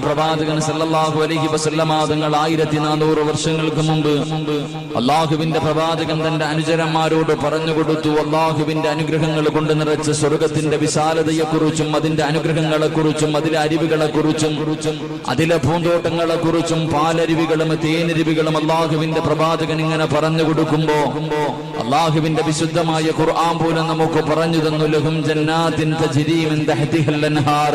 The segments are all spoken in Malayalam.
പ്രവാചകൻ സല്ലല്ലാഹു അലൈഹി വസല്ലമ തങ്ങൾ 1400 വർഷങ്ങൾക്ക് മുമ്പ് അല്ലാഹുവിന്റെ പ്രവാചകൻ തന്റെ അനുചരന്മാരോട് പറഞ്ഞു കൊടുത്തു. അല്ലാഹുവിന്റെ അനുഗ്രഹങ്ങൾ കൊണ്ട് നിറച്ച സ്വർഗത്തിന്റെ വിശാലതയെക്കുറിച്ചും അതിന്റെ അനുഗ്രഹങ്ങളെക്കുറിച്ചും അതിലെ അരുവികളെക്കുറിച്ചും അതിലെ പൂന്തോട്ടങ്ങളെക്കുറിച്ചും പാലരുവികളും തേനരുവികളും അല്ലാഹുവിന്റെ പ്രവാചകൻ ഇങ്ങനെ പറഞ്ഞു കൊടുക്കുമ്പോ അല്ലാഹുവിന്റെ വിശുദ്ധമായ ഖുർആൻ പോലും നമുക്ക് പറഞ്ഞു തന്നു. ലഹും ജന്നാത്തിൻ തജ്രി മിൻ തഹ്തിഹൽ അൻഹാർ.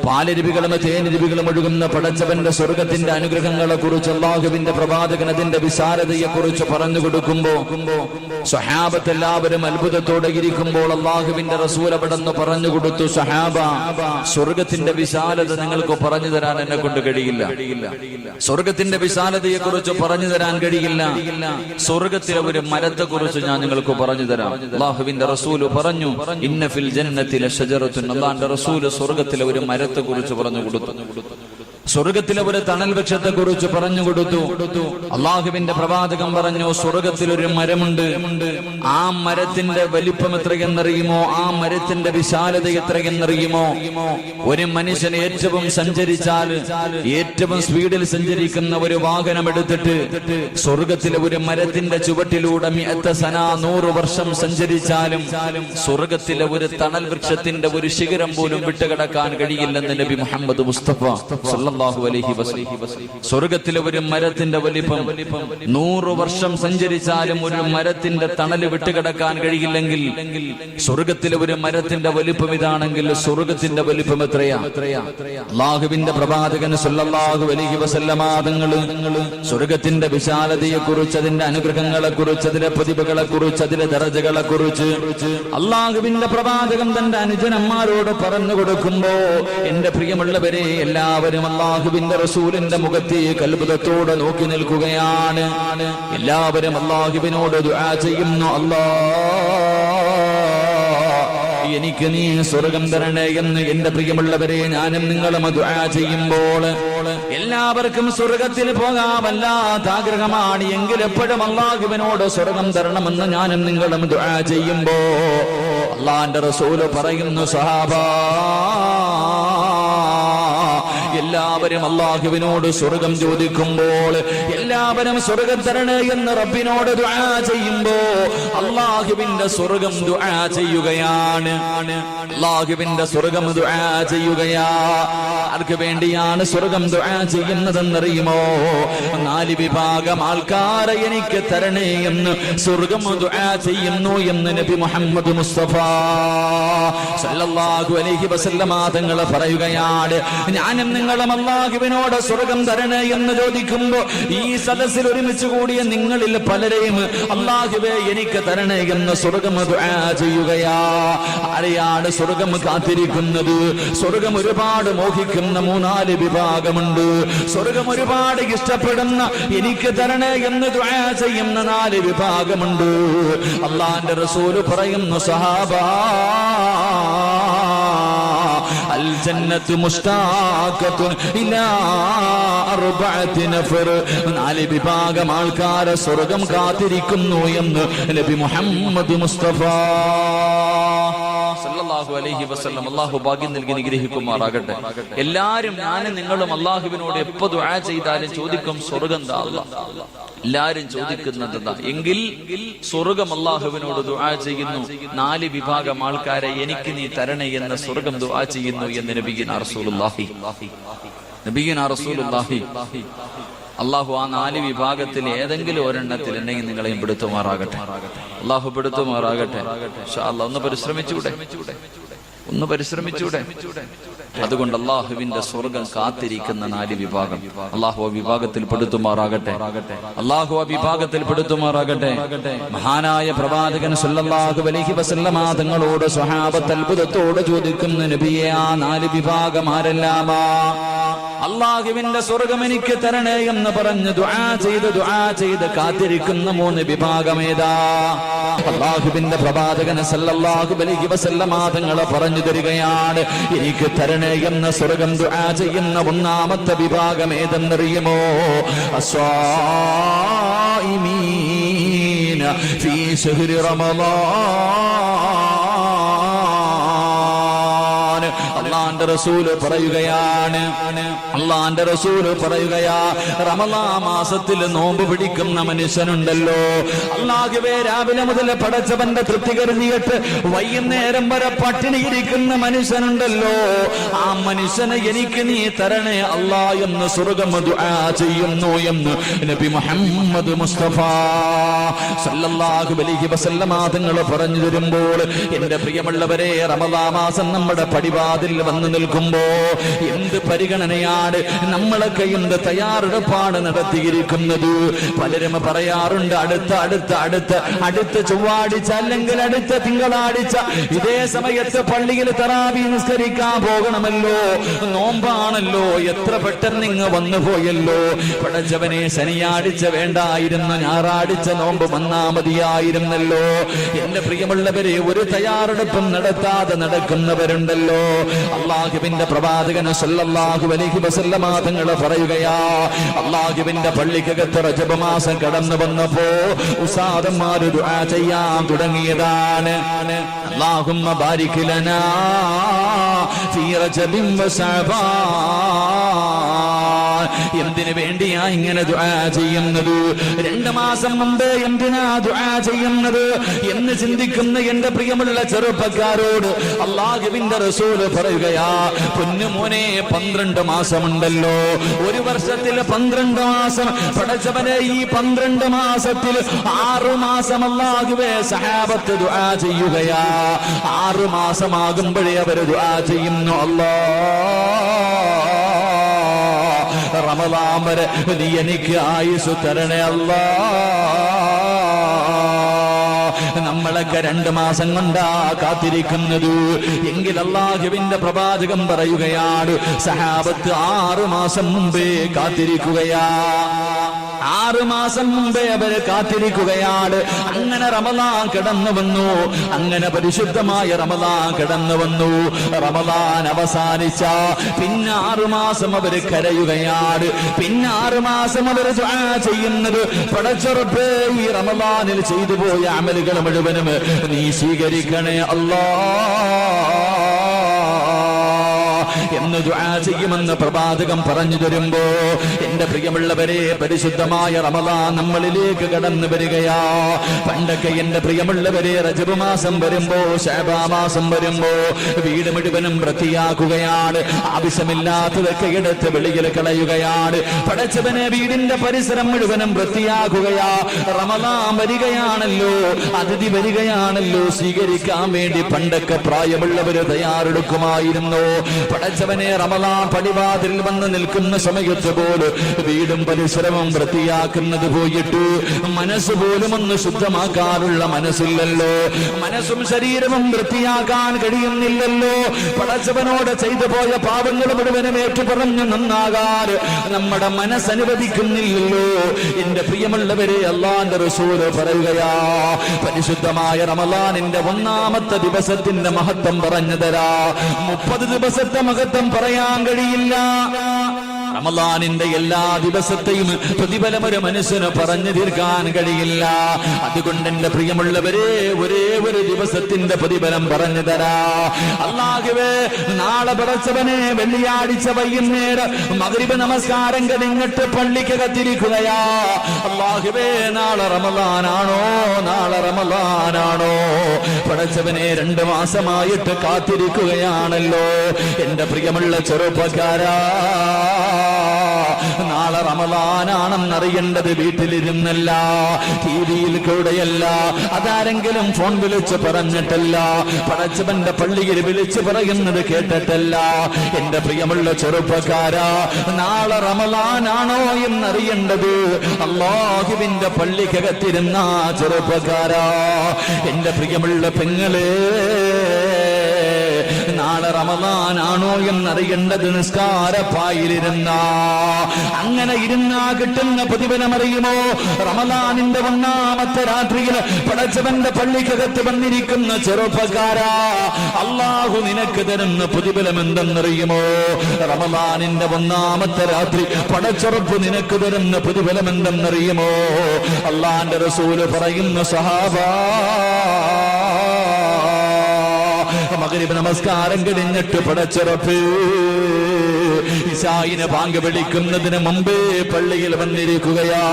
പാലരുവികളും തേനരുവികളും ഒഴുകുന്ന പടച്ചവന്റെ സ്വർഗത്തിന്റെ അനുഗ്രഹങ്ങളെ കുറിച്ച് അല്ലാഹുവിന്റെ പ്രവാചകൻ അതിന്റെ വിശാലതയെ കുറിച്ച് പറഞ്ഞു കൊടുക്കുമ്പോ സ്വഹാബത്ത് എല്ലാവരും അത്ഭുതത്തോടെ ഇരിക്കുമ്പോൾ അല്ലാഹുവിന്റെ റസൂൽ അവിടെന്ന് പറഞ്ഞു കൊടുത്തു, സ്വഹാബ, സ്വർഗത്തിന്റെ വിശാലത നിങ്ങൾക്ക് പറഞ്ഞു തരാൻ എന്നെ കൊണ്ട് കഴിയില്ല. സ്വർഗത്തിന്റെ വിശാലതയെ കുറിച്ച് പറഞ്ഞു തരാൻ കഴിയില്ല. സ്വർഗത്തിലെ ഒരു മരത്തെ കുറിച്ച് ഞാൻ നിങ്ങൾക്ക് പറഞ്ഞു തരാം. അല്ലാഹുവിന്റെ റസൂൽ പറഞ്ഞു, ഇന്ന ഫിൽ ജന്നത്തി ലശജറത്തുൻ. അല്ലാഹുവിന്റെ റസൂൽ സ്വർഗത്തിലെ ഒരു മരത്തെ കുറിച്ച് പറഞ്ഞു കൊടുത്തു. സ്വർഗത്തിലെ ഒരു തണൽ വൃക്ഷത്തെ കുറിച്ച് പറഞ്ഞു കൊടുത്തു. അള്ളാഹുവിന്റെ പ്രവാചകൻ പറഞ്ഞു, സ്വർഗത്തിലൊരു മരമുണ്ട്. ആ മരത്തിന്റെ വലിപ്പം എത്രയെന്നറിയുമോ? ആ മരത്തിന്റെ വിശാലത എത്രയെന്നറിയുമോ? ഒരു മനുഷ്യൻ ഏറ്റവും സഞ്ചരിച്ചാൽ ഏറ്റവും സ്പീഡിൽ സഞ്ചരിക്കുന്ന ഒരു വാഹനം എടുത്തിട്ട് സ്വർഗത്തിലെ ഒരു മരത്തിന്റെ ചുവട്ടിലൂടെ 100 വർഷം സഞ്ചരിച്ചാലും സ്വർഗത്തിലെ ഒരു തണൽ വൃക്ഷത്തിന്റെ ഒരു ശിഖരം പോലും വിട്ടുകിടക്കാൻ കഴിയില്ലെന്ന് നബി മുഹമ്മദ് മുസ്തഫ സല്ലല്ലാഹു അലൈഹി വസല്ലം. സ്വർഗത്തിലെ ഒരു മരത്തിന്റെ വലിപ്പം 100 വർഷം സഞ്ചരിച്ചാലും ഒരു മരത്തിന്റെ തണല് വിട്ടുകിടക്കാൻ കഴിയില്ലെങ്കിൽ സ്വർഗത്തിലെ ഒരു മരത്തിന്റെ വലിപ്പം ഇതാണെങ്കിൽ സ്വർഗത്തിന്റെ വലിപ്പം എത്രയാ? അല്ലാഹുവിന്റെ പ്രവാചകൻ സല്ലല്ലാഹു അലൈഹി വസല്ലം തങ്ങൾ സ്വർഗത്തിന്റെ വിശാലതയെ കുറിച്ച് അതിന്റെ അനുഗ്രഹങ്ങളെ കുറിച്ച് അതിലെ പ്രതിഭകളെ കുറിച്ച് അതിലെ ദറജകളെ കുറിച്ച് അല്ലാഹുവിന്റെ പ്രവാചകൻ തന്റെ അനുജനന്മാരോട് പറഞ്ഞു കൊടുക്കുമ്പോ, എന്റെ പ്രിയമുള്ളവരെ, എല്ലാവരും അല്ലാഹുവിന്റെ റസൂലിന്റെ മുഖത്തേക്ക് അത്ഭുതത്തോടെ നോക്കി നിൽക്കുകയാണ്. എല്ലാവരും അല്ലാഹുവിനോട് ദുആ ചെയ്യുന്നു, എനിക്ക് നീ സ്വർഗം തരണേ എന്ന്. എന്റെ പ്രിയമുള്ളവരെ, ഞാനും നിങ്ങളും ദുആ ചെയ്യുമ്പോൾ എല്ലാവർക്കും സ്വർഗത്തിൽ പോകാൻ വല്ലാത്ത ആഗ്രഹമാണ്. എങ്കിൽ എപ്പോഴും അല്ലാഹുവിനോട് സ്വർഗം തരണമെന്ന് ഞാനും നിങ്ങളും ദുആ ചെയ്യുമ്പോ അല്ലാഹുവിന്റെ റസൂൽ പറയുന്നു, സഹാബാ, എല്ലാവരും അല്ലാഹുവിനോട് സ്വർഗം ചോദിക്കുമ്പോൾ, എല്ലാവരും സ്വർഗം തരണേ എന്ന് റബ്ബിനോട് ദുആ ചെയ്യുമ്പോ അല്ലാഹുവിന്റെ സ്വർഗം ദുആ ചെയ്യുകയാണ്. അല്ലാഹുവിന്റെ സ്വർഗം ദുആ ചെയ്യുകയാ. ആർക്ക് വേണ്ടിയാണ് സ്വർഗം ദുആ ചെയ്യുന്നതെന്നറിയുമോ? 4 വിഭാഗം ആൾക്കാരെ എനിക്ക് തരണേ എന്ന് സ്വർഗം ദുആ ചെയ്യുന്നു എന്ന് നബി മുഹമ്മദ് മുസ്തഫ സല്ലല്ലാഹു അലൈഹി വസല്ലം തങ്ങൾ പറയുകയാണ്. ഞാനും നിങ്ങളും അല്ലാഹുവിനോട് സ്വർഗം തരണേ എന്ന് ചോദിക്കുമ്പോ ഈ സദസ്സിൽ ഒരുമിച്ച് കൂടിയ നിങ്ങളിൽ പലരെയും അല്ലാഹുവേ എനിക്ക് തരണേ എന്ന് സ്വർഗം ദുആ ചെയ്യുകയാ. ആരെയാണ് സ്വർഗം കാത്തിരിക്കുന്നത്? സ്വർഗം ഒരുപാട് മോഹിക്കുന്ന 3-4 വിഭാഗമുണ്ട്. സ്വർഗം ഒരുപാട് ഇഷ്ടപ്പെടുന്ന എനിക്ക് തരണേ എന്ന് ദുആ ചെയ്യുന്ന 4 വിഭാഗമുണ്ട്. അല്ലാഹുവിന്റെ റസൂൽ പറയുന്നു, സഹാബാ, അൽ ജന്നത്തു മുസ്താഖത്തുൻ ഇലാ 4 നഫർ. 4 വിഭാഗം ആൾക്കാരെ സ്വർഗം കാത്തിരിക്കുന്നു എന്ന് നബി മുഹമ്മദ് മുസ്തഫ സല്ലല്ലാഹു അലൈഹി വസല്ലം. അല്ലാഹു ഭാഗ്യം നൽകി നിഗ്രഹിക്കുമാറാകട്ടെ. എല്ലാരും, ഞാനും നിങ്ങളും അല്ലാഹുവിനോട് എപ്പോ ദുആ ചെയ്താലും ചോദിക്കും, സ്വർഗം താ അല്ലാഹ്. എല്ലാരും ചോദിക്കുന്നത് എന്താ? എങ്കിൽ സ്വർഗം അല്ലാഹുവിനോട് ദുആ ചെയ്യുന്നു. 4 വിഭാഗം ആൾക്കാരെ എനിക്ക് നീ തരണേ എന്ന് സ്വർഗം ദുആ ചെയ്യുന്നു എന്ന് നബിയുനാ റസൂലുള്ളാഹി അല്ലാഹു ആ 4 വിഭാഗത്തിൽ ഏതെങ്കിലും ഒരെണ്ണത്തിൽ എന്നെങ്കിൽ നിങ്ങളെയും പെടുത്തുമാറാകട്ടെ. അല്ലാഹു പെടുത്തുമാറാകട്ടെ. ഇൻഷാ അല്ലാഹ് ഒന്ന് പരിശ്രമിച്ചൂടെ? അതുകൊണ്ട് അല്ലാഹുവിന്റെ സ്വർഗം കാത്തിരിക്കുന്ന 4 വിഭാഗം അല്ലാഹു ആ വിഭാഗത്തിൽ പെടുത്തുമാറാകട്ടെ. മഹാനായ പ്രവാചകൻ സല്ലല്ലാഹു അലൈഹി വസല്ലം തങ്ങളോട് സ്വഹാബത്ത് അത്ഭുതത്തോടെ ചോദിക്കുന്നു, നബിയേ, ആ 4 വിഭാഗം ആരെല്ലാമാ? അല്ലാഹുവിന്റെ സ്വർഗം എനിക്ക് തരണേ എന്ന് പറഞ്ഞ് ദുആ ചെയ്ത് കാത്തിരിക്കുന്ന 3 വിഭാഗം ഏതാ? അല്ലാഹുവിന്റെ പ്രവാചകൻ സല്ലല്ലാഹു അലൈഹി വസല്ലം തങ്ങൾ പറഞ്ഞു തരികയാണ്, എനിക്ക് തരണേ എന്ന് സ്വർഗം ദുആ ചെയ്യുന്ന 1-ാമത്തെ വിഭാഗം ഏതെന്നറിയുമോ? അസ്വാഇമീന ഫീ ശഹ്രി റമളാൻ. അള്ളാന്റെ റസൂല് പറയുകയാണ്, അള്ളാന്റെ റസൂല് പറയുകയാ, റമളാൻ മാസത്തിൽ നോമ്പ് പിടിക്കുന്ന മനുഷ്യനുണ്ടല്ലോ, അല്ലാഹുവേ രാവിലെ മുതൽ പടച്ചവന്റെ തൃപ്തി കരുതിയിട്ട് വൈകുന്നേരം വരെ പട്ടിണിയിരിക്കുന്ന മനുഷ്യനുണ്ടല്ലോ, ആ മനുഷ്യനെ എനിക്ക് നീ തരണേ അല്ലാ എന്ന് സ്വർഗ്ഗം ദുആ ചെയ്യുന്നു എന്ന് നബി മുഹമ്മദ് മുസ്തഫ സല്ലല്ലാഹു അലൈഹി വസല്ലമ തങ്ങൾ പറഞ്ഞു തരുമ്പോൾ, എന്റെ പ്രിയമുള്ളവരെ, റമളാൻ മാസം നമ്മുടെ പടിവാതിൽ വന്നു നിൽക്കുമ്പോ എന്ത് പരിഗണനയാണ്, നമ്മളൊക്കെ എന്ത് തയ്യാറെടുപ്പാണ് നടത്തിയിരിക്കുന്നത്. പലരും പറയാറുണ്ട്, അടുത്ത ചൊവ്വാഴ്ച അല്ലെങ്കിൽ അടുത്ത തിങ്കളാഴ്ച ഇതേ സമയത്ത് പള്ളിയിൽ തറാവീഹ് നിസ്കരിക്കാൻ പോകണമല്ലോ, നോമ്പാണല്ലോ, എത്ര പെട്ടെന്ന് ഇങ്ങ് വന്നു പോയല്ലോ. പടച്ചവനെ, ശനിയാഴ്ച വേണ്ടായിരുന്നു, ഞായറാഴ്ച നോമ്പ് വന്നാ മതിയായിരുന്നല്ലോ. എന്റെ പ്രിയമുള്ളവരെ, ഒരു തയ്യാറെടുപ്പും നടത്താതെ നടക്കുന്നവരുണ്ടല്ലോ. അള്ളാഹുവിന്റെ പ്രവാചകൻ സല്ലല്ലാഹു അലൈഹി വസല്ലമ തങ്ങൾ പറയുകയാ, അള്ളാഹുവിന്റെ പള്ളിക്കകത്ത് റജബ് മാസം കടന്നു വന്നപ്പോ ഉസ്താദന്മാർ ദുആ ചെയ്യാൻ തുടങ്ങിയതാണ്. അല്ലാഹുമ്മ ബാരിക് ലനാ ഫീ റജബിൻ വശഅബാൻ. എന്തിനു വേണ്ടിയാ ഇങ്ങനെ ദുആ ചെയ്യുന്നത്? 2 മാസം മുമ്പ് എന്തിനാ ദുആ ചെയ്യുന്നത് എന്ന് ചിന്തിക്കുന്ന എന്റെ പ്രിയമുള്ള ചെറുപ്പക്കാരോട് അല്ലാഹുവിന്റെ റസൂൽ പറയുകയാ, പൊന്നുമോനെ, 12 മാസമുണ്ടല്ലോ, ഒരു വർഷത്തിൽ 12 മാസം. പടച്ചവനെ, ഈ 12 മാസത്തിൽ 6 മാസം അല്ലാഹുവേ സഹാബത്ത് ദുആ ചെയ്യുകയാ. 6 മാസമാകുമ്പോഴേ അവർ ദുആ ചെയ്യുന്നു, അല്ലാഹ് റമളാൻ വരെ നീ എനിക്ക് ആയുസ് തരണേ അല്ലാ. നമ്മളൊക്കെ 2 മാസം കൊണ്ടാ കാത്തിരിക്കുന്നത് എങ്കിൽ അല്ലാഹുവിന്റെ പ്രവാചകൻ പറയുകയാണ്, സഹാബത്ത് 6 മാസം മുമ്പേ കാത്തിരിക്കുകയാ. 6 മാസം മുമ്പേ അവര് കാത്തിരിക്കുകയാണ്. അങ്ങനെ റമളാൻ കടന്നു വന്നു, അങ്ങനെ പരിശുദ്ധമായ റമളാൻ കടന്നു വന്നു. റമളാൻ അവസാനിച്ച പിന്നെ 6 മാസം അവര് കരയുകയാണ്. പിന്നെ 6 മാസം അവർ ദുആ ചെയ്യുന്നത്, പടച്ചറബ്ബേ, ഈ റമളാനിൽ ചെയ്തു പോയ അമലുകൾ മുഴുവനും നീ സ്വീകരിക്കണേ അല്ലാ എന്ന് ദുആ ചെയ്യുമെന്ന് പ്രവാചകൻ പറഞ്ഞു തരുമ്പോ, എന്റെ പ്രിയമുള്ളവരെ, പരിശുദ്ധമായ റമളാൻ നമ്മളിലേക്ക് കടന്നു വരികയാ. പണ്ടൊക്കെ എന്റെ പ്രിയമുള്ളവരെ, റജബ് മാസം വരുമ്പോ, ശഅബാൻ മാസം വരുമ്പോ വീട് മുഴുവനും വൃത്തിയാക്കുകയാണ്, ആവശ്യമില്ലാത്തതൊക്കെ എടുത്ത് വെളിയിൽ കളയുകയാണ്. പടച്ചവനെ, വീടിന്റെ പരിസരം മുഴുവനും വൃത്തിയാക്കുകയാ. റമളാൻ വരികയാണല്ലോ, അതിഥി വരികയാണല്ലോ, സ്വീകരിക്കാൻ വേണ്ടി പണ്ടൊക്കെ പ്രായമുള്ളവര് തയ്യാറെടുക്കുമായിരുന്നു. പടച്ചവനെ, റമളാൻ പടിവാതിൽ വന്ന് നിൽക്കുന്ന സമയത്ത് പോലും വീടും പരിസരവും വൃത്തിയാക്കുന്നത് പോയിട്ട് മനസ്സ് പോലും ഒന്ന് ശുദ്ധമാക്കാനുള്ള മനസ്സില്ലല്ലോ, മനസ്സും ശരീരവും വൃത്തിയാക്കാൻ കഴിയുന്നില്ലല്ലോ. പടച്ചവനോട് ചെയ്തു പോയ പാപങ്ങൾ മുഴുവനും ഏറ്റുപറഞ്ഞു നന്നാകാൻ നമ്മുടെ മനസ്സനുവദിക്കുന്നില്ലല്ലോ. എന്റെ പ്രിയമുള്ളവരെ, അല്ലാഹുവിന്റെ റസൂൽ പറയുകയാ, പരിശുദ്ധമായ റമളാനിന്റെ 1-ാമത്തെ ദിവസത്തിന്റെ മഹത്വം പറഞ്ഞു തരാ. 30 ദിവസത്തെ മഹത്വം പറയാൻ കഴിയില്ല. റമളാനിന്റെ എല്ലാ ദിവസത്തെയും പ്രതിഫലം ഒരു മനുഷ്യന് പറഞ്ഞു തീർക്കാൻ കഴിയില്ല. അതുകൊണ്ട് എന്റെ പ്രിയമുള്ളവരെ, ഒരേ ഒരു ദിവസത്തിന്റെ പ്രതിഫലം പറഞ്ഞു തരാ. അല്ലാഹുവേ, നാളെ പടച്ചവനെ, വെള്ളിയാഴ്ച വൈകുന്നേരം മഗ്രിബ് നമസ്കാരം കഴിഞ്ഞിട്ട് പള്ളിക്കകത്തിരിക്കുകയാ. അല്ലാഹുവേ, നാളെ റമളാനാണോ, നാളെ റമളാനാണോ? പടച്ചവനെ, 2 മാസമായിട്ട് കാത്തിരിക്കുകയാണല്ലോ. എന്റെ പ്രിയമുള്ള ചെറുപ്പക്കാരാ, നാളെ റമളാനാണെന്നറിയേണ്ടത് വീട്ടിലിരുന്നല്ല, ടിവിയിൽ കൂടെയല്ല, അതാരെങ്കിലും ഫോൺ വിളിച്ച് പറഞ്ഞിട്ടല്ല, പടച്ചവന്റെ പള്ളിയിൽ വിളിച്ച് പറയുന്നത് കേട്ടിട്ടല്ല. എന്റെ പ്രിയമുള്ള ചെറുപ്പക്കാരാ, നാളെ റമളാനാണോ എന്നറിയേണ്ടത് അല്ലാഹുവിന്റെ പള്ളിക്കകത്തിരുന്ന ചെറുപ്പക്കാരാ. എന്റെ പ്രിയമുള്ള പെങ്ങളെ, നാളെ റമളാനാണോ എന്നറിയേണ്ടത് നിസ്കാരപ്പായിലിരുന്ന, അങ്ങനെ ഇരുന്നാ കിട്ടുന്ന പ്രതിഫലം അറിയുമോ? റമളാനിന്റെ 1-ാമത്തെ രാത്രിയിൽ പടച്ചവന്റെ പള്ളിക്കകത്ത് വന്നിരിക്കുന്ന ചെറുപ്പക്കാരാ, അല്ലാഹു നിനക്ക് തരുന്ന പ്രതിഫലം എന്തെന്നറിയുമോ? റമളാനിന്റെ 1-ാമത്തെ രാത്രി പടച്ചറപ്പ് നിനക്ക് തരുന്ന പ്രതിഫലം എന്തെന്നറിയുമോ? അല്ലാഹുവിന്റെ റസൂൽ പറയുന്ന, സഹാബാ, മഗ്രിബ് നമസ്കാരം കഴിഞ്ഞിട്ട് പടച്ചുറപ്പ് ഇശായിനെ ബാങ്ക് വിളിക്കുന്നതിന് മുമ്പേ പള്ളിയിൽ വന്നിരിക്കുകയാ.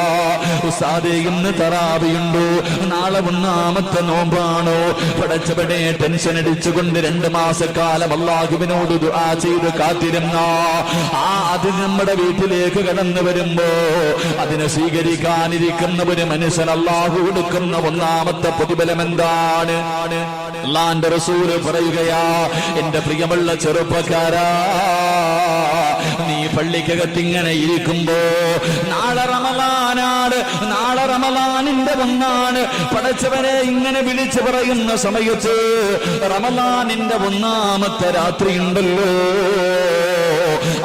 ഉസ്താദേ ഇന്ന് തറാവിയുണ്ടോ, നാളെ 1-ാമത്തെ നോമ്പാണോ? പടച്ചവനെ ടെൻഷൻ അടിച്ചുകൊണ്ട് 2 മാസക്കാലം അല്ലാഹുവിനോട് ദുആ ചെയ്ത് കാത്തിരുന്ന അത് നമ്മുടെ വീട്ടിലേക്ക് കടന്നു വരുമ്പോ അതിനെ സ്വീകരിക്കാനിരിക്കുന്ന ഒരു മനുഷ്യൻ അല്ലാഹു കൊടുക്കുന്ന 1-ാമത്തെ പ്രതിഫലം എന്താണ്? അല്ലാഹുവിന്റെ റസൂൽ പറയുകയാ, എന്റെ പ്രിയമുള്ള ചെറുപ്പക്കാരാ, നീ പള്ളിക്കകത്തിങ്ങനെ ഇരിക്കുമ്പോ നാളെ റമളാനാണ്, നാളെ റമളാനിന്റെ 1 പടച്ചവനെ ഇങ്ങനെ വിളിച്ചു പറയുന്ന സമയത്ത് റമളാനിന്റെ 1-ാമത്തെ രാത്രി ഉണ്ടല്ലോ,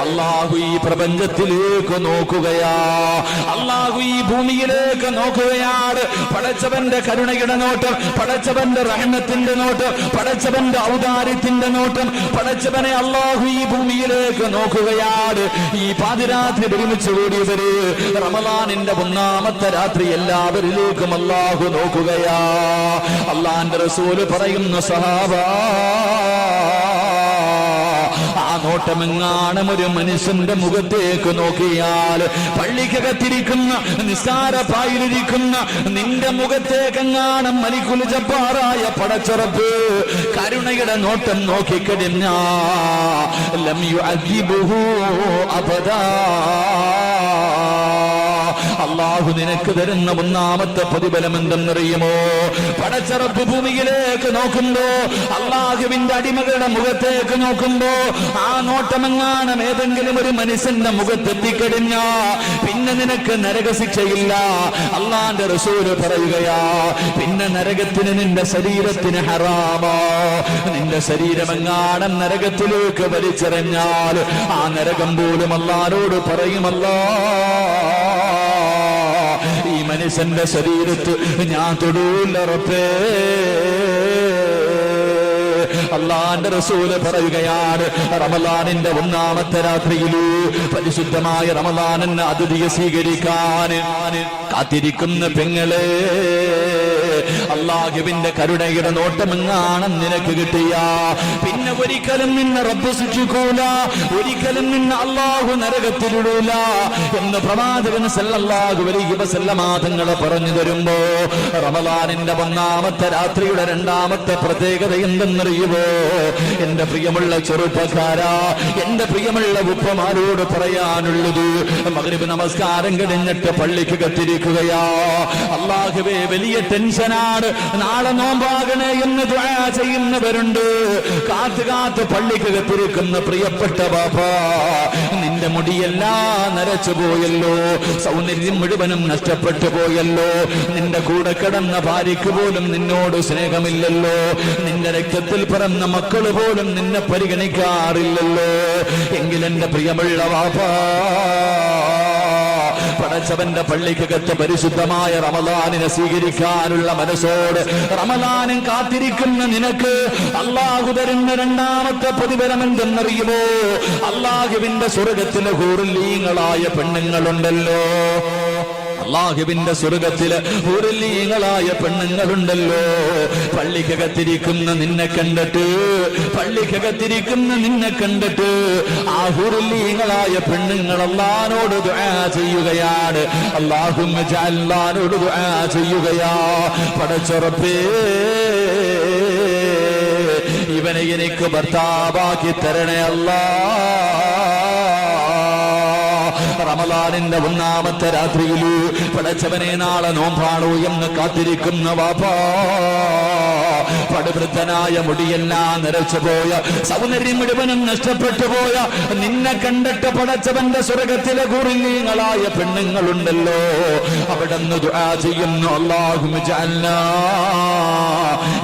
അല്ലാഹു ഈ പ്രപഞ്ചത്തിലേക്ക് നോക്കുകയാ, അല്ലാഹു ഈ ഭൂമിയിലേക്ക് നോക്കുകയാണ്. പടച്ചവന്റെ കരുണയുടെ നോട്ടം, പടച്ചവന്റെ റഹ്മത്തിന്റെ നോട്ടം, പടച്ചവന്റെ ഔദാര്യത്തിന്റെ നോട്ടം, പടച്ചവനെ അല്ലാഹു ഈ ഭൂമിയിലേക്ക് നോക്കുകയാണ്. ഈ പാതിരാത്രി ഒരുമിച്ച് കൂടിയവര് റമളാനിന്റെ 1-ാമത്തെ രാത്രി എല്ലാവരിലേക്കും അല്ലാഹു നോക്കുകയാ. അല്ലാഹുവിന്റെ റസൂല് പറയുന്നു, സഹാബാ, ആ നോട്ടമെങ്ങാനും ഒരു മനുഷ്യന്റെ മുഖത്തേക്ക് നോക്കിയാൽ, പള്ളിക്കകത്തിരിക്കുന്ന നിസ്കാരപ്പായിലിരിക്കുന്ന നിന്റെ മുഖത്തേക്കെങ്ങാനും മലിക്കുൽ ജബ്ബാറായ പടച്ചുറപ്പ് കരുണയുടെ നോട്ടം നോക്കിക്കഴിഞ്ഞാ ലം യുഅദ്ദിബുഹു അബദാ, അല്ലാഹു നിനക്ക് തരുന്ന 1-ാമത്തെ പ്രതിഫലം എന്തെന്നറിയുമോ? പടച്ചറപ്പ് ഭൂമിയിലേക്ക് നോക്കുമ്പോ, അല്ലാഹുവിന്റെ അടിമകളുടെ മുഖത്തേക്ക് നോക്കുമ്പോ ആ നോട്ടമെങ്ങാനും ഏതെങ്കിലും ഒരു മനുഷ്യന്റെ മുഖത്തെത്തിക്കഴിഞ്ഞാ പിന്നെ നിനക്ക് നരകശിക്ഷയില്ല. അല്ലാഹുവിന്റെ റസൂല് പറയുകയാ, പിന്നെ നരകത്തിന് നിന്റെ ശരീരത്തിന് ഹറാമോ? നിന്റെ ശരീരമെങ്ങാനും നരകത്തിലേക്ക് വലിച്ചെറിഞ്ഞാൽ ആ നരകം പോലും അല്ലാഹുവോട് പറയുമല്ലോ, ഈ മനുഷ്യന്റെ ശരീരത്ത് ഞാൻ തൊടൂല റബ്ബേ. അല്ലാഹുവിന്റെ റസൂല് പറയുകയാണ്, റമളാനിന്റെ 1-ാമത്തെ രാത്രിയിൽ പരിശുദ്ധമായ റമളാനിനെ അതിഥിയെ സ്വീകരിക്കാൻ കാത്തിരിക്കുന്ന പെങ്ങളെ, അല്ലാഹുവിന്റെ കരുണയുടെ നോട്ടമെങ്ങാനും നിനക്ക് കിട്ടിയ പിന്നെ ഒരിക്കലും നിന്നെ റബ്ബ് ശിക്ഷിക്കൂല, ഒരിക്കലും നിന്നെ അല്ലാഹു നരകത്തിലിടൂല എന്ന് പ്രവാചകൻ സല്ലല്ലാഹു അലൈഹി വസല്ലമ തങ്ങളെ പറഞ്ഞു തരുമ്പോ, റമളാനിന്റെ 1-ാമത്തെ രാത്രിയുടെ 2-ാമത്തെ പ്രത്യേകത എന്തെന്നറിയുമോ? എന്റെ പ്രിയമുള്ള ചെറുപ്പക്കാരാ, എന്റെ പ്രിയമുള്ള ഉപ്പമാരോട് പറയാനുള്ളത്, മഗ്രിബ് നമസ്കാരം കഴിഞ്ഞിട്ട് പള്ളിക്ക് കത്തിരിക്കുകയാ. അല്ലാഹുവേ, വലിയ ടെൻഷനാണ്, നാളെ നോമ്പാകണേ എന്ന് ദുആ ചെയ്യുന്നവരുണ്ട്. കാത്ത് പള്ളിക്ക് കത്തിരിക്കുന്ന പ്രിയപ്പെട്ട ബാപ്പാ, നിന്റെ മുടിയെല്ലാം നരച്ചു പോയല്ലോ, സൗന്ദര്യം മുഴുവനും നഷ്ടപ്പെട്ടു പോയല്ലോ, നിന്റെ കൂടെ കിടന്ന ഭാര്യയ്ക്ക് പോലും നിന്നോട് സ്നേഹമില്ലല്ലോ, നിന്റെ രക്തത്തിൽ പിറന്ന മക്കള് പോലും നിന്നെ പരിഗണിക്കാറില്ലല്ലോ. എങ്കിലെന്റെ പ്രിയമുള്ള ബാപ്പാ, പടച്ചവന്റെ പള്ളിക്കകത്ത് പരിശുദ്ധമായ റമളാനിനെ സ്വീകരിക്കാനുള്ള മനസ്സോട് റമളാനും കാത്തിരിക്കുന്ന നിനക്ക് അല്ലാഹു തരുന്ന 2-ാമത്തെ പ്രതിഫലം എന്തെന്നറിയുമോ? അല്ലാഹുവിന്റെ സ്വർഗ്ഗത്തിലെ ഹൂറുല്ലീങ്ങളായ പെണ്ണുങ്ങളുണ്ടല്ലോ, അല്ലാഹുവിന്റെ സ്വർഗ്ഗത്തിലെ ഹൂറുല്ലീങ്ങളായ പെണ്ണുങ്ങളുണ്ടല്ലോ, പള്ളിക്കകത്തിരിക്കുന്ന നിന്നെ കണ്ടിട്ട്, പള്ളിക്കകത്തിരിക്കുന്ന നിന്നെ കണ്ടിട്ട് ആ ഹൂറുല്ലീങ്ങളായ പെണ്ണുങ്ങൾ അല്ലാഹുവോട് ദുആ ചെയ്യുകയാണ്. അല്ലാഹുമ്മ ജഅൽനാനോട് ദുആ ചെയ്യുകയാ, പടച്ചറപ്പേ, ഇവനെ എനിക്ക് ഭർത്താവാക്കി തരണേ അല്ലാഹ്. റമളാനിന്റെ 1-ാമത്തെ രാത്രിയിൽ പടച്ചവനെ നാളെ നോമ്പാണോ എന്ന് കാത്തിരിക്കുന്ന വാപ്പാ, പടുവൃദ്ധനായ മുടിയെല്ലാം നിറച്ചു പോയ, സൗന്ദര്യം മുഴുവനും നഷ്ടപ്പെട്ടു പോയ നിന്നെ കണ്ടിട്ട് പടച്ചവന്റെ സ്വർഗ്ഗത്തിലെ ഹൂറുല്ലീങ്ങളായ പെണ്ണുങ്ങളുണ്ടല്ലോ, അവിടെ നിന്ന് ദുആ ചെയ്യുന്നു, അല്ലാഹുമ്മ ജഅൽനാ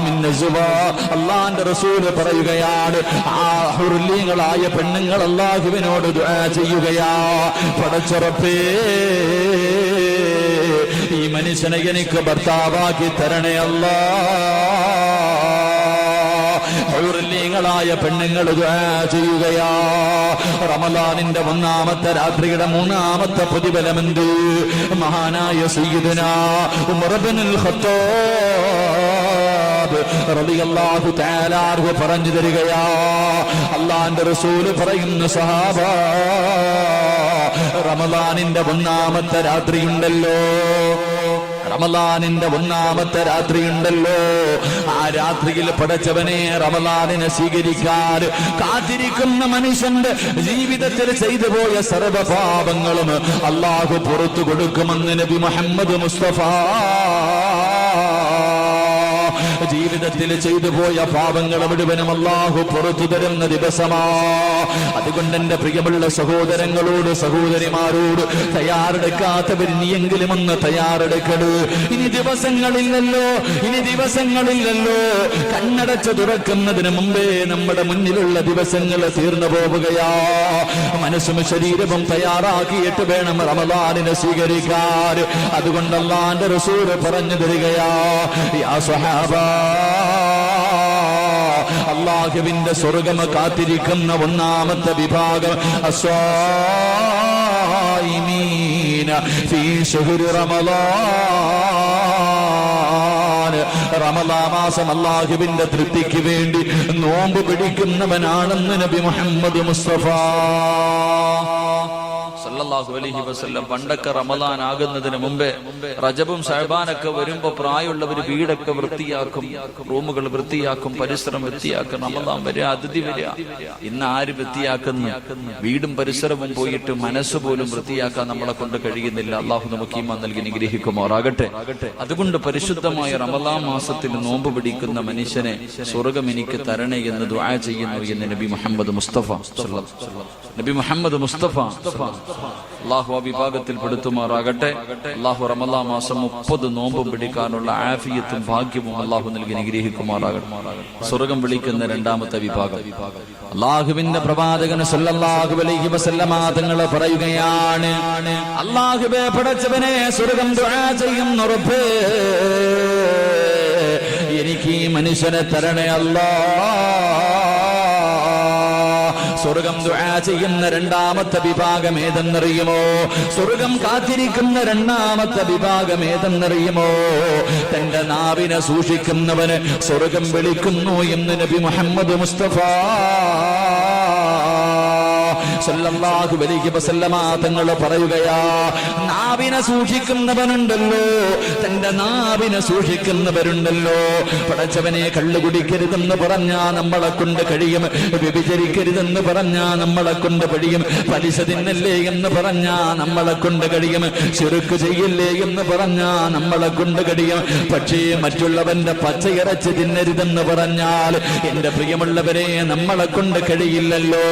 മിൻ അസ്വാ. അല്ലാഹുവിന്റെ റസൂല് പറയുകയാണ്, ആ ഹൂറുല്ലീങ്ങളായ പെണ്ണുങ്ങൾ അല്ലാഹുവിനോട് ദുആ ചെയ്യുകയാ, പടച്ചറപ്പേ, ഈ മനുഷ്യനെ എനിക്ക് ഭർത്താവാക്കി തരണേ അല്ലാഹ്. ഹൂറുല്ലീങ്ങളായ പെണ്ണുങ്ങൾ ദുആ ചെയ്യുകയാ. റമളാനിന്റെ 1-ാമത്തെ രാത്രിയുടെ 3-ാമത്തെ പ്രതിഫലമെന്ത്? മഹാനായ സയ്യിദുനാ ഉമർ ഇബ്നുൽ ഖത്താബ് ഖത്താബ് റളിയല്ലാഹു തആല അൻഹു പറഞ്ഞു തരികയാ, അല്ലാഹുവിന്റെ റസൂൽ പറയുന്നു, സഹാബ, റമളാനിന്റെ ഒന്നാമത്തെ രാത്രിയുണ്ടല്ലോ, റമളാനിന്റെ ഒന്നാമത്തെ രാത്രിയുണ്ടല്ലോ, ആ രാത്രിയിൽ പടച്ചവനെ റമളാനിനെ സ്വീകരിക്കാൻ കാത്തിരിക്കുന്ന മനുഷ്യന്റെ ജീവിതത്തിൽ ചെയ്തു പോയ സർവ്വ പാപങ്ങളും അല്ലാഹു പുറത്തു കൊടുക്കുമെന്ന് നബി മുഹമ്മദ് മുസ്തഫ. ജീവിതത്തിൽ ചെയ്തു പോയ പാപങ്ങൾ മുഴുവനും അല്ലാഹു പുറത്തു തരുന്ന ദിവസമാ. അതുകൊണ്ട് എന്റെ പ്രിയമുള്ള സഹോദരങ്ങളോട് സഹോദരിമാരോട്, തയ്യാറെടുക്കാത്തവർ നീയെങ്കിലും ഒന്ന് തയ്യാറെടുക്കണു. ഇനി ദിവസങ്ങളില്ലല്ലോ, ഇനി ദിവസങ്ങളില്ലല്ലോ. കണ്ണടച്ച് തുറക്കുന്നതിന് മുമ്പേ നമ്മുടെ മുന്നിലുള്ള ദിവസങ്ങൾ തീർന്നു പോവുകയാ. മനസ്സും ശരീരവും തയ്യാറാക്കിയിട്ട് വേണം റമളാനിനെ സ്വീകരിക്കാൻ. അതുകൊണ്ട് അല്ലാഹുവിന്റെ റസൂൽ പറഞ്ഞു തരികയാ, യാ സ്വഹാബ, അല്ലാഹുവിന്റെ സ്വർഗ്ഗം കാത്തിരിക്കുന്ന ഒന്നാമത്തെ വിഭാഗം അസ്വായിമീന ഫീ ശുഹ്രി റമളാൻ. റമളാൻ മാസം അല്ലാഹുവിന്റെ തൃപ്തിക്ക് വേണ്ടി നോമ്പ് പിടിക്കുന്നവനാണെന്ന് നബി മുഹമ്മദ് മുസ്തഫ സല്ലല്ലാഹു അലൈഹി വസല്ലം. പണ്ടൊക്കെ റമളാൻ ആകുന്നതിന് മുമ്പേ റജബും ശഅബാനൊക്കെ വരുമ്പോ പ്രായമുള്ളവർ വീടൊക്കെ വൃത്തിയാക്കും, റൂമുകൾ വൃത്തിയാക്കും, പരിസരം വൃത്തിയാക്കും. റമളാൻ വരെ അതിഥി വരിക. ഇന്ന് ആര് വൃത്തിയാക്കുന്നു? വീടും പരിസരവും പോയിട്ട് മനസ്സ് പോലും വൃത്തിയാക്കാൻ നമ്മളെ കൊണ്ട് കഴിയുന്നില്ല. അള്ളാഹു നമുക്ക് ഈമാൻ നൽകി നിഗ്രഹിക്കുമാറാകട്ടെ. അതുകൊണ്ട് പരിശുദ്ധമായ റമളാൻ മാസത്തിൽ നോമ്പ് പിടിക്കുന്ന മനുഷ്യനെ സ്വർഗ്ഗം എനിക്ക് തരണേ എന്ന് ദുആ ചെയ്യുന്നു എന്ന് നബി മുഹമ്മദ് മുസ്തഫ. നബി മുഹമ്മദ് മുസ്തഫ അള്ളാഹു ആ വിഭാഗത്തിൽ പെടുത്തുമാറാകട്ടെ. അള്ളാഹു റമളാൻ മാസം 30 നോമ്പും പിടിക്കാനുള്ള ആഫിയത്തും ഭാഗ്യവും അള്ളാഹു നൽകി നിഗ്രഹിക്കുമാറാകട്ടെ. സ്വർഗ്ഗം വിളിക്കുന്ന രണ്ടാമത്തെ വിഭാഗം അള്ളാഹുവിന്റെ പ്രവാചകൻ സല്ലല്ലാഹു അലൈഹി വസല്ലമ തങ്ങൾ പറയുകയാണ്, അള്ളാഹുവേ പടച്ചവനെ സ്വർഗ്ഗം ദുആ ചെയ്യുന്ന റബ്ബേ, എനിക്ക് ഈ മനുഷ്യനെ തരണേ അല്ലാഹ്. സ്വർഗ്ഗം ദുആ ചെയ്യുന്ന രണ്ടാമത്തെ വിഭാഗം ഏതെന്നറിയുമോ? സ്വർഗ്ഗം കാത്തിരിക്കുന്ന രണ്ടാമത്തെ വിഭാഗം ഏതെന്നറിയുമോ? തന്റെ നാവിനെ സൂക്ഷിക്കുന്നവന് സ്വർഗ്ഗം വിളിക്കുന്നു എന്ന് നബി മുഹമ്മദ് മുസ്തഫ സല്ലല്ലാഹു അലൈഹി വസല്ലമ തങ്ങൾ പറയുകയാ, നാവിനെ സൂക്ഷിക്കുന്നവനുണ്ടല്ലോ, തന്റെ നാവിനെ സൂക്ഷിക്കുന്നവരുണ്ടല്ലോ. പടച്ചവനെ കള്ളു കുടിക്കരുതെന്ന് പറഞ്ഞാ നമ്മളെ കൊണ്ട് കഴിയും, വ്യഭിചരിക്കരുതെന്ന് പറഞ്ഞാ നമ്മളെ കൊണ്ട് കഴിയും, പലിശ തിന്നല്ലേ എന്ന് പറഞ്ഞാ നമ്മളെ കൊണ്ട് കഴിയും, ശിർക്ക് ചെയ്യില്ലേ എന്ന് പറഞ്ഞാ നമ്മളെ കൊണ്ട് കഴിയും. പക്ഷേ മറ്റുള്ളവന്റെ പച്ചയിറച്ചി തിന്നരുതെന്ന് പറഞ്ഞാൽ എന്റെ പ്രിയമുള്ളവരെ നമ്മളെ കൊണ്ട് കഴിയില്ലല്ലോ.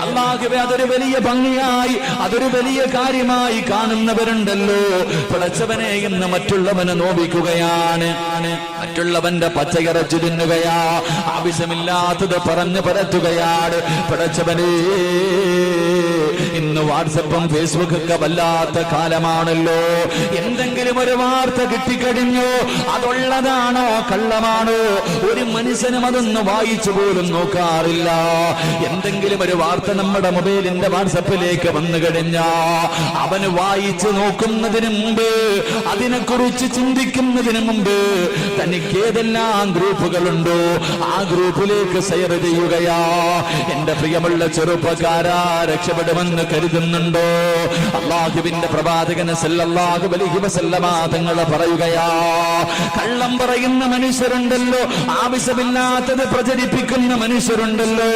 അല്ലാഹുവേ, അതൊരു വലിയ ഭംഗിയായി, അതൊരു വലിയ കാര്യമായി കാണുന്നവരുണ്ടല്ലോ. പടച്ചവനെ എന്ന് മറ്റുള്ളവനെ നോവിക്കുകയാണ്, മറ്റുള്ളവന്റെ പച്ചയിറച്ചി തിന്നുകയാ, ആവശ്യമില്ലാത്തത് പറഞ്ഞു പരത്തുകയാണ്. പടച്ചവനെ, ഇന്ന് വാട്സപ്പും ഫേസ്ബുക്കൊക്കെ വല്ലാത്ത കാലമാണല്ലോ. എന്തെങ്കിലും ഒരു വാർത്ത കിട്ടിക്കഴിഞ്ഞോ, അതുള്ളതാണോ കള്ളമാണോ ഒരു മനുഷ്യനും അതൊന്ന് വായിച്ചു പോലും നോക്കാറില്ല. എന്തെങ്കിലും ഒരു വാർത്ത നമ്മുടെ മൊബൈലിന്റെ വാട്സപ്പിലേക്ക് വന്നു കഴിഞ്ഞാ അവന് വായിച്ചു നോക്കുന്നതിന് മുമ്പ്, അതിനെക്കുറിച്ച് ചിന്തിക്കുന്നതിന് മുമ്പ് തനിക്ക് ഏതെല്ലാം ഗ്രൂപ്പുകളുണ്ടോ ആ ഗ്രൂപ്പിലേക്ക് ഷെയർ ചെയ്യുകയാ. എന്റെ പ്രിയമുള്ള ചെറുപ്പക്കാരാ, രക്ഷപ്പെടുമെന്ന് കരുതുന്നുണ്ടോ? അല്ലാഹുവിന്റെ പ്രവാചകൻ സല്ലല്ലാഹു അലൈഹി വസല്ലമ തങ്ങൾ പറയുകയാ, കള്ളം പറയുന്ന മനുഷ്യരുണ്ടല്ലോ, ആവശ്യമില്ലാത്തത് പ്രചരിപ്പിക്കുന്ന മനുഷ്യരുണ്ടല്ലോ,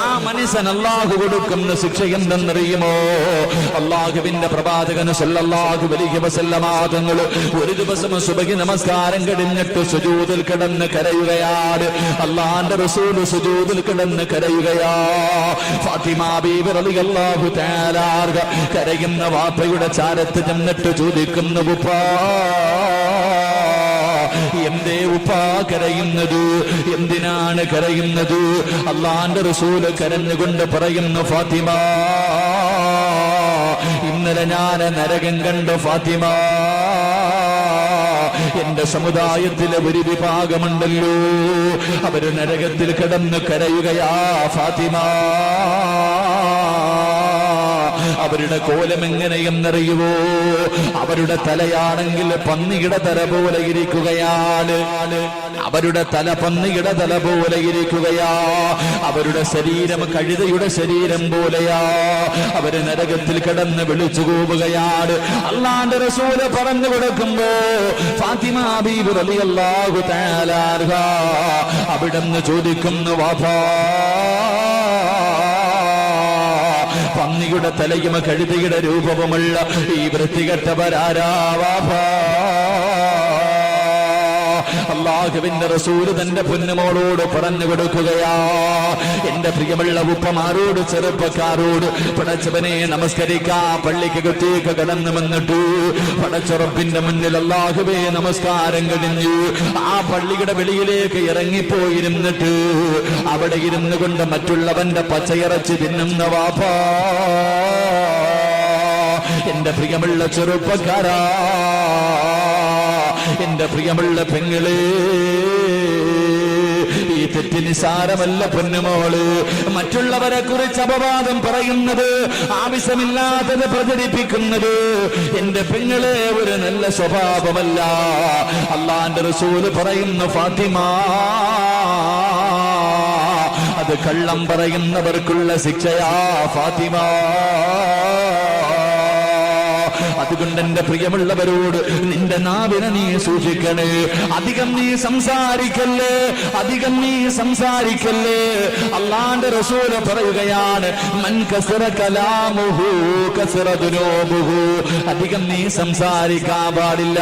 ആ മനുഷ്യൻ അല്ലാഹു കൊടുക്കുന്ന ശിക്ഷ എന്തെന്നറിയുമോ? അല്ലാഹുവിന്റെ പ്രവാചകൻ സല്ലല്ലാഹു അലൈഹി വസല്ലമ തങ്ങൾ ഒരു ദിവസം സുബഹി നമസ്കാരം കഴിഞ്ഞിട്ട് സുജൂദിൽ കിടന്ന് കരയുകയാണ്. അല്ലാഹുവിന്റെ റസൂൽ സുജൂദിൽ കിടന്ന് കരയുകയാ. ഫാത്തിമ ബീവി റളിയല്ലാഹു തആല കരയുന്ന വാപ്പയുടെ ചാരത്ത് ചെന്നിട്ട് ചോദിക്കുന്നു, ഉപ്പാ, എന്തേ ഉപ്പാ കരയുന്നത്? എന്തിനാണ് കരയുന്നത്? അല്ലാഹുവിന്റെ റസൂൽ കരഞ്ഞുകൊണ്ട് പറയുന്നു, ഫാത്തിമ, ഇന്നലെ ഞാൻ നരകം കണ്ടു ഫാത്തിമ. എന്റെ സമുദായത്തിലെ ഒരു വിഭാഗമുണ്ടല്ലോ, അവര് നരകത്തിൽ കിടന്ന് കരയുകയാ ഫാത്തിമ. അവരുടെ കോലം എങ്ങനെയെന്നറിയുവോ? അവരുടെ തലയാണെങ്കിൽ പന്നിയുടെ തല പോലെ ഇരിക്കുകയാണ്. അവരുടെ തല പന്നിയുടെ തല പോലെ ഇരിക്കുകയാ. അവരുടെ ശരീരം കഴുതയുടെ ശരീരം പോലെയാ. അവര് നരകത്തിൽ കിടന്ന് വിളിച്ചു കൂവുകയാണ്. അല്ലാഹുവിന്റെ റസൂല് പറഞ്ഞു കൊടുക്കുമ്പോ ഫാത്തിമ ബീബി റളിയല്ലാഹു തആല അൻഹ അവിടുന്ന് ചോദിക്കുന്നു, വാപ്പാ, പന്നിയുടെ തലയും കഴുതയുടെ രൂപവുമുള്ള ഈ വൃത്തികെട്ടവരാരാ വാപ്പാ? അല്ലാഹുവിന്റെ റസൂല് തന്റെ പൊന്നുമോളോട് പറഞ്ഞു കൊടുക്കുകയാ, എന്റെ പ്രിയമുള്ള ഉപ്പമാരോട്, ചെറുപ്പക്കാരോട്, പടച്ചവനെ നമസ്കരിക്കാ പള്ളിക്കകത്തേക്ക് കടന്നു വന്നിട്ടു പടച്ചുറപ്പിന്റെ മുന്നിൽ അല്ലാഹുവേ നമസ്കാരം കഴിഞ്ഞു ആ പള്ളിയുടെ വെളിയിലേക്ക് ഇറങ്ങിപ്പോയിരുന്നിട്ട് അവിടെ ഇരുന്നു കൊണ്ട് മറ്റുള്ളവന്റെ പച്ചയിറച്ചി തിന്നുന്ന വാപ്പാ, എന്റെ പ്രിയമുള്ള ചെറുപ്പക്കാരാ, എന്റെ പ്രിയമുള്ള പെങ്ങളെ, ഈ തെറ്റ് നിസാരമല്ല പൊന്നുമോള്. മറ്റുള്ളവരെ കുറിച്ച് അപവാദം പറയുന്നത്, ആവശ്യമില്ലാത്തത് പ്രചരിപ്പിക്കുന്നത് എന്റെ പെങ്ങളെ ഒരു നല്ല സ്വഭാവമല്ല. അല്ലാഹുവിന്റെ റസൂല് പറയുന്നു, ഫാത്തിമ, അത് കള്ളം പറയുന്നവർക്കുള്ള ശിക്ഷയാ ഫാത്തിമ. അതുകൊണ്ട് എന്റെ പ്രിയമുള്ളവരോട് നിന്റെ നാവിനെ നീ സൂക്ഷിക്കണേ. അധികം നീ സംസാരിക്കല്ലേ, അധികം നീ സംസാരിക്കല്ലേ. അല്ലാഹുവിന്റെ റസൂല് പറയുകയാണ്, മൻ കസറ കലാമുഹു കസറ ദുനൂബുഹു. അധികം നീ സംസാരിക്കാൻ പാടില്ല.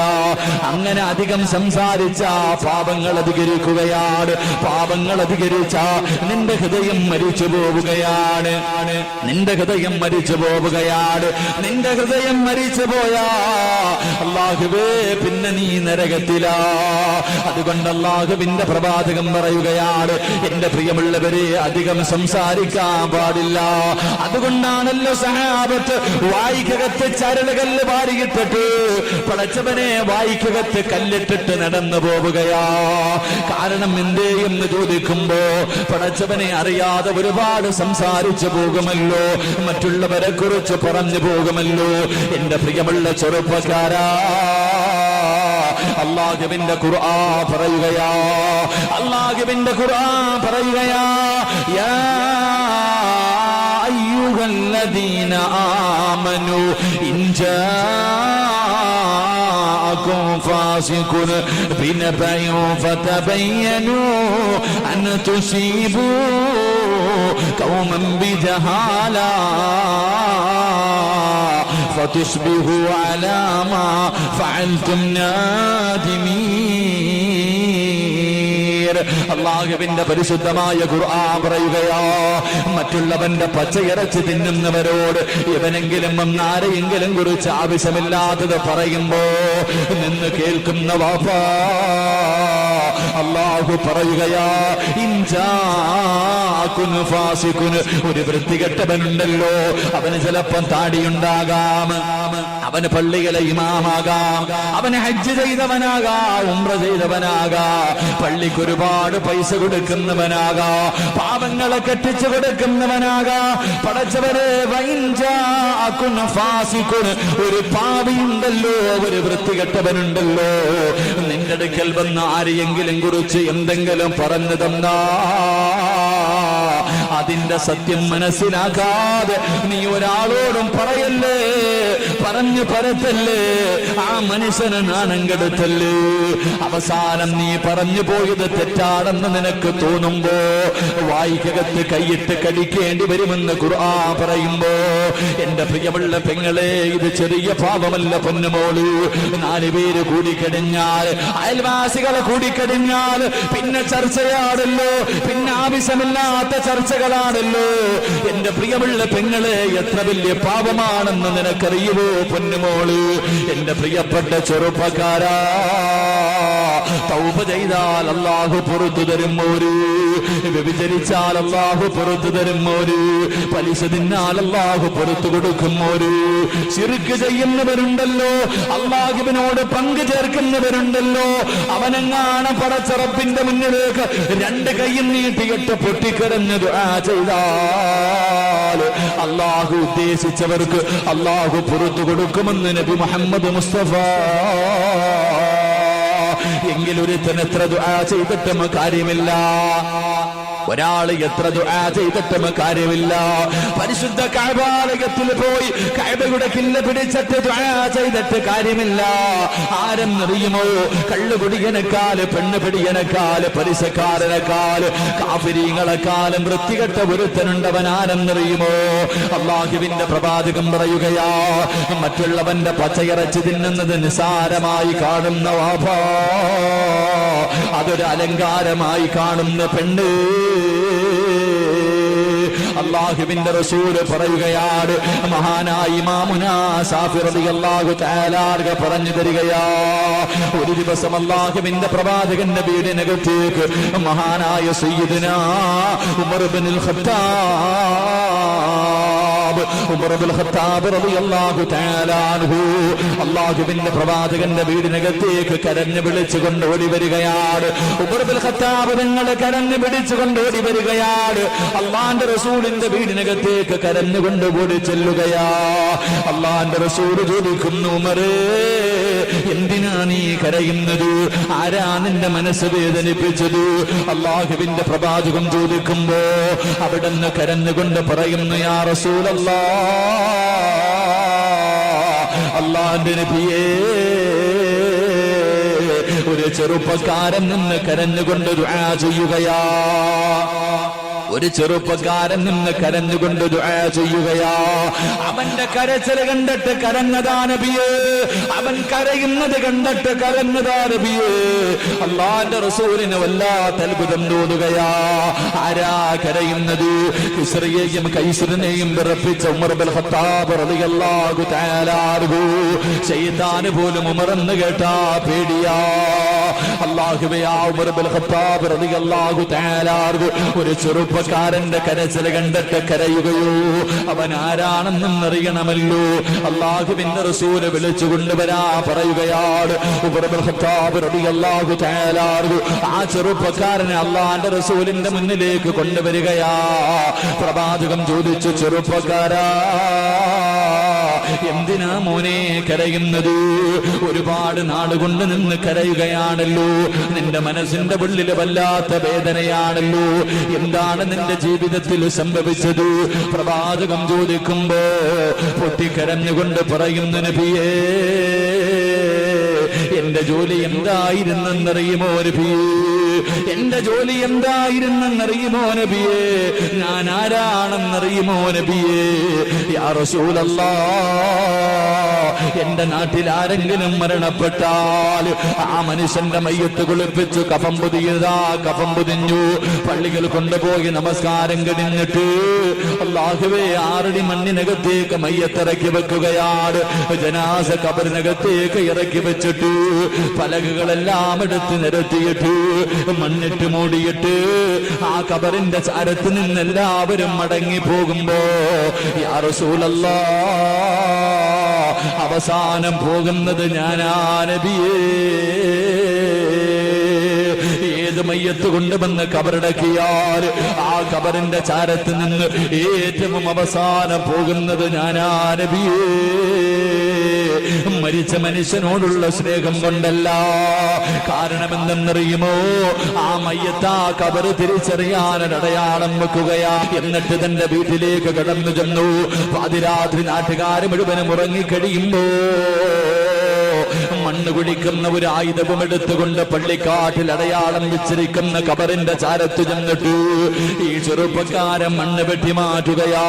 അങ്ങനെ അധികം സംസാരിച്ച പാപങ്ങൾ അധികരിക്കുകയാണ്. പാപങ്ങൾ അധികരിച്ച നിന്റെ ഹൃദയം മരിച്ചു പോവുകയാണ്. നിന്റെ ഹൃദയം മരിച്ചു പോവുകയാണ്. നിന്റെ ഹൃദയം മരിച്ചു പോയാ അല്ലാഹുവേ പിന്നെ നീ നരകത്തിലാ. അതുകൊണ്ട് അല്ലാഹുവിന്റെ പ്രവാചകൻ പറയുകയാണ്, എന്റെ പ്രിയമുള്ളവരെ അധികം സംസാരിക്കാൻ പാടില്ല. അതുകൊണ്ടാണല്ലോ സഹാബത്ത് വായിക്കകത്ത് ചരളുകല്ല് വാരിയിട്ടിട്ട് പടച്ചവനെ വായിക്കകത്ത് കല്ലിട്ടിട്ട് നടന്നു പോവുകയാ. കാരണം എന്തേ എന്ന് ചോദിക്കുമ്പോ പടച്ചവനെ അറിയാതെ ഒരുപാട് സംസാരിച്ചു പോകുമല്ലോ, മറ്റുള്ളവരെ കുറിച്ച് പറഞ്ഞു പോകുമല്ലോ. എന്റെ പ്രിയമുള്ള ചെറുപ്പക്കാരാ, അല്ലാഹുവിന്റെ ഖുർആൻ പറയുകയാ, അല്ലാഹുവിന്റെ ഖുർആൻ പറയുകയാ, യാ അയ്യുഹല്ലദീന ആമനു ഇൻ ജാഅകും ഫാസിഖുൻ ബിനബഇൻ ഫതബയ്യനു അൻ തുസീബു ഖൗമൻ ബിജഹാല فتصبحوا على ما فعلتم نادمين. അല്ലാഹുവിന്റെ പരിശുദ്ധമായ ഖുർആൻ പറയുകയാ, മറ്റുള്ളവന്റെ പച്ചയിറച്ചി തിന്നുന്നവരോട് എവനെങ്കിലും ആരെയെങ്കിലും കുറിച്ച് ആവശ്യമില്ലാത്തത് പറയുമ്പോ നിന്ന് കേൾക്കുന്ന വാപ്പാ, അല്ലാഹു പറയുകയാ, ഒരു വൃത്തികെട്ടവനുണ്ടല്ലോ, അവന് ചിലപ്പം താടിയുണ്ടാകാം, അവന് പള്ളികളെ ഇമാമാകാം, അവന് ഹജ്ജ് ചെയ്തവനാകാം, ഉംറ ചെയ്തവനാകാം, പള്ളിക്ക് ഒരുപാട് പൈസ കൊടുക്കുന്നവനാകാം, പാപങ്ങളെ കെട്ടിച്ചു കൊടുക്കുന്നവനാകാം. പടച്ചവരെ, ഒരു പാപിയുണ്ടല്ലോ, ഒരു വൃത്തികെട്ടവനുണ്ടല്ലോ, നിന്റെ അടുക്കൽ വന്ന ആരെയെങ്കിലും കുറിച്ച് എന്തെങ്കിലും പറഞ്ഞു തന്നാ അതിന്റെ സത്യം മനസ്സിലാക്കാതെ നീ ഒരാളോടും പറയല്ലേ, പറഞ്ഞു പരത്തല്ലേ, ആ മനുഷ്യന് നാണം കെടുത്തല്ലേ. അവസാനം നീ പറഞ്ഞു പോയത് തെറ്റാണെന്ന് നിനക്ക് തോന്നുമ്പോ വായിക്കകത്ത് കൈയിട്ട് കടിക്കേണ്ടി വരുമെന്ന് ഖുർആൻ പറയുമ്പോ എന്റെ പ്രിയമുള്ള പെങ്ങളെ, ഇത് ചെറിയ പാപമല്ല പൊന്നുമോള്. 4 പേര് കൂടിക്കഴിഞ്ഞാൽ, അയൽവാസികളെ കൂടിക്കഴിഞ്ഞാൽ പിന്നെ ചർച്ചയാണല്ലോ, പിന്നെ ആവശ്യമില്ലാത്ത ചർച്ചകളാണല്ലോ. എന്റെ പ്രിയമുള്ള പെങ്ങളെ, എത്ര വലിയ പാപമാണെന്ന് നിനക്കറിയുമോ പൊന്നുമോള്? എന്റെ പ്രിയപ്പെട്ട ചെറുപ്പക്കാരാ, തൗബ ചെയ്താൽ അല്ലാഹു പുറത്തു തരും. വ്യഭിചരിച്ചാൽ അല്ലാഹു പുറത്തു തരുമോര്, പലിശ തിന്നാൽ അല്ലാഹു പുറത്തു കൊടുക്കുമോര്, ശിർക്ക് ചെയ്യുന്നവരുണ്ടല്ലോ, അല്ലാഹുവിനോട് പങ്കു ചേർക്കുന്നവരുണ്ടല്ലോ, അവനെങ്ങാണ് പടച്ചറപ്പിന്റെ മുന്നിലേക്ക് രണ്ട് കൈയും നീട്ടിയിട്ട് പൊട്ടിക്കരഞ്ഞ് ദുആ ചെയ്താൽ അല്ലാഹു ഉദ്ദേശിച്ചവർക്ക് അല്ലാഹു പുറത്തു കൊടുക്കുമെന്ന് നബി മുഹമ്മദ് മുസ്തഫ. എങ്കിലൊരുത്തൻ എത്ര ദുആ ചെയ്തിട്ടും കാര്യമില്ല, ഒരാൾ എത്ര ദുആ ചെയ്തിട്ടും കാര്യമില്ല. പരിശുദ്ധ കഅബാലയത്തിൽ പോയി കഅബയുടെ കില്ല പിടിച്ചിട്ട് ദുആ ചെയ്തിട്ട് കാര്യമില്ല. ആരെന്നറിയുമോ? കള്ളുകുടിയനേക്കാൾ, പെണ്ണ് പിടിയനേക്കാൾ, പലിശക്കാരനേക്കാൾ, കാഫിരീങ്ങളെക്കാളും വൃത്തികെട്ട ഒരുത്തനുണ്ടവൻ ആരെന്നറിയുമോ? അല്ലാഹുവിന്റെ പ്രവാചകൻ പറയുകയാ, മറ്റുള്ളവന്റെ പച്ചയിറച്ചി തിന്നുന്നത് നിസാരമായി കാണുന്ന വാഭാ, അതൊരു അലങ്കാരമായി കാണുന്ന പെണ്ണ്. അല്ലാഹുവിന്റെ റസൂൽ പറയുകയാണ്, മഹാനായ ഇമാമുനാ ശാഫി റളിയല്ലാഹു തആല പറഞ്ഞു തരികയാ, ഒരു ദിവസം അല്ലാഹുവിന്റെ പ്രവാചകന്റെ വീടിനകത്തേക്ക് മഹാനായ സയ്യിദുനാ ഉമർ ഇബ്നുൽ ഖത്താബ് റളിയല്ലാഹു തആല അൻഹു അല്ലാഹുവിന്റെ പ്രവാചകന്റെ വീടിനകത്തേക്ക് കരഞ്ഞു വിളിച്ചുകൊണ്ട് ഓടി വരികയാണ്. ഉമർ ഇബ്നുൽ ഖത്താബ് തങ്ങൾ കരഞ്ഞു പിടിച്ചുകൊണ്ട് ഓടി വരികയാണ്. അല്ലാഹുവിന്റെ റസൂലിന്റെ വീടിനകത്തേക്ക് കരഞ്ഞുകൊണ്ട് ഓടി ചെല്ലുകയാ. അല്ലാഹുവിന്റെ റസൂൽ ചോദിക്കുന്നു, ഉമറേ, എന്തിനാ നീ കരയുന്നത്? ആരാ നിന്റെ മനസ്സ് വേദനിപ്പിച്ചത്? അല്ലാഹുവിന്റെ പ്രവാചകൻ ചോദിക്കുമ്പോ അവിടുന്ന് കരഞ്ഞുകൊണ്ട് പറയുന്നു, യാ റസൂലല്ലാഹ്, അല്ലാഹുവിന്റെ നബിയേ, ഒരു ചെറുപ്പക്കാരൻ നിന്ന് കരഞ്ഞുകൊണ്ട് ദുആ ചെയ്യുകയാ, ഒരു ചെറുപ്പക്കാരൻ നിന്ന് കരഞ്ഞുകൊണ്ട് ദുആ ചെയ്യുകയാ. അവന്റെ കരച്ചിൽ കണ്ടിട്ട് കരഞ്ഞതാ നബിയേ, അവൻ കരയുന്നത് കണ്ടിട്ട് കരഞ്ഞതാ നബിയേ. അല്ലാഹുവിന്റെ റസൂലിന് വല്ലാത്ത അത്ഭുതം തോന്നുകയാ. ആരാ കരയുന്നത്? കിസ്റയെയും കൈസറിനെയും വിറപ്പിച്ച ഉമർ ഇബ്നുൽ ഖത്താബ് റളിയല്ലാഹു തആല അൻഹു. ശൈത്താൻ പോലും ഉമർ എന്ന് കേട്ടാ പേടിയാ. അല്ലാഹുവേ, ഉമർ ഇബ്നുൽ ഖത്താബ് റളിയല്ലാഹു തആല അൻഹു ഒരു ചെറുപ്പക്കാരന്റെ കരച്ചിൽ കണ്ടിട്ട് കരയുകയോ? അവൻ ആരാണെന്നും അറിയണമല്ലോ. അല്ലാഹുവിന്റെ റസൂല് വിളിച്ചു കൊണ്ടുവരാ പറയുകയാണ്, ഉമർ ഇബ്നുൽ ഖത്താബ് റളിയല്ലാഹു തആല അൻഹു ആ ചെറുപ്പക്കാരനെ അല്ലാഹുവിന്റെ റസൂലിന്റെ മുന്നിലേക്ക് കൊണ്ടുവരികയാ. പ്രവാചകൻ ചോദിച്ചു, ചെറുപ്പക്കാരാ, എന്തിനാ മോനെ കരയുന്നത്? ഒരുപാട് നാളുകൊണ്ട് നിന്ന് കരയുകയാണല്ലോ, നിന്റെ മനസ്സിന്റെ ഉള്ളിൽ വല്ലാത്ത വേദനയാണല്ലോ, എന്താണ് നിന്റെ ജീവിതത്തിൽ സംഭവിച്ചത്? പ്രവാചകം ചോദിക്കുമ്പോ പൊട്ടിക്കരഞ്ഞുകൊണ്ട് പറയുന്നു, നബിയേ, എന്റെ ജോലി എന്തായിരുന്നെന്നറിയുമോ നബിയേ? എന്റെ ജോലി എന്തായിരുന്നെന്നറിയുമോ നബിയേ? ഞാൻ ആരാണെന്നറിയുമോ നബിയേ? യാ റസൂലല്ലാഹ്, എന്റെ നാട്ടിൽ ആരെങ്കിലും മരണപ്പെട്ടാൽ ആ മനുഷ്യന്റെ മയ്യത്ത് കുളിപ്പിച്ചു കഫം പൊതിയതാ, കഫം പൊതിഞ്ഞു പള്ളികൾ കൊണ്ടുപോയി നമസ്കാരം കഴിഞ്ഞിട്ട് അല്ലാഹുവേ 6 അടി മണ്ണിനകത്തേക്ക് മയ്യത്തിറക്കി വെക്കുകയാണ്. ജനാസ ഖബറിനകത്തേക്ക് ഇറക്കി വെച്ചിട്ട് പലകകളെല്ലാം എടുത്ത് നിരത്തിയിട്ട് മണ്ണിട്ട് മൂടിയിട്ട് ആ ഖബറിന്റെ ചാരത്ത് നിന്ന് എല്ലാവരും മടങ്ങി പോകുമ്പോ യാ റസൂലല്ലാഹ്, അവസാനം പോകുന്നത് ഞാനാ നബിയേ. ഏത് മയ്യത്ത് കൊണ്ടുവന്ന് കബറടക്കിയാൽ ആ ഖബറിന്റെ ചാരത്ത് നിന്ന് ഏറ്റവും അവസാനം പോകുന്നത് ഞാനാ നബിയേ. മരിച്ച മനുഷ്യനോടുള്ള സ്നേഹം കൊണ്ടല്ല. കാരണം എന്തെന്നറിയുമോ? ആ മയ്യത്ത് ആ ഖബറ് തിരിച്ചറിയാൻ അടയാളം വെക്കുകയാ. എന്നിട്ട് തന്റെ വീട്ടിലേക്ക് കടന്നു ചെന്നു. പാതിരാത്രി നാട്ടുകാർ മുഴുവനും ഉറങ്ങിക്കഴിയുമ്പോ മണ്ണ് കുടിക്കുന്ന ഒരു ആയുധവും എടുത്തുകൊണ്ട് പള്ളിക്കാട്ടിൽ അടയാളം വെച്ചിരിക്കുന്ന ഖബറിന്റെ ചാരത്ത് ചെന്നിട്ട് ഈ ചെറുപ്പക്കാരൻ മണ്ണ് വെട്ടി മാറ്റുകയാ,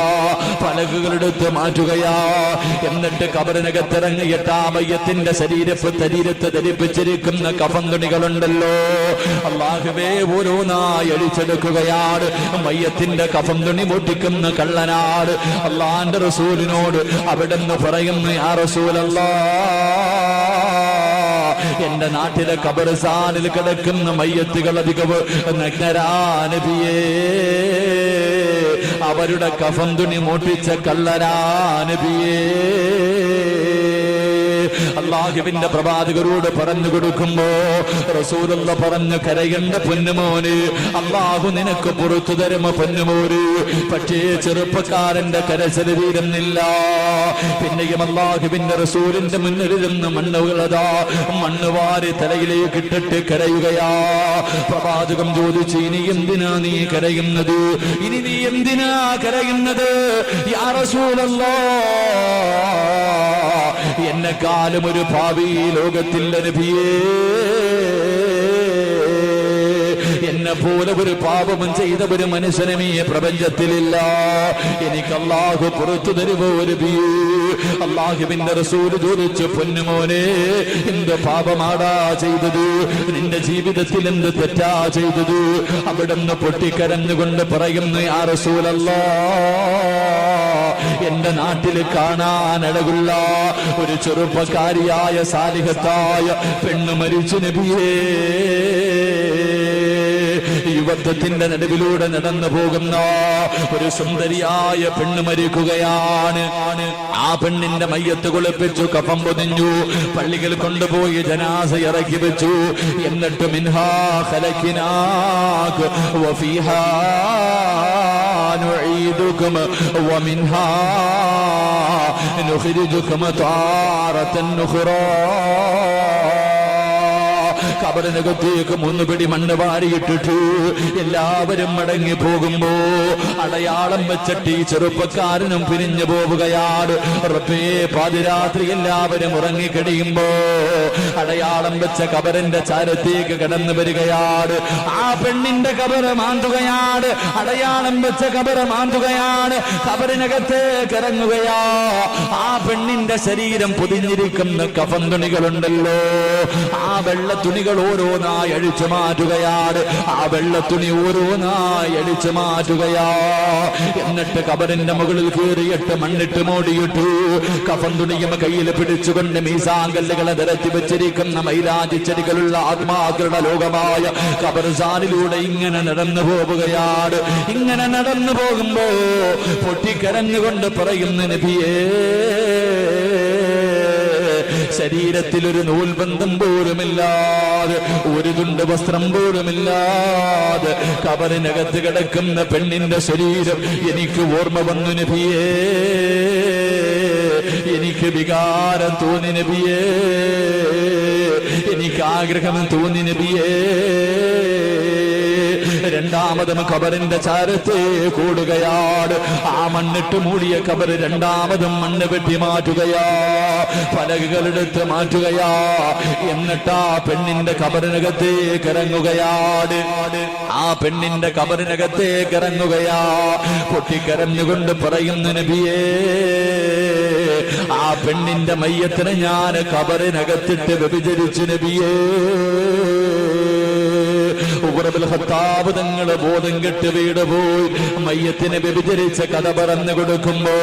പലകുകളെടുത്ത് മാറ്റുകയാ. എന്നിട്ട് ഖബറിനകത്തിറങ്ങിയിട്ട് ആ മയ്യത്തിന്റെ ശരീരത്ത് ധരിപ്പിച്ചിരിക്കുന്ന കഫൻ തുണികളുണ്ടല്ലോ, അല്ലാഹുവേ, ഓരോന്നായി അഴിച്ചെടുക്കുകയാണ്. മയ്യത്തിന്റെ കഫൻ തുണി പൊട്ടിക്കുന്ന കള്ളനാട്. അല്ലാഹുവിന്റെ റസൂലിനോട് അവിടെന്ന് പറയുന്നു, യാ റസൂലല്ലാഹ്, എന്റെ നാട്ടിലെ ഖബർസ്ഥാനിൽ കിടക്കുന്ന മയ്യത്തുകൾ അധികവും നഗ്നരാ നബിയേ, അവരുടെ കഫൻ തുണി മോട്ടിച്ച കള്ളരാ നബിയേ. അല്ലാഹുവിന്റെ പ്രവാചകരോട് പറഞ്ഞു കൊടുക്കുമ്പോ റസൂലുള്ള പറഞ്ഞു, കരയണ്ട പൊന്നുമോന്, അല്ലാഹു നിനക്ക് പുറത്തു തരുമോ പൊന്നുമോര്. പക്ഷേ ചെറുപ്പക്കാരന്റെ കരച്ചിൽ തീരുന്നില്ല. പിന്നെയും അല്ലാഹുവിന്റെ റസൂലിന്റെ മുന്നിൽ നിന്ന് മണ്ണുകളതാ മണ്ണ് വാരി തലയിലേക്ക് ഇട്ടിട്ട് കരയുകയാ. പ്രവാചകം ചോദിച്ചു, ഇനി എന്തിനാ നീ കരയുന്നത്? ഇനി നീ എന്തിനാ കരയുന്നത്? യാ റസൂലല്ലാഹ്, എന്നെക്കാളും ഒരു ഭാവി ലോകത്തില്ല നബിയേ. എന്നെ പോലെ ഒരു പാപവും ചെയ്ത ഒരു മനുഷ്യനും ഈ പ്രപഞ്ചത്തിലില്ല. എനിക്ക് അല്ലാഹു പുറത്തു തരുമോ നബിയേ? അല്ലാഹുവിന്റെ റസൂൽ ചോദിച്ചു, പൊന്നുമോനെ, എന്ത് പാപമാടാ ചെയ്തത്? നിന്റെ ജീവിതത്തിൽ എന്ത് തെറ്റാ ചെയ്തത്? അവിടുന്ന് പൊട്ടിക്കരഞ്ഞുകൊണ്ട് പറയുന്നു, യാ റസൂലല്ലാഹ്, എന്റെ നാട്ടിൽ കാണാനഴകുള്ള ഒരു ചെറുപ്പക്കാരിയായ സാലിഹത്തായ പെണ്ണ് മരിച്ചു നബിയേ. യുവത്വത്തിന്റെ നടുവിലൂടെ നടന്നു പോകുന്ന ഒരു സുന്ദരിയായ പെണ്ണ് മരിക്കുകയാണ്. ആ പെണ്ണിന്റെ മയ്യത്ത് കുളിപ്പിച്ചു, കഫം പൊതിഞ്ഞു, പള്ളികൾ കൊണ്ടുപോയി ജനാസ ഇറക്കി വെച്ചു. എന്നിട്ട് മിൻഹാ ഖലഖനാക വഫീഹാ നുഈദുകും വമിൻഹാ നുഖ്രിജുകും താറതൻ ഉഖ്റാ. കബറിനകത്തേക്ക് 3 പിടി മണ്ണ് വാരിയിട്ടിട്ട് എല്ലാവരും മടങ്ങി പോകുമ്പോ അടയാളം വെച്ചിട്ട് ഈ ചെറുപ്പക്കാരനും പിരിഞ്ഞു പോവുകയാണ്. റബ്ബേ, പാതിരാത്രി എല്ലാവരും ഉറങ്ങിക്കഴിയുമ്പോ അടയാളം വെച്ച കബറിന്റെ ചാരത്തേക്ക് കടന്നു വരികയാണ്. ആ പെണ്ണിന്റെ കബറ് മാന്തുകയാണ്, അടയാളം വെച്ച കബറ് മാന്തുകയാണ്, കബറിനകത്തേക്ക് ഇറങ്ങുകയാ. ആ പെണ്ണിന്റെ ശരീരം പൊതിഞ്ഞിരിക്കുന്ന കഫൻ തുണികളുണ്ടല്ലോ, ആ വെള്ള തുണികൾ ഓരോന്നായി അഴിച്ചു മാറ്റുകയാണ്. ആ വെള്ളത്തുണി ഓരോന്നായി അഴിച്ചു മാറ്റുകയാ. എന്നിട്ട് കബറിന്റെ മുകളിൽ കയറിയിട്ട് മണ്ണിട്ട് മൂടിയിട്ടു. കഫൻ തുണിയും കയ്യിൽ പിടിച്ചുകൊണ്ട് മീസാങ്കല്ലുകളെ നിരത്തി വെച്ചിരിക്കുന്ന മൈലാജി ചെടികളുള്ള ആത്മാക്കളുടെ ലോകമായ ഖബർസ്ഥാനിലൂടെ ഇങ്ങനെ നടന്നു പോവുകയാണ്. ഇങ്ങനെ നടന്നു പോകുമ്പോ പൊട്ടിക്കരഞ്ഞുകൊണ്ട് പറയുന്ന നബിയേ, ശരീരത്തിൽ ഒരു നൂൽബന്ധം പോലുമില്ലാതെ, ഒരു തുണ്ട് വസ്ത്രം പോലുമില്ലാതെ കബറിനകത്ത് കിടക്കുന്ന പെണ്ണിന്റെ ശരീരം എനിക്ക് ഓർമ്മ വന്നു നബിയേ. എനിക്ക് വികാരം തോന്നി നബിയേ, എനിക്ക് ആഗ്രഹം തോന്നി നബിയേ. രണ്ടാമതും ഖബറിന്റെ ചാരത്തെ കൂടുകയാണ്. ആ മണ്ണിട്ട് മൂടിയ ഖബർ രണ്ടാമതും മണ്ണ് വെട്ടി മാറ്റുകയാ, പലകകളെടുത്ത് മാറ്റുകയാ. എന്നിട്ട് ആ പെണ്ണിന്റെ ഖബറിനകത്തേക്ക് ഇറങ്ങുകയാണ്. ആ പെണ്ണിന്റെ ഖബറിനകത്തേക്ക് ഇറങ്ങുകയാ. പൊട്ടിക്കരഞ്ഞുകൊണ്ട് പറയുന്നു നബിയേ, ആ പെണ്ണിന്റെ മയ്യത്തിനെ ഞാൻ ഖബറിനകത്തിട്ട് വ്യഭിചരിച്ചു നബിയേ. ഖത്താബ് തങ്ങള് ബോധം കെട്ട് വീട് പോയി മയ്യത്തിനെ വ്യഭിചരിച്ച കഥ പറഞ്ഞു കൊടുക്കുമ്പോ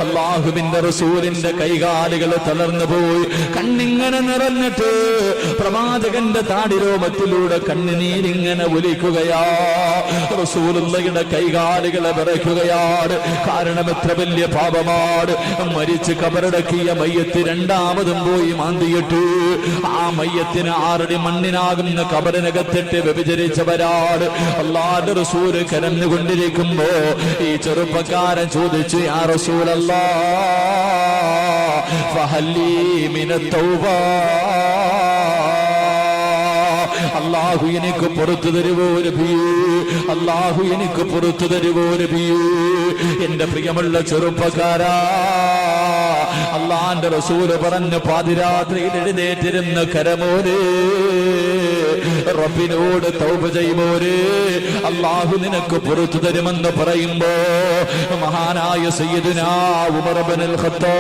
അല്ലാഹുവിന്റെ റസൂലിന്റെ കൈകാലുകൾ തളർന്നു പോയി. കണ്ണിങ്ങനെ നിറഞ്ഞിട്ട് പ്രവാചകന്റെ താടിരോമത്തിലൂടെ കണ്ണുനീരിങ്ങനെ ഒലിക്കുകയാ. റസൂലുള്ളാഹിയുടെ കൈകാലുകളെ വിറയ്ക്കുകയാണ്. കാരണം എത്ര വലിയ പാപമാണ്. മരിച്ച് കബറടക്കിയ മയ്യത്ത് രണ്ടാമതും പോയി മാന്തിയിട്ടു. ആ മയ്യത്തിന് 6 അടി മണ്ണിനാകുന്ന കബറിനകത്തിട്ട് വ്യഭിചരിച്ചവരാണ്. അല്ലാഹുവിന്റെ റസൂൽ കരഞ്ഞുകൊണ്ടിരിക്കുമ്പോ ഈ ചെറുപ്പക്കാരൻ ചോദിച്ചു, യാ റസൂലല്ലാഹ് ഫഹല്ലി മിനത് തൗബ, അല്ലാഹു എനിക്ക് പുറത്തു തരുവോ നബിയേ, അല്ലാഹു എനിക്ക് പുറത്തു തരുവോ നബിയേ. എന്റെ പ്രിയമുള്ള ചെറുപ്പക്കാരാ, അല്ലാഹുവിന്റെ റസൂല് പറഞ്ഞു, പാതിരാത്രിയിൽ എഴുന്നേറ്റിരുന്ന കരമോനെ, റബ്ബിനോട് തൗബ ചെയ്യുമോനെ, അല്ലാഹു നിനക്ക് പുറത്തു തരുമെന്ന് പറയുമ്പോ മഹാനായ സയ്യിദുനാ ഉമർ ഇബ്നുൽ ഖത്താബ്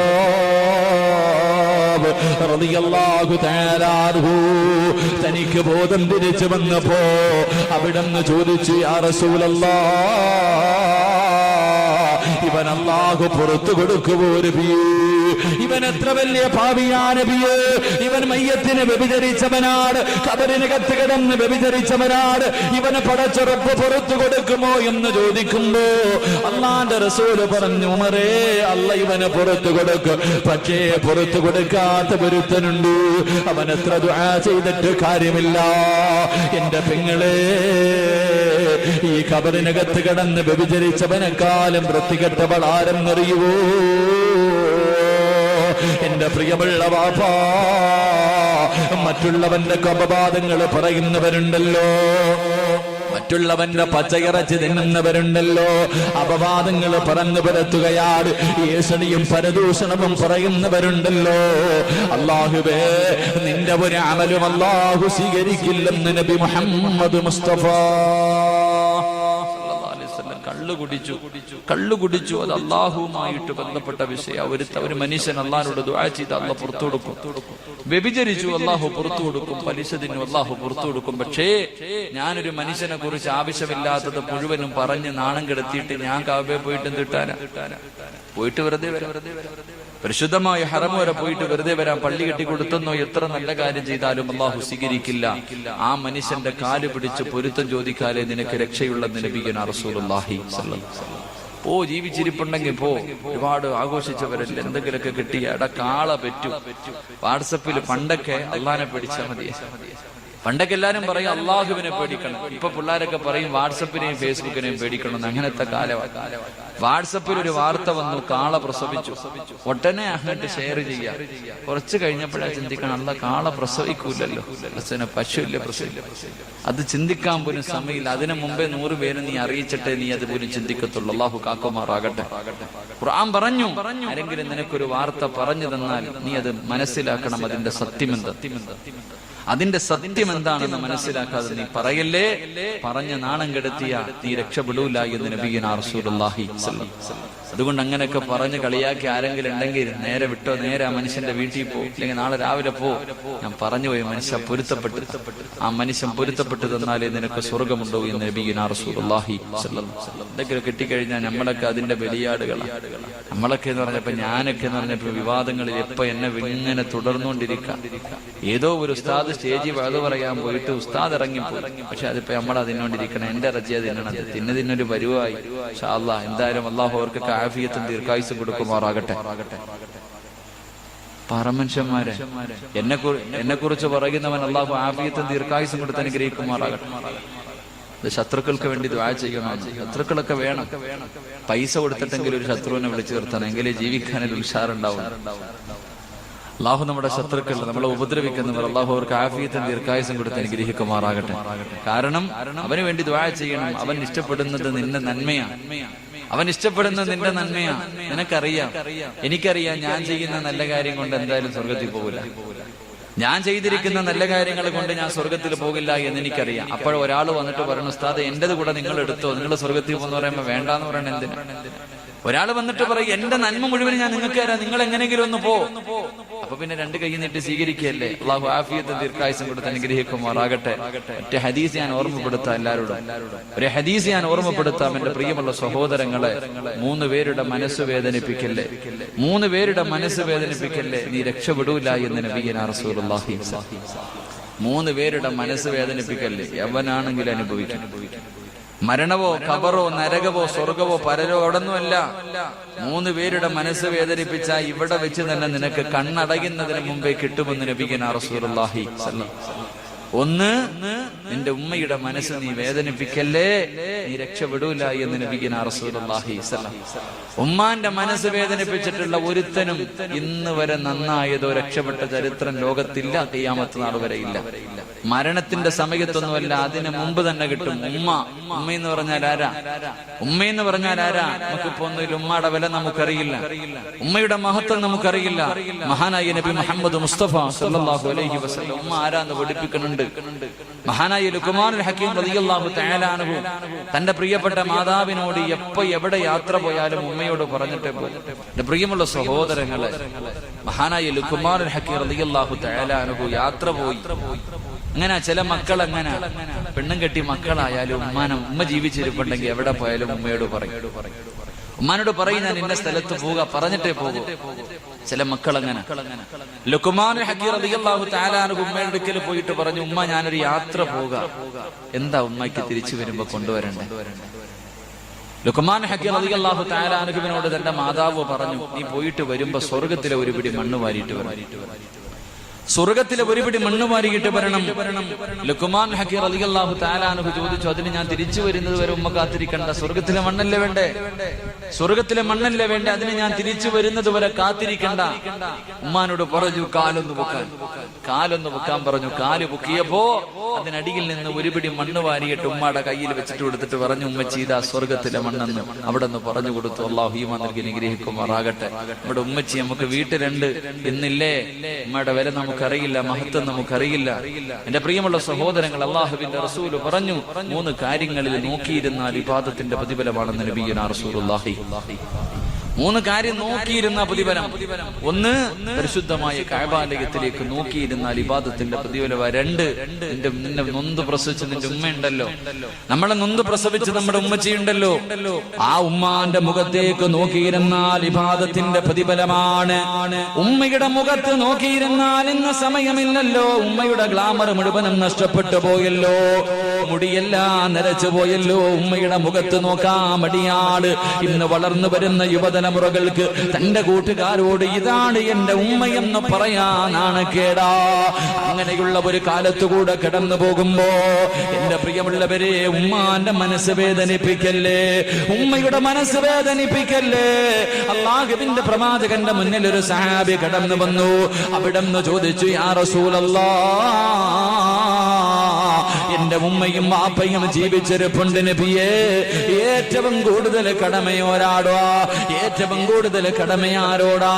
റളിയല്ലാഹു തആല അൻഹു തനിക്ക് ബോധം തിരിച്ചു വന്നപ്പോ അവിടുന്ന് ചോദിച്ചു, യാ റസൂലല്ലാഹ്, ഇവൻ അല്ലാഹു പുറത്തു കൊടുക്കുമോ നബിയേ? ഇവൻ എത്ര വലിയ പാപിയാ നബിയേ, ഇവൻ മയ്യത്തിനെ വ്യഭിചരിച്ചവനാണ്, ഖബറിനകത്ത് കിടന്ന് വ്യഭിചരിച്ചവനാണ്, ഇവന് പടച്ച റബ്ബ് പുറത്തു കൊടുക്കുമോ എന്ന് ചോദിക്കുമ്പോ അല്ലാഹുവിന്റെ റസൂല് പറഞ്ഞു, ഉമറേ, അല്ല ഇവന് പുറത്തു കൊടുക്കും. പക്ഷേ പുറത്തു കൊടുക്കാത്ത ഒരുത്തനുണ്ട്, അവൻ എത്ര ദുആ ചെയ്തിട്ട് കാര്യമില്ല. എന്റെ പെങ്ങളെ, ഈ ഖബറിനകത്ത് കിടന്ന് വ്യഭിചരിച്ചവനെക്കാലം വൃത്തികെട്ടവൾ ആരെന്നറിയുവോ? എന്റെ പ്രിയമുള്ള വാപ്പാ, മറ്റുള്ളവന്റെ അപവാദങ്ങൾ പറയുന്നവരുണ്ടല്ലോ, മറ്റുള്ളവന്റെ പച്ചയിറച്ചി തിന്നുന്നവരുണ്ടല്ലോ, അപവാദങ്ങൾ പറഞ്ഞു പരത്തുകയാണ്, ഏഷണിയും പരദൂഷണവും പറയുന്നവരുണ്ടല്ലോ. അല്ലാഹുവേ, നിന്റെ ഒരു അമലും അല്ലാഹു സ്വീകരിക്കില്ലെന്ന് നബി മുഹമ്മദ് മുസ്തഫ. കള്ളു കുടിച്ചു, അത് അള്ളാഹുവുമായിട്ട് ബന്ധപ്പെട്ട വിഷയം. ഒരു മനുഷ്യൻ അള്ളാഹിനോട് ദുആ ചെയ്ത് അള്ളാഹ് പുറത്തു കൊടുക്കും. വ്യഭിചരിച്ചു, അള്ളാഹു പുറത്തു കൊടുക്കും. പലിശ തിന്നു, അള്ളാഹു പുറത്തു കൊടുക്കും. പക്ഷേ ഞാനൊരു മനുഷ്യനെ കുറിച്ച് ആവശ്യമില്ലാത്തത് മുഴുവനും പറഞ്ഞ് നാണം കെടുത്തിയിട്ട് ഞാൻ കാവ്യ പോയിട്ട് എന്തിട്ടാനാ? പോയിട്ട് വെറുതെ വരാം. പരിശുദ്ധമായ ഹറം വരെ പോയിട്ട് വെറുതെ വരാം. പള്ളി കെട്ടിക്കൊടുത്തെന്നോ എത്ര നല്ല കാര്യം ചെയ്താലും അള്ളാഹു സ്വീകരിക്കില്ല. ആ മനുഷ്യന്റെ കാല് പിടിച്ച് പൊരുത്തം ചോദിക്കാലേ നിനക്ക് രക്ഷയുള്ളെന്ന് നബിയുനാ റസൂലുള്ളാഹി സ്വല്ലല്ലാഹു അലൈഹി വസല്ലം. പോ, ജീവിച്ചിരിപ്പുണ്ടെങ്കിൽ പോ. ഒരുപാട് ആഘോഷിച്ചവരല്ല, എന്തെങ്കിലുമൊക്കെ കിട്ടിയ കാള പറ്റൂ. വാട്സപ്പിൽ പണ്ടൊക്കെ അള്ളാഹിനെ പേടിച്ചാൽ മതി. പണ്ടൊക്കെ എല്ലാരും പറയും അള്ളാഹുവിനെ പേടിക്കണം. ഇപ്പൊ പിള്ളേരൊക്കെ പറയും വാട്സപ്പിനെയും ഫേസ്ബുക്കിനെയും പേടിക്കണം. അങ്ങനത്തെ കാലമാണ്. വാട്സപ്പിൽ ഒരു വാർത്ത വന്നു, കാള പ്രസവിച്ചു. ഒട്ടനെ അങ്ങോട്ട് ഷെയർ ചെയ്യാം. കുറച്ച് കഴിഞ്ഞപ്പോഴാ ചിന്തിക്കണം, അല്ല കാള പ്രസവിക്കൂലല്ലോ, പശുവില്ല പ്രസവില്ല. അത് ചിന്തിക്കാൻ പോലും സമയമില്ല. അതിനു മുമ്പേ 100 പേര് നീ അറിയിച്ചിട്ടേ നീ അത് പോലും ചിന്തിക്കത്തുള്ളൂ. അള്ളാഹു കാക്കുമാറാകട്ടെ. ഖുർആൻ പറഞ്ഞു, ആരെങ്കിലും നിനക്കൊരു വാർത്ത പറഞ്ഞു തന്നാൽ നീ അത് മനസ്സിലാക്കണം. അതിന്റെ സത്യം എന്താണെന്ന് മനസ്സിലാക്കാതെ നീ പറയല്ലേ. പറഞ്ഞ് നാണം കെടുത്തിയ നീ രക്ഷപ്പെടൂല എന്ന് നബിയുനാ റസൂലുള്ളാഹി സ്വല്ലല്ലാഹു അലൈഹി വസല്ലം. അതുകൊണ്ട് അങ്ങനെയൊക്കെ പറഞ്ഞ് കളിയാക്കി ആരെങ്കിലും ഉണ്ടെങ്കിൽ നേരെ വിട്ടോ, നേരെ ആ മനുഷ്യന്റെ വീട്ടിൽ പോ, അല്ലെങ്കിൽ നാളെ രാവിലെ പോ. ഞാൻ പറഞ്ഞു പോയി, മനുഷ്യൻ പൊരുത്തപ്പെട്ട് തന്നാലേ നിനക്ക് സ്വർഗമുണ്ടോ എന്ന് നബിയുനാ റസൂലുള്ളാഹി സ്വല്ലല്ലാഹു അലൈഹി വസല്ലം. ഇതൊക്കെ കിട്ടിക്കഴിഞ്ഞാൽ നമ്മളൊക്കെ അതിന്റെ ബലിയാടുകളാണ്. നമ്മളൊക്കെ എന്ന് പറഞ്ഞപ്പോ, ഞാനൊക്കെ എന്ന് പറഞ്ഞപ്പോ വിവാദങ്ങളിൽ എപ്പോ എന്നെ ഇങ്ങനെ തുടർന്നുകൊണ്ടിരിക്കാം. ഏതോ ഒരു ഉസ്താദ് സ്റ്റേജിൽ വഅദ് പറയാൻ പോയിട്ട് ഉസ്താദ് ഇറങ്ങിപ്പോയി. പക്ഷെ അതിപ്പോ നമ്മൾ അതിനോണ്ടിരിക്കണം. എന്റെ ഇറച്ചിയ തിന്നണത്, തിന്നതിനൊരു പരുവായി. ഇൻഷാ അല്ലാഹ് എന്തായാലും അല്ലാഹു അവർക്കൊക്കെ ആഫിയത്തും ദീർഘായുസ്സും കൊടുക്കുമാറാകട്ടെ. പറമനുഷ്യന്മാരെ, എന്നെ കുറിച്ച് പറയുന്നവൻ അല്ലാഹു ആഫിയത്തും ദീർഘായുസ്സും കൊടുത്ത് അനുഗ്രഹിക്കുമാറാകട്ടെ. ശത്രുക്കൾക്ക് വേണ്ടി ദുആ ചെയ്യണം. ശത്രുക്കളൊക്കെ വേണം. പൈസ കൊടുത്തിട്ടെങ്കിലും ഒരു ശത്രുവിനെ വിളിച്ചു നിർത്തണം, എങ്കിലേ ജീവിക്കാനൊരു ഉത്സാഹമുണ്ടാവും. അള്ളാഹു നമ്മുടെ ശത്രുക്കൾ, നമ്മളെ ഉപദ്രവിക്കുന്നവർ, അള്ളാഹു അവർക്ക് ആഫിയത്തും ദീർഘായുസ്സും കൊടുത്ത് അനുഗ്രഹിക്കുമാറാകട്ടെ. കാരണം അവന് വേണ്ടി ദുആ ചെയ്യണം. അവൻ ഇഷ്ടപ്പെടുന്നത് നിന്റെ നന്മയാണ്. അവൻ ഇഷ്ടപ്പെടുന്നത് നിന്റെ നന്മയാണ്. നിനക്കറിയാം, എനിക്കറിയാം, ഞാൻ ചെയ്യുന്ന നല്ല കാര്യം കൊണ്ട് എന്തായാലും സ്വർഗത്തിൽ പോകില്ല. ഞാൻ ചെയ്തിരിക്കുന്ന നല്ല കാര്യങ്ങൾ കൊണ്ട് ഞാൻ സ്വർഗത്തിൽ പോകില്ല എന്ന് എനിക്കറിയാം. അപ്പോൾ ഒരാൾ വന്നിട്ട് പറഞ്ഞു, ഉസ്താദ് എന്റേത് കൂടെ നിങ്ങൾ എടുത്തോ, നിങ്ങൾ സ്വർഗത്തിൽ പോകുന്ന പറയുമ്പോൾ വേണ്ടാന്ന് പറയണ എന്തിനാ? ഒരാൾ വന്നിട്ട് പറയും എന്റെ നന്മ മുഴുവൻ ഞാൻ നിങ്ങൾക്ക് തരാം, നിങ്ങൾ എങ്ങനെയെങ്കിലും ഒന്ന് പോ. അപ്പൊ പിന്നെ 2 കൈ നീട്ടി സ്വീകരിക്കുകയല്ലേ. അള്ളാഹു ആഫിയത്തും ദീർഘായുസ്സും കൊടുത്ത് അനുഗ്രഹിക്കുമാറാകട്ടെ. ഒറ്റ ഹദീസ് ഞാൻ ഓർമ്മപ്പെടുത്താം എല്ലാവരോടും. ഒരു ഹദീസ് ഞാൻ ഓർമ്മപ്പെടുത്താം എന്റെ പ്രിയമുള്ള സഹോദരങ്ങളെ. 3 പേരുടെ മനസ്സ് വേദനിപ്പിക്കല്ലേ, 3 പേരുടെ മനസ്സ് വേദനിപ്പിക്കല്ലേ, നീ രക്ഷപ്പെടൂല എന്ന് നബിയുനാ റസൂലുള്ളാഹി. 3 പേരുടെ മനസ്സ് വേദനിപ്പിക്കല്ലേ, എവനാണെങ്കിലും അനുഭവിക്കും. മരണവോ ഖബറോ നരകവോ സ്വർഗവോ പരലോ അവിടൊന്നുമല്ല. 3 പേരുടെ മനസ്സ് വേദനിപ്പിച്ച ഇവിടെ വെച്ച് തന്നെ നിനക്ക് കണ്ണടയുന്നതിന് മുമ്പേ കിട്ടുമെന്ന് നബിയുനാ റസൂലുള്ളാഹി സ്വല്ലല്ലാഹു അലൈഹി വസല്ലം. ഒന്ന്, നിന്റെ ഉമ്മയുടെ മനസ്സ് നീ വേദനിപ്പിക്കല്ലേ, നീ രക്ഷപ്പെടൂല എന്ന് നബിയുനാ റസൂലുള്ളാഹി സ്വല്ലല്ലാഹു അലൈഹി വസല്ലം. ഉമ്മാന്റെ മനസ്സ് വേദനിപ്പിച്ചിട്ടുള്ള ഒരുത്തനും ഇന്ന് വരെ നന്നായതോ രക്ഷപ്പെട്ട ചരിത്രം ലോകത്തില്ല, ഖിയാമത്ത് നാൾ വരെ ഇല്ല. മരണത്തിന്റെ സമയത്തൊന്നുമല്ല, അതിന് മുമ്പ് തന്നെ കിട്ടും. ഉമ്മയെന്ന് പറഞ്ഞാൽ ആരാ? ഉമ്മയെന്ന് പറഞ്ഞാൽ ആരാ? നമുക്കിപ്പോ ഒന്നുമില്ല. ഉമ്മയുടെ വില നമുക്കറിയില്ല, ഉമ്മയുടെ മഹത്വം നമുക്കറിയില്ല. മഹാനായ നബി മുഹമ്മദ് മുസ്തഫ സല്ലല്ലാഹു അലൈഹി വസല്ലം ഉമ്മ ആരാന്ന് പഠിപ്പിക്കുന്നുണ്ട്. മഹാനായ ലുഖ്മാനുൽ ഹകീം റളിയല്ലാഹു തആല അൻഹു തന്റെ പ്രിയപ്പെട്ട മാതാവിനോട് എപ്പോ എവിടെ യാത്ര പോയാലും ഉമ്മയോട് പറഞ്ഞിട്ടേ പോകും. എന്റെ പ്രിയമുള്ള സഹോദരങ്ങളെ, മഹാനായ ലുഖ്മാനുൽ ഹകീം റളിയല്ലാഹു തആല അൻഹു യാത്ര പോയി. അങ്ങനെ ചില മക്കൾ അങ്ങനെ പെണ്ണും കെട്ടി മക്കളായാലും ഉമ്മ ജീവിച്ചിരിപ്പുണ്ടെങ്കിൽ എവിടെ പോയാലും ഉമ്മയോട് പറയും. ഉമ്മാനോട് പറയും, ഞാൻ ഇന്ന സ്ഥലത്ത് പോവുക, പറഞ്ഞിട്ടേ പോകും. ചില മക്കൾ അങ്ങനെ. ലുക്മാൻ ഹക്കീം റളിയല്ലാഹു തആല അൻഹു ഉമ്മയുടെ അടുക്കൽ പോയിട്ട് പറഞ്ഞു, ഉമ്മ ഞാനൊരു യാത്ര പോകാം, എന്താ ഉമ്മയ്ക്ക് തിരിച്ചു വരുമ്പോ കൊണ്ടുവരണ്ടേ? ലുക്മാൻ ഹക്കീം റളിയല്ലാഹു തആല അൻഹുവിനോട് തന്റെ മാതാവ് പറഞ്ഞു, നീ പോയിട്ട് വരുമ്പോ സ്വർഗത്തിലെ ഒരു പിടി മണ്ണ് വാരിയിട്ട് വരണം, സ്വർഗത്തിലെ ഒരു പിടി മണ്ണ് വാരിയിട്ട് വരണം. ലുക്മാൻ ഹക്കീം റളിയല്ലാഹു തആല അൻഹു ചോദിച്ചു, അതിന് ഞാൻ തിരിച്ചു വരുന്നത് വരെ ഉമ്മ കാത്തിരിക്കണ്ട, സ്വർഗത്തിലെ മണ്ണല്ലേ വേണ്ടേ, സ്വർഗത്തിലെ മണ്ണല്ലേ വേണ്ടേ, അതിന് ഞാൻ തിരിച്ചു വരുന്നത് വരെ കാത്തിരിക്കണ്ട. ഉമ്മാനോട് പറഞ്ഞു കാലൊന്ന് പൊക്കാൻ പറഞ്ഞു. കാല് പൊക്കിയപ്പോ അതിനടിയിൽ നിന്ന് ഒരു പിടി മണ്ണ് വാരിയിട്ട് ഉമ്മയുടെ കയ്യിൽ വെച്ചിട്ട് കൊടുത്തിട്ട് പറഞ്ഞു, ഉമ്മച്ചി ഇതാ സ്വർഗത്തിലെ മണ്ണെന്ന് അവിടെ നിന്ന് പറഞ്ഞു കൊടുത്തു. അല്ലാഹു ഈമാൻ നൽകി അനുഗ്രഹിക്കുമാറാകട്ടെ. നമ്മുടെ ഉമ്മച്ചി നമുക്ക് വീട്ടിലുണ്ട് എന്നില്ലേ, ഉമ്മയുടെ വില നമുക്കറിയില്ല, മഹത്വം നമുക്കറിയില്ല. എന്റെ പ്രിയമുള്ള സഹോദരങ്ങൾ, അല്ലാഹുവിന്റെ റസൂല് പറഞ്ഞു, 3 കാര്യങ്ങളിൽ നോക്കിയിരുന്നാൽ ഇബാദത്തിന്റെ പ്രതിഫലമാണെന്ന് നബിയുനാ റസൂലുള്ളാഹി. 3 കാര്യം നോക്കിയിരുന്ന പ്രതിഫലം. 1, പരിശുദ്ധമായ കഅബാലയത്തിലേക്ക് നോക്കിയിരുന്നാൽ ഇബാദത്തിന്റെ പ്രതിഫലം. 2, നിന്നെ നൊന്ത് പ്രസവിച്ച നിന്റെ ഉമ്മയുണ്ടല്ലോ, നമ്മളെ നൊന്ത് പ്രസവിച്ച് നമ്മുടെ ഉമ്മച്ചിയുണ്ടല്ലോ, ആ ഉമ്മാന്റെ മുഖത്തേക്ക് നോക്കിയിരുന്നാൽ ഇബാദത്തിന്റെ പ്രതിഫലമാണ്. ഉമ്മയുടെ മുഖത്ത് നോക്കിയിരുന്നാൽ ഇന്ന് സമയമില്ലല്ലോ, ഉമ്മയുടെ ഗ്ലാമർ മുഴുവനും നഷ്ടപ്പെട്ടു പോയല്ലോ, മുടിയെല്ലാം നരച്ചു പോയല്ലോ, ഉമ്മയുടെ മുഖത്ത് നോക്കാൻ മടിയാണ്. ഇന്ന് വളർന്നു വരുന്ന യുവതലമുറകൾക്ക് തന്റെ കൂട്ടുകാരോട് ഇതാണ് എന്റെ ഉമ്മയെന്ന് പറയാനാണ് കേടാ. അങ്ങനെയുള്ള ഒരു കാലത്തുകൂടെ കടന്നു പോകുമ്പോ എന്റെ പ്രിയമുള്ളവരെ, ഉമ്മാന്റെ മനസ്സ് വേദനിപ്പിക്കല്ലേ, ഉമ്മയുടെ മനസ്സ് വേദനിപ്പിക്കല്ലേ. അല്ലാഹുവിന്റെ പ്രവാചകന്റെ മുന്നിൽ ഒരു സഹാബി കടന്നു വന്നു. അവിടെന്ന് ചോദിച്ചു, യാ റസൂലല്ലാഹ്, എന്റെ ഉമ്മയും വാപ്പയും ജീവിച്ചിരിപ്പുണ്ട് നബിയേ, ഏറ്റവും കൂടുതൽ കടമയോരാടോ, ഏറ്റവും കൂടുതൽ കടമയാരോടാ?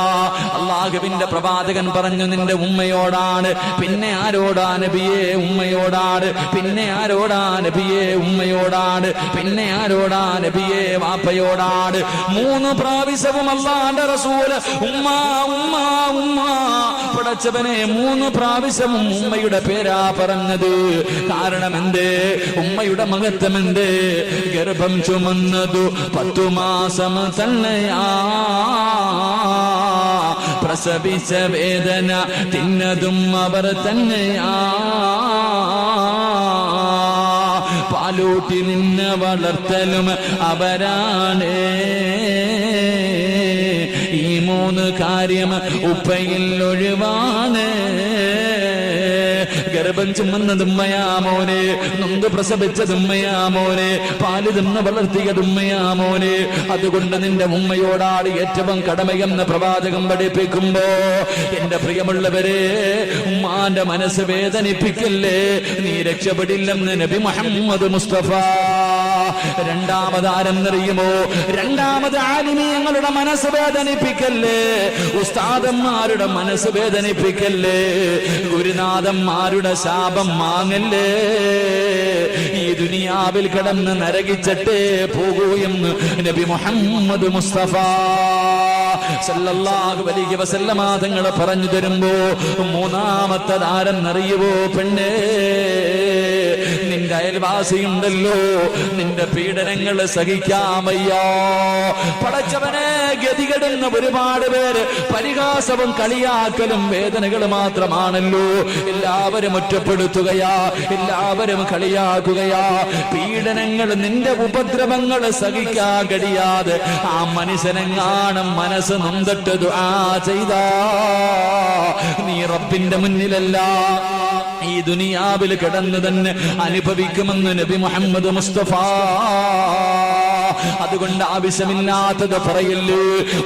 അല്ലാഹുവിന്റെ പ്രവാചകൻ പറഞ്ഞു, നിന്റെ ഉമ്മയോടാണ്. പിന്നെ ആരോടാ നബിയേ? ഉമ്മയോടാണ്. പിന്നെ ആരോടാ നബിയേ? ഉമ്മയോടാണ്. പിന്നെ ആരോടാ നബിയേ? വാപ്പയോടാണ്. 3 പ്രാവശ്യവും അല്ലാഹുവിന്റെ റസൂല് ഉമ്മ ഉമ്മ ഉമ്മ. പടച്ചവനെ, 3 പ്രാവശ്യവും ഉമ്മയുടെ പേരാ പറഞ്ഞത്. കാരണം എന്തേ? ഉമ്മയുടെ മഹത്വം എന്തേ? ഗർഭം ചുമന്നതു 10 മാസം തന്നെയാ, പ്രസവിച്ച വേദന തിന്നതും അവർ തന്നെയാ, പാലൂട്ടി നിന്നെ വളർത്തലും അവരാണ്. ഈ 3 കാര്യം ഉപ്പയിൽ ഒഴിവാണ്. ഗർഭം ചുമന്നതുമ്മയാ മോനെ, നൊന്ത് പ്രസവിച്ചതുമ്മയാ മോനെ, പാല് തിന്ന് വളർത്തിയതുമ്മയാ മോനെ. അതുകൊണ്ട് നിന്റെ ഉമ്മയോടാണ് ഏറ്റവും കടമയെന്ന് പ്രവാചകം പഠിപ്പിക്കുമ്പോ എന്റെ പ്രിയമുള്ളവരെ, ഉമ്മാന്റെ മനസ്സ് വേദനിപ്പിക്കല്ലേ, നീ രക്ഷപ്പെടില്ലെന്ന് നബി മുഹമ്മദ് മുസ്തഫ. 2ാമത് ആരെന്നറിയുമോ? 2ാമത് ആലിമീങ്ങളുടെ മനസ്സ് വേദനിപ്പിക്കല്ലേ, ഉസ്താദന്മാരുടെ മനസ്സ് വേദനിപ്പിക്കല്ലേ, ഗുരുനാഥന്മാരുടെ ശാപം വാങ്ങല്ലേ. ഈ ദുനിയാവിൽ കിടന്ന് നരകിച്ചിട്ടേ പോകൂ എന്ന് നബി മുഹമ്മദ് മുസ്തഫ സല്ലല്ലാഹു അലൈഹി വസല്ലമ തങ്ങൾ പറഞ്ഞു തരുമ്പോ 3ാമത്തെ ആരെന്നറിയുവോ? പെണ്ണേ, നിന്റെ അയൽവാസിയുണ്ടല്ലോ, നിന്റെ പീഡനങ്ങൾ സഹിക്കാമയ്യോ. പടച്ചവനെ, ഗതികെടുന്ന ഒരുപാട് പേര് പരിഹാസവും കളിയാക്കലും വേദനകൾ മാത്രമാണല്ലോ. എല്ലാവരും ഒറ്റപ്പെടുത്തുകയാ, എല്ലാവരും കളിയാക്കുകയാ. പീഡനങ്ങൾ, നിന്റെ ഉപദ്രവങ്ങൾ സഹിക്കാൻ കഴിയാതെ ആ മനുഷ്യനെങ്ങാനും മനസ്സ് നൊന്തിട്ട് ദുആ ചെയ്താ നീ റബ്ബിന്റെ മുന്നിലല്ല, ഈ ദുനിയാവിൽ കിടന്ന് തന്നെ അനുഭവിക്കുമെന്ന് നബി മുഹമ്മദ് മുസ്തഫ. അതുകൊണ്ട് ആവശ്യമില്ലാത്തത് പറയല്ലേ,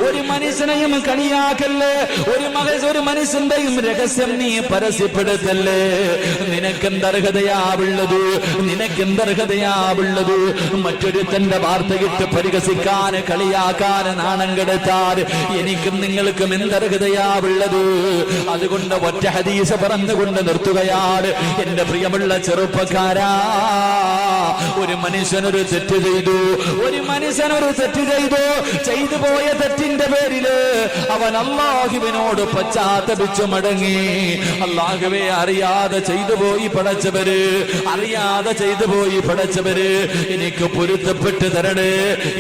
ഒരു മനുഷ്യനെയും കളിയാക്കല്ലേ, ഒരു മനുഷ്യന്റെയും രഹസ്യം നീ പരസ്യപ്പെടുത്തല്ലേ. നിനക്കെന്തർഹതയാവുള്ളത്? നിനക്കെന്തർഹതയാവുള്ളത്? മറ്റൊരുത്തന്റെ വാർത്തയിട്ട് പരിഹസിക്കാൻ, കളിയാക്കാൻ, നാണം കെടുത്താൻ എനിക്കും നിങ്ങൾക്കും എന്തർഹതയാവുള്ളത്? അതുകൊണ്ട് ഒറ്റ ഹദീസ് പറഞ്ഞുകൊണ്ട് നിർത്തുകയാണ്. എന്റെ പ്രിയമുള്ള ചെറുപ്പക്കാരാ, ഒരു മനുഷ്യനൊരു തെറ്റ് ചെയ്തു, ഒരു മനുഷ്യൻ ഒരു തെറ്റ് ചെയ്തു പോയ തെറ്റിന്റെ പേരില് അവൻ അല്ലാഹുവിനോട് പശ്ചാത്തപിച്ചു മടങ്ങി. അല്ലാഹുവേ, അറിയാതെ ചെയ്തു പോയി പടച്ചവര്, അറിയാതെ ചെയ്തു പോയി പടച്ചവര്, എനിക്ക് പൊരുത്തപ്പെട്ട് തരണേ,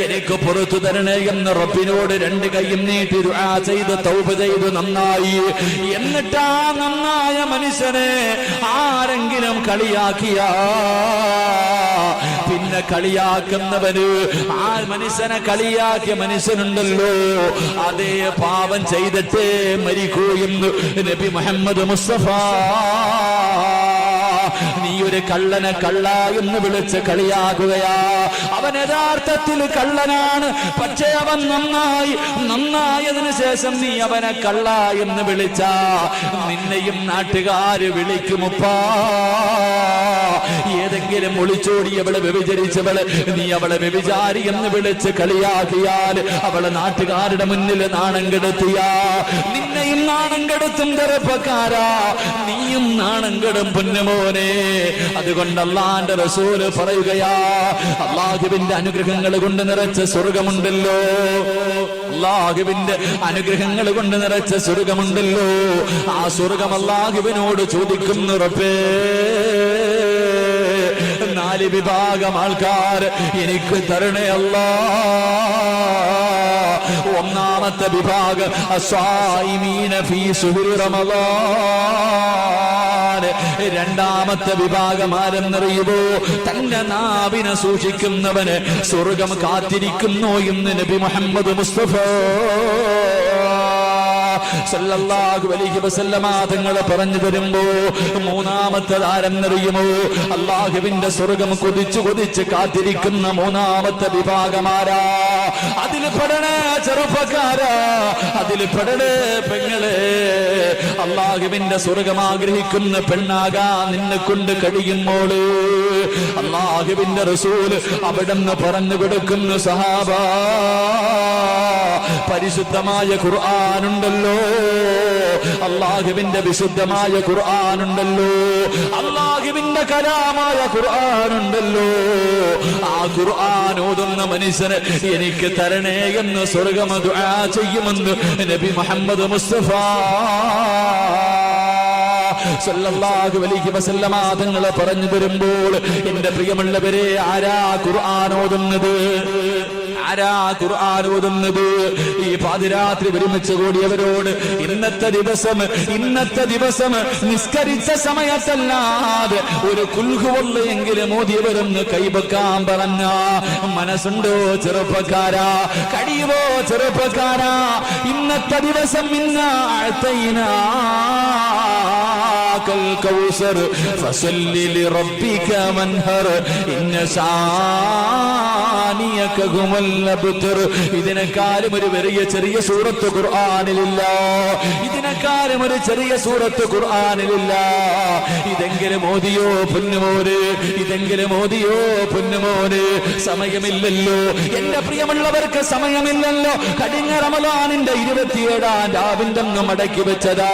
എനിക്ക് പുറത്തു തരണേ എന്ന് റബ്ബിനോട് രണ്ട് കൈയും നീട്ടി ദുആ ചെയ്ത് തൗബ ചെയ്ത് നന്നായി. എന്നിട്ടാ നന്നായ മനുഷ്യനെ ആരെങ്കിലും കളിയാക്കിയാ പിന്നെ കളിയാക്കുന്നവന്, ആ മനുഷ്യനെ കളിയാക്കിയ മനുഷ്യനുണ്ടല്ലോ, അതേ പാപം ചെയ്തിട്ടേ മരിക്കൂ എന്ന് നബി മുഹമ്മദ് മുസ്തഫ. നീ ഒരു കള്ളനെ കള്ള എന്ന് വിളിച്ച് കളിയാക്കുകയാ. അവൻ യഥാർത്ഥത്തിൽ കള്ളനാണ്. പക്ഷേ അവൻ നന്നായതിനു ശേഷം നീ അവനെ കള്ള എന്ന് വിളിച്ച നിന്നെയും നാട്ടുകാര് വിളിക്കുമുപ്പാ. ഏതെങ്കിലും ഒളിച്ചോടിയവളെ വ്യഭിചരിച്ചവള് നീ അവളെ വ്യഭിചാരി എന്ന് വിളിച്ച് കളിയാക്കിയാൽ അവളെ നാട്ടുകാരുടെ മുന്നിൽ നാണം കെടുത്തിയ നിന്നെയും നാണം കെടുത്തും ചെറുപ്പക്കാരാ, നീയും നാണം കെടും പൊന്നുമോനെ. അതുകൊണ്ട് അല്ലാഹുവിന്റെ റസൂല് പറയുകയാ, അല്ലാഹുവിന്റെ അനുഗ്രഹങ്ങൾ കൊണ്ട് നിറച്ച സ്വർഗമുണ്ടല്ലോ, അല്ലാഹുവിന്റെ അനുഗ്രഹങ്ങൾ കൊണ്ട് നിറച്ച സ്വർഗമുണ്ടല്ലോ. ആ സ്വർഗം അല്ലാഹുവിനോട് ചോദിക്കുന്നു, റബ്ബേ, 4 വിഭാഗം ആൾക്കാർ എനിക്ക് തരണേ അല്ലാ. ഒന്നാമത്തെ വിഭാഗം അസ്വായിമീന ഫീ സുഹുരി റമളാൻ. രണ്ടാമത്തെ വിഭാഗം ആരെന്നറിയുമോ? തന്റെ നാവിനെ സൂക്ഷിക്കുന്നവന് സ്വർഗം കാത്തിരിക്കുന്നു എന്ന് നബി മുഹമ്മദ് മുസ്തഫ സല്ലല്ലാഹു അലൈഹി വസല്ലമ തങ്ങൾ പറഞ്ഞു തരുമ്പോ മൂന്നാമത്തെ ആരെന്നറിയുമോ? അല്ലാഹുവിന്റെ സ്വർഗം കൊതിച്ച് കാത്തിരിക്കുന്ന മൂന്നാമത്തെ വിഭാഗമാരാ? അതിൽ പെടണേ ചെറുപ്പക്കാരാ, അതിൽ പെടണേ പെങ്ങളെ. അല്ലാഹുവിന്റെ സ്വർഗം ആഗ്രഹിക്കുന്ന പെണ്ണാകാ നിന്നെ കൊണ്ട് കഴിയുമ്പോള് അല്ലാഹുവിന്റെ റസൂൽ അവിടെന്ന് പറഞ്ഞു കൊടുക്കുന്നു, സഹാബാ, പരിശുദ്ധമായ ഖുർആനുണ്ടല്ലോ, അല്ലാഹുവിന്റെ വിശുദ്ധമായ ഖുർആനുണ്ടല്ലോ, അല്ലാഹുവിന്റെ കലാമായ ഖുർആനുണ്ടല്ലോ. ആ ഖുർആൻ ഓതുന്ന മനുഷ്യന് എനിക്ക് തരണേ എന്ന് സ്വർഗ്ഗം ദുആ ചെയ്യുമെന്ന് നബി മുഹമ്മദ് മുസ്തഫ സല്ലല്ലാഹു അലൈഹി വസല്ലമ തങ്ങൾ പറഞ്ഞു തരുമ്പോൾ, എന്റെ പ്രിയമുള്ളവരെ, ആരാ ഖുർആൻ ഓതുന്നത്? ആരാ ഖുർആൻ ഓതുന്നത്? ഈ പാതിരാത്രി ഒരുമിച്ച് കൂടിയവരോട് ഇന്നത്തെ ദിവസം നിസ്കരിച്ച സമയത്തല്ലാതെ ഒരു കുൽഹുവെങ്കിലും ഓതിയവരൊന്ന് കൈവക്കാൻ പറഞ്ഞ മനസ്സുണ്ടോ ചെറുപ്പക്കാരാ? കഴിയുമോ ചെറുപ്പക്കാരാ? ഇന്നത്തെ ദിവസം الكوثر فصل لربك وانهر إن شانئك هم الأبتر. ഇതിനേക്കാളും ഒരു വലിയ ചെറിയ സൂറത്ത് ഖുർആനിലില്ല, ഇതിനേക്കാളും ഒരു ചെറിയ സൂറത്ത് ഖുർആനിലില്ല. ഇതെങ്കിലും ഓതിയോ പൊന്നുമോന്, ഇതെങ്കിലും ഓതിയോ പൊന്നുമോന്. സമയമില്ലല്ലോ എന്റെ പ്രിയമുള്ളവർക്ക്, സമയമില്ലല്ലോ. കഴിഞ്ഞ റമളാനിന്റെ 27-ാം രാവിന്റെ അന്ന് മടക്കി വെച്ചതാ.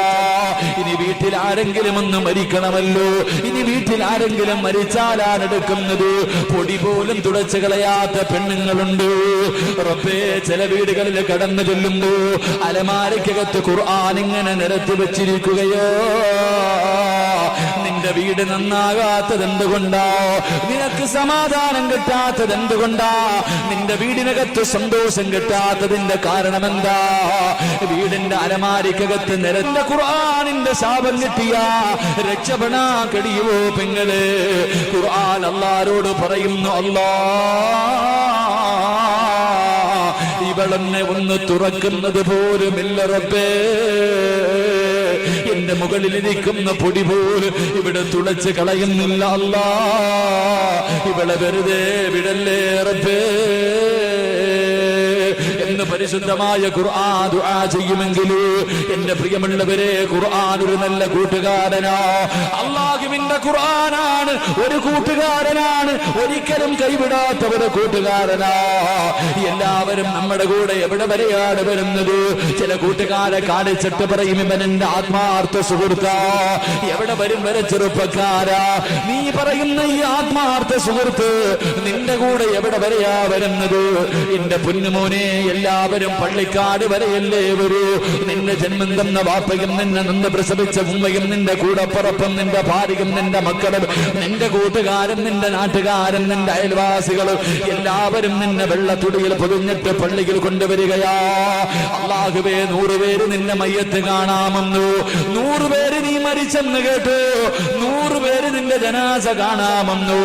ഇനി വീട്ടിൽ ആരെങ്കിലും ഒന്ന് മരിക്കണമല്ലോ. ഇനി വീട്ടിൽ ആരെങ്കിലും മരിച്ചാലാണ് എടുക്കുന്നത്. പൊടി പോലും തുടച്ചു കളയാത്ത പെണ്ണുങ്ങളുണ്ട്. റബ്ബേ, ചില വീടുകളിൽ കടന്നു ചെല്ലുമ്പോ അലമാരയ്ക്കകത്ത് ഖുർആൻ ഇങ്ങനെ നിരത്തി വെച്ചിരിക്കുകയോ. നിന്റെ വീട് നന്നാകാത്തത് എന്തുകൊണ്ടാ? നിനക്ക് സമാധാനം കിട്ടാത്തത് എന്തുകൊണ്ടാ? നിന്റെ വീടിനകത്ത് സന്തോഷം കിട്ടാത്തതിന്റെ കാരണം എന്താ? വീടിന്റെ അലമാരിക്കകത്ത് നിരന്ന ഖുർആനിന്റെ ശാപം കിട്ടിയ രക്ഷപ്പെടാ കഴിയുമോ പെങ്ങളെ? ഖുർആൻ അല്ലാഹുവോട് പറയുന്നു, അല്ലാ, ഇവളെന്നെ ഒന്ന് തുറക്കുന്നത് പോലുമില്ല റബ്ബേ. എന്റെ മുകളിലിരിക്കുന്ന പൊടി പോലും ഇവിടെ തുളച്ച് കളയുന്നില്ല അല്ലാ. ഇവളെ വെറുതെ വിടല്ലേ റബ്ബേ. എന്ന് പരിശുദ്ധമായ ഖുർആൻ ദുആ ചെയ്യുമെങ്കിൽ എന്റെ പ്രിയമുള്ളവരെ, ഖുർആൻ ഒരു നല്ല കൂട്ടുകാരനാ. അല്ലാഹുവിന്റെ ഖുർആനാണ് ഒരു കൂട്ടുകാരനാണ്, ഒരിക്കലും കൈവിടാത്ത ഒരു കൂട്ടുകാരനാ. എല്ലാവരും നമ്മുടെ കൂടെ എവിടെ വരെയാണ് വരുന്നത്? ചില കൂട്ടുകാരെ കാണിച്ചിട്ട് പറയും ഇവൻ എന്റെ ആത്മാർത്ഥ സുഹൃത്താ. എവിടെ വരും വരെ ചെറുപ്പക്കാരാ, നീ പറയുന്ന ഈ ആത്മാർത്ഥ സുഹൃത്ത് നിന്റെ കൂടെ എവിടെ വരെയാ വരുന്നത്? എന്റെ പൊന്നുമോനെ, എല്ലാവരും പള്ളിക്കാട് വരെയല്ലേ വരൂ? നിന്റെ ജന്മം തന്ന വാപ്പയും നിന്നെ നിന്ന് പ്രസവിച്ച ഉമ്മയും നിന്റെ കൂടപ്പുറപ്പും നിന്റെ ഭാര്യയും നിന്റെ മക്കളും നിന്റെ കൂട്ടുകാരൻ നിന്റെ നാട്ടുകാരൻ നിന്റെ അയൽവാസികളും എല്ലാവരും നിന്നെ വെള്ളത്തുടിയിൽ പൊതിഞ്ഞിട്ട് പള്ളിയിൽ കൊണ്ടുവരികയാ. അല്ലാഹുവേ, 100 പേര് നിന്നെ മയ്യത്ത് കാണാമെന്നു, 100 പേര് നീ മരിച്ചെന്ന് കേട്ടു, 100 പേര് നിന്റെ ജനാസ കാണാമെന്നു.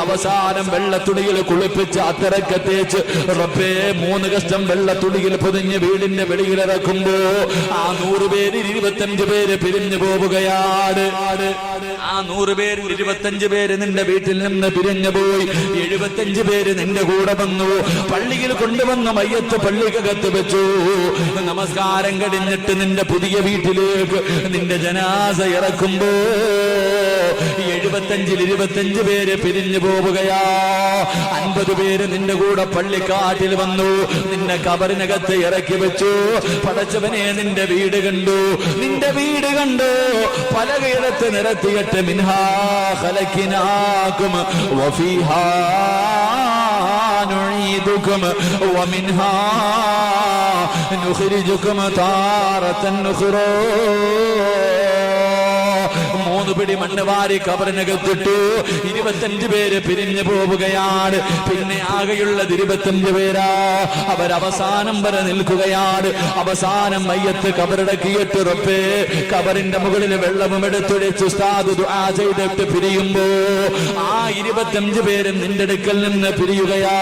അവസാനം വെള്ളത്തുടിയിൽ കുളിപ്പിച്ച് അത്തരക്കെ തേച്ച് റബ്ബേ 3 കഷ്ടം വെള്ളത്തുടിയിൽ പൊതിഞ്ഞ് വീടിന്റെ വെളിയിലിറക്കുമ്പോ ആ 100 പേരിൽ 25 പേര് പിരിഞ്ഞു പോവുകയാണ്. ആ 100 പേരിൽ 25 പേര് നിന്റെ വീട്ടിൽ നിന്ന് പിരിഞ്ഞു പോയി, 75 പേര് നിന്റെ കൂടെ വന്നു. പള്ളിയിൽ കൊണ്ടുവന്ന മയ്യത്ത് പള്ളിക്കകത്ത് വെച്ചു. നമസ്കാരം കഴിഞ്ഞിട്ട് നിന്റെ പുതിയ വീട്ടിലേക്ക് നിന്റെ ജനാസ ഇറക്കുമ്പോ 75ൽ 25 പേര് പിരിഞ്ഞു പോവുകയാ. 50 പേര് നിന്റെ കൂടെ പള്ളിക്കാട്ടിൽ വന്നു, നിന്നെ കബറിനകത്ത് ഇറക്കി വെച്ചു. പടച്ചവനെ, നിന്റെ വീട് കണ്ടു, നിന്റെ വീട് കണ്ടു. പലകയിടത്ത് നിരത്തിയിട്ട് മിൻഹാ ഖലഖനാകും വഫീഹാ നുഈദുകും വമിൻഹാ നുഖ്രിജുകും താറതൻ ഉഖ്റാ. 3 പിടി മണ്ണ് വാരി കബറിനകത്തിട്ടു. 25 പേര് പിരിഞ്ഞു പോവുകയാണ്. പിന്നെ ആകെയുള്ളത് 25 പേരാ. അവരവസാനം വരെ നിൽക്കുകയാണ്. അവസാനം മയ്യത്ത് കബറടക്കിയിട്ട് റബ്ബേ കബറിന്റെ മുകളിൽ വെള്ളവും എടുത്തൊഴിച്ച് ഉസ്താദ് ദുആ ചെയ്തിട്ട് പിരിയുമ്പോ ആ 25 പേരും നിന്റെ അടുക്കൽ നിന്ന് പിരിയുകയാ.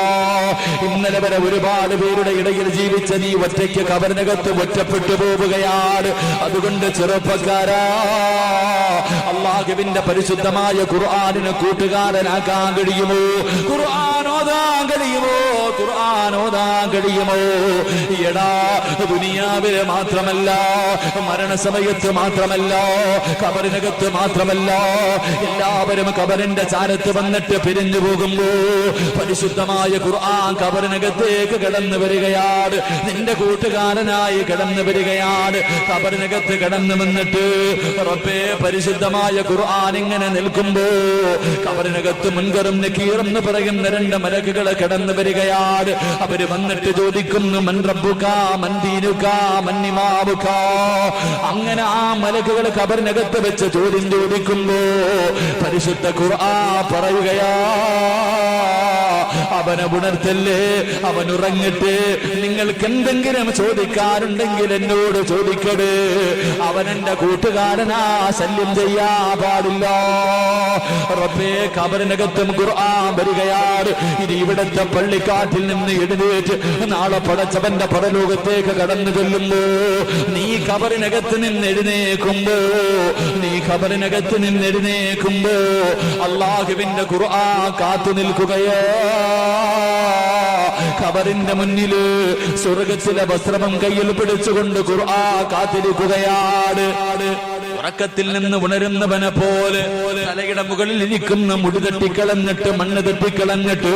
ഇന്നലെ വരെ ഒരുപാട് പേരുടെ ഇടയിൽ ജീവിച്ച നീ ഒറ്റയ്ക്ക് കബറിനകത്ത് ഒറ്റപ്പെട്ടു പോവുകയാണ്. അതുകൊണ്ട് ചെറുപ്പക്കാരാ, അല്ലാഹുവിന്റെ പരിശുദ്ധമായ ഖുർആനിനെ കൂട്ടുകാരനാക്കാൻ കഴിയുമോ? ഖുർആൻ ഓതാൻ കഴിയുമോ? ഖുർആൻ ഓതാൻ കഴിയുമോ? എടാ, ദുനിയാവിലെ മാത്രമല്ല, മരണസമയത്ത് മാത്രമല്ല, കബറിനകത്ത് മാത്രമല്ല, എല്ലാവരും കബറിന്റെ ചാരത്ത് വന്നിട്ട് പിരിഞ്ഞു പോകുമ്പോ പരിശുദ്ധമായ ഖുർആൻ കബറിനകത്തേക്ക് കടന്നു വരികയാണ്. നിന്റെ കൂട്ടുകാരനായി കടന്നു വരികയാണ്. കബറിനകത്ത് കടന്നു വന്നിട്ട് റബ്ബേ പരിശുദ്ധമായ ഖുർആൻ ഇങ്ങനെ നിൽക്കുമ്പോ കബറിനകത്ത് മുൻകറും നക്കീറും എന്ന് പറയുന്ന 2 മലക്കുകൾ കടന്നു വരികയാണ്. അവര് വന്നിട്ട് ചോദിക്കുന്നു, മൻ റബ്ബുക മൻ ദീനുക മൻ ഇമാമുക. അങ്ങനെ ആ മലക്കുകൾ കബറിനകത്ത് വെച്ച് ചോദ്യം ചോദിക്കുമ്പോ പരിശുദ്ധ ഖുർആൻ പറയുകയാ, അവനെ ഉണർത്തല്ലേ, അവൻ ഉറങ്ങിട്ട് നിങ്ങൾക്ക് എന്തെങ്കിലും ചോദിക്കാറുണ്ടെങ്കിൽ എന്നോട് ചോദിക്കട്. അവൻ എന്റെ കൂട്ടുകാരനാ, ശല്യം ചെയ്യാ പാടില്ല. റബ്ബേ, കബറിനകത്തും ഖുർആൻ വരികയാണ്. ഇനി ഇവിടത്തെ പള്ളിക്കാട്ടിൽ നിന്ന് എഴുന്നേറ്റ് നാളെ പടച്ചവന്റെ പരലോകത്തേക്ക് കടന്നു ചെല്ലുമ്പോ നീ കബറിനകത്ത് നിന്ന് എഴുന്നേക്കുമ്പോ അല്ലാഹുവിന്റെ ഖുർആൻ കാത്തു നിൽക്കുകയോ. ഖബറിന്റെ മുന്നില് സ്വർഗത്തിലെ വസ്ത്രം കയ്യിൽ പിടിച്ചുകൊണ്ട് ഖുർആൻ കാത്തിരിക്കുകയാണ്. ഉറക്കത്തിൽ നിന്ന് ഉണരുന്നവനെ പോലെ തലയുടെ മുകളിൽ ഇരിക്കുന്ന മുടി തട്ടിക്കളഞ്ഞിട്ട് മണ്ണ് തട്ടിക്കളഞ്ഞിട്ട്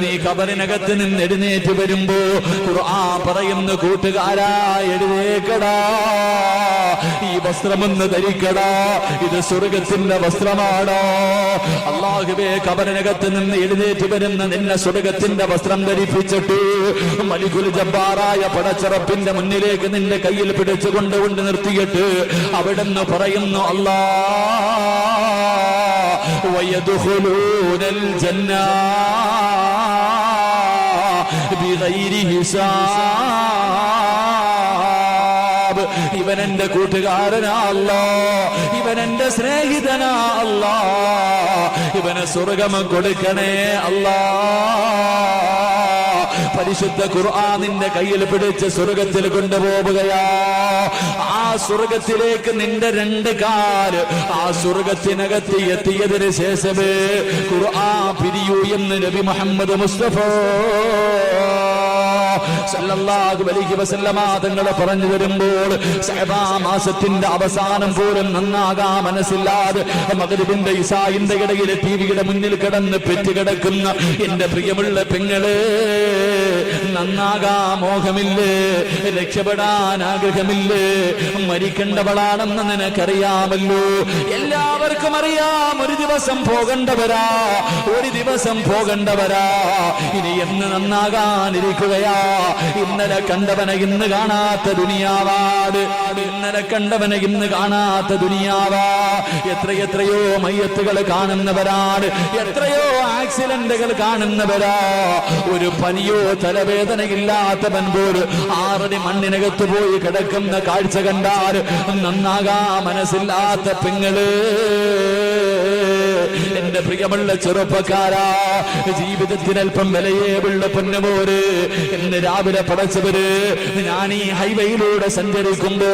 നീ ഖബറിനകത്ത് നിന്ന് എഴുന്നേറ്റ് വരുമ്പോ ഖുർആൻ പറയുന്ന, കൂട്ടുകാരാ എഴുന്നേക്കടാ, ഈ വസ്ത്രമൊന്ന് ധരിക്കടാ, ഇത് സ്വർഗത്തിന്റെ വസ്ത്രമാണോ. അല്ലാഹുവേ, ഖബറിനകത്ത് നിന്ന് എഴുന്നേറ്റ് വരുന്ന നിന്നെ സ്വർഗത്തിന്റെ വസ്ത്രം ധരിപ്പിച്ചിട്ട് മലികുൽ ജബ്ബാറായ പടച്ചറപ്പിന്റെ മുന്നിലേക്ക് നിന്റെ കയ്യിൽ പിടിച്ചു കൊണ്ടുകൊണ്ട് നിർത്തിയിട്ട് അവിടുന്ന് പറയുന്നു, അല്ലാഹ് വയദ്ഖുലൂനൽ ജന്ന ബിഗൈരി ഹിസാബ്. ഇവൻ എന്റെ കൂട്ടുകാരനാ അല്ലാഹ്, ഇവൻ എന്റെ സ്നേഹിതനാ അല്ലാഹ്, ഇവന് സ്വർഗം കൊടുക്കണേ അല്ലാഹ്. പരിശുദ്ധ ഖുർആനിന്റെ കയ്യിൽ പിടിച്ച് സ്വർഗത്തിൽ കൊണ്ടുപോവുകയാ. ആ സ്വർഗത്തിലേക്ക് നിന്റെ 2 കാല് ആ സ്വർഗത്തിനകത്ത് എത്തിയതിന് ശേഷമേ ഖുർആൻ പിരിയൂ എന്ന് നബി മുഹമ്മദ് മുസ്തഫ സല്ലല്ലാഹു അലൈഹി വസല്ലമ തങ്ങൾ പറഞ്ഞു തരുമ്പോൾ ശഅബാൻ മാസത്തിന്റെ അവസാനം പോലും നന്നാകാ മനസ്സില്ലാതെ മഗ്രിബിന്റെ ഇശാഇന്റെ ഇടയിൽ ടിവിയുടെ മുന്നിൽ കിടന്ന് പെറ്റുകിടക്കുന്ന എന്റെ പ്രിയമുള്ള പെങ്ങളെ, നന്നാകാ മോഹമില്ലേ? രക്ഷപ്പെടാൻ ആഗ്രഹമില്ലേ? മരിക്കേണ്ടവളാണെന്ന് നിനക്കറിയാമല്ലോ. എല്ലാവർക്കും അറിയാം ഒരു ദിവസം പോകേണ്ടവരാ, ഒരു ദിവസം പോകേണ്ടവരാ. ഇനി എന്ന് നന്നാകാനിരിക്കുകയാ? ഇന്നലെ കണ്ടവനെ ഇന്ന് കാണാത്ത ദുനിയാവാട്, ഇന്നലെ കണ്ടവനെ ഇന്ന് കാണാത്ത ദുനിയാവാ. എത്രയെത്രയോ മയ്യത്തുകൾ കാണുന്നവരാണ്, എത്രയോ ആക്സിഡന്റുകൾ കാണുന്നവരാ. ഒരു പനിയോ തലവേദനയില്ലാത്തവൻ പോലും 6 അടി മണ്ണിനകത്ത് പോയി കിടക്കുന്ന കാഴ്ച കണ്ടാൽ നന്നാകാ മനസ്സില്ലാത്ത പെങ്ങള്. എന്റെ പ്രിയമുള്ള ചെറുപ്പക്കാരാ, ജീവിതത്തിന് അല്പം വിലയേ ഉള്ള പൊന്നുപോര്. ഇന്ന് രാവിലെ പടച്ചവര്, ഞാൻ ഈ ഹൈവേയിലൂടെ സഞ്ചരിക്കുമ്പോ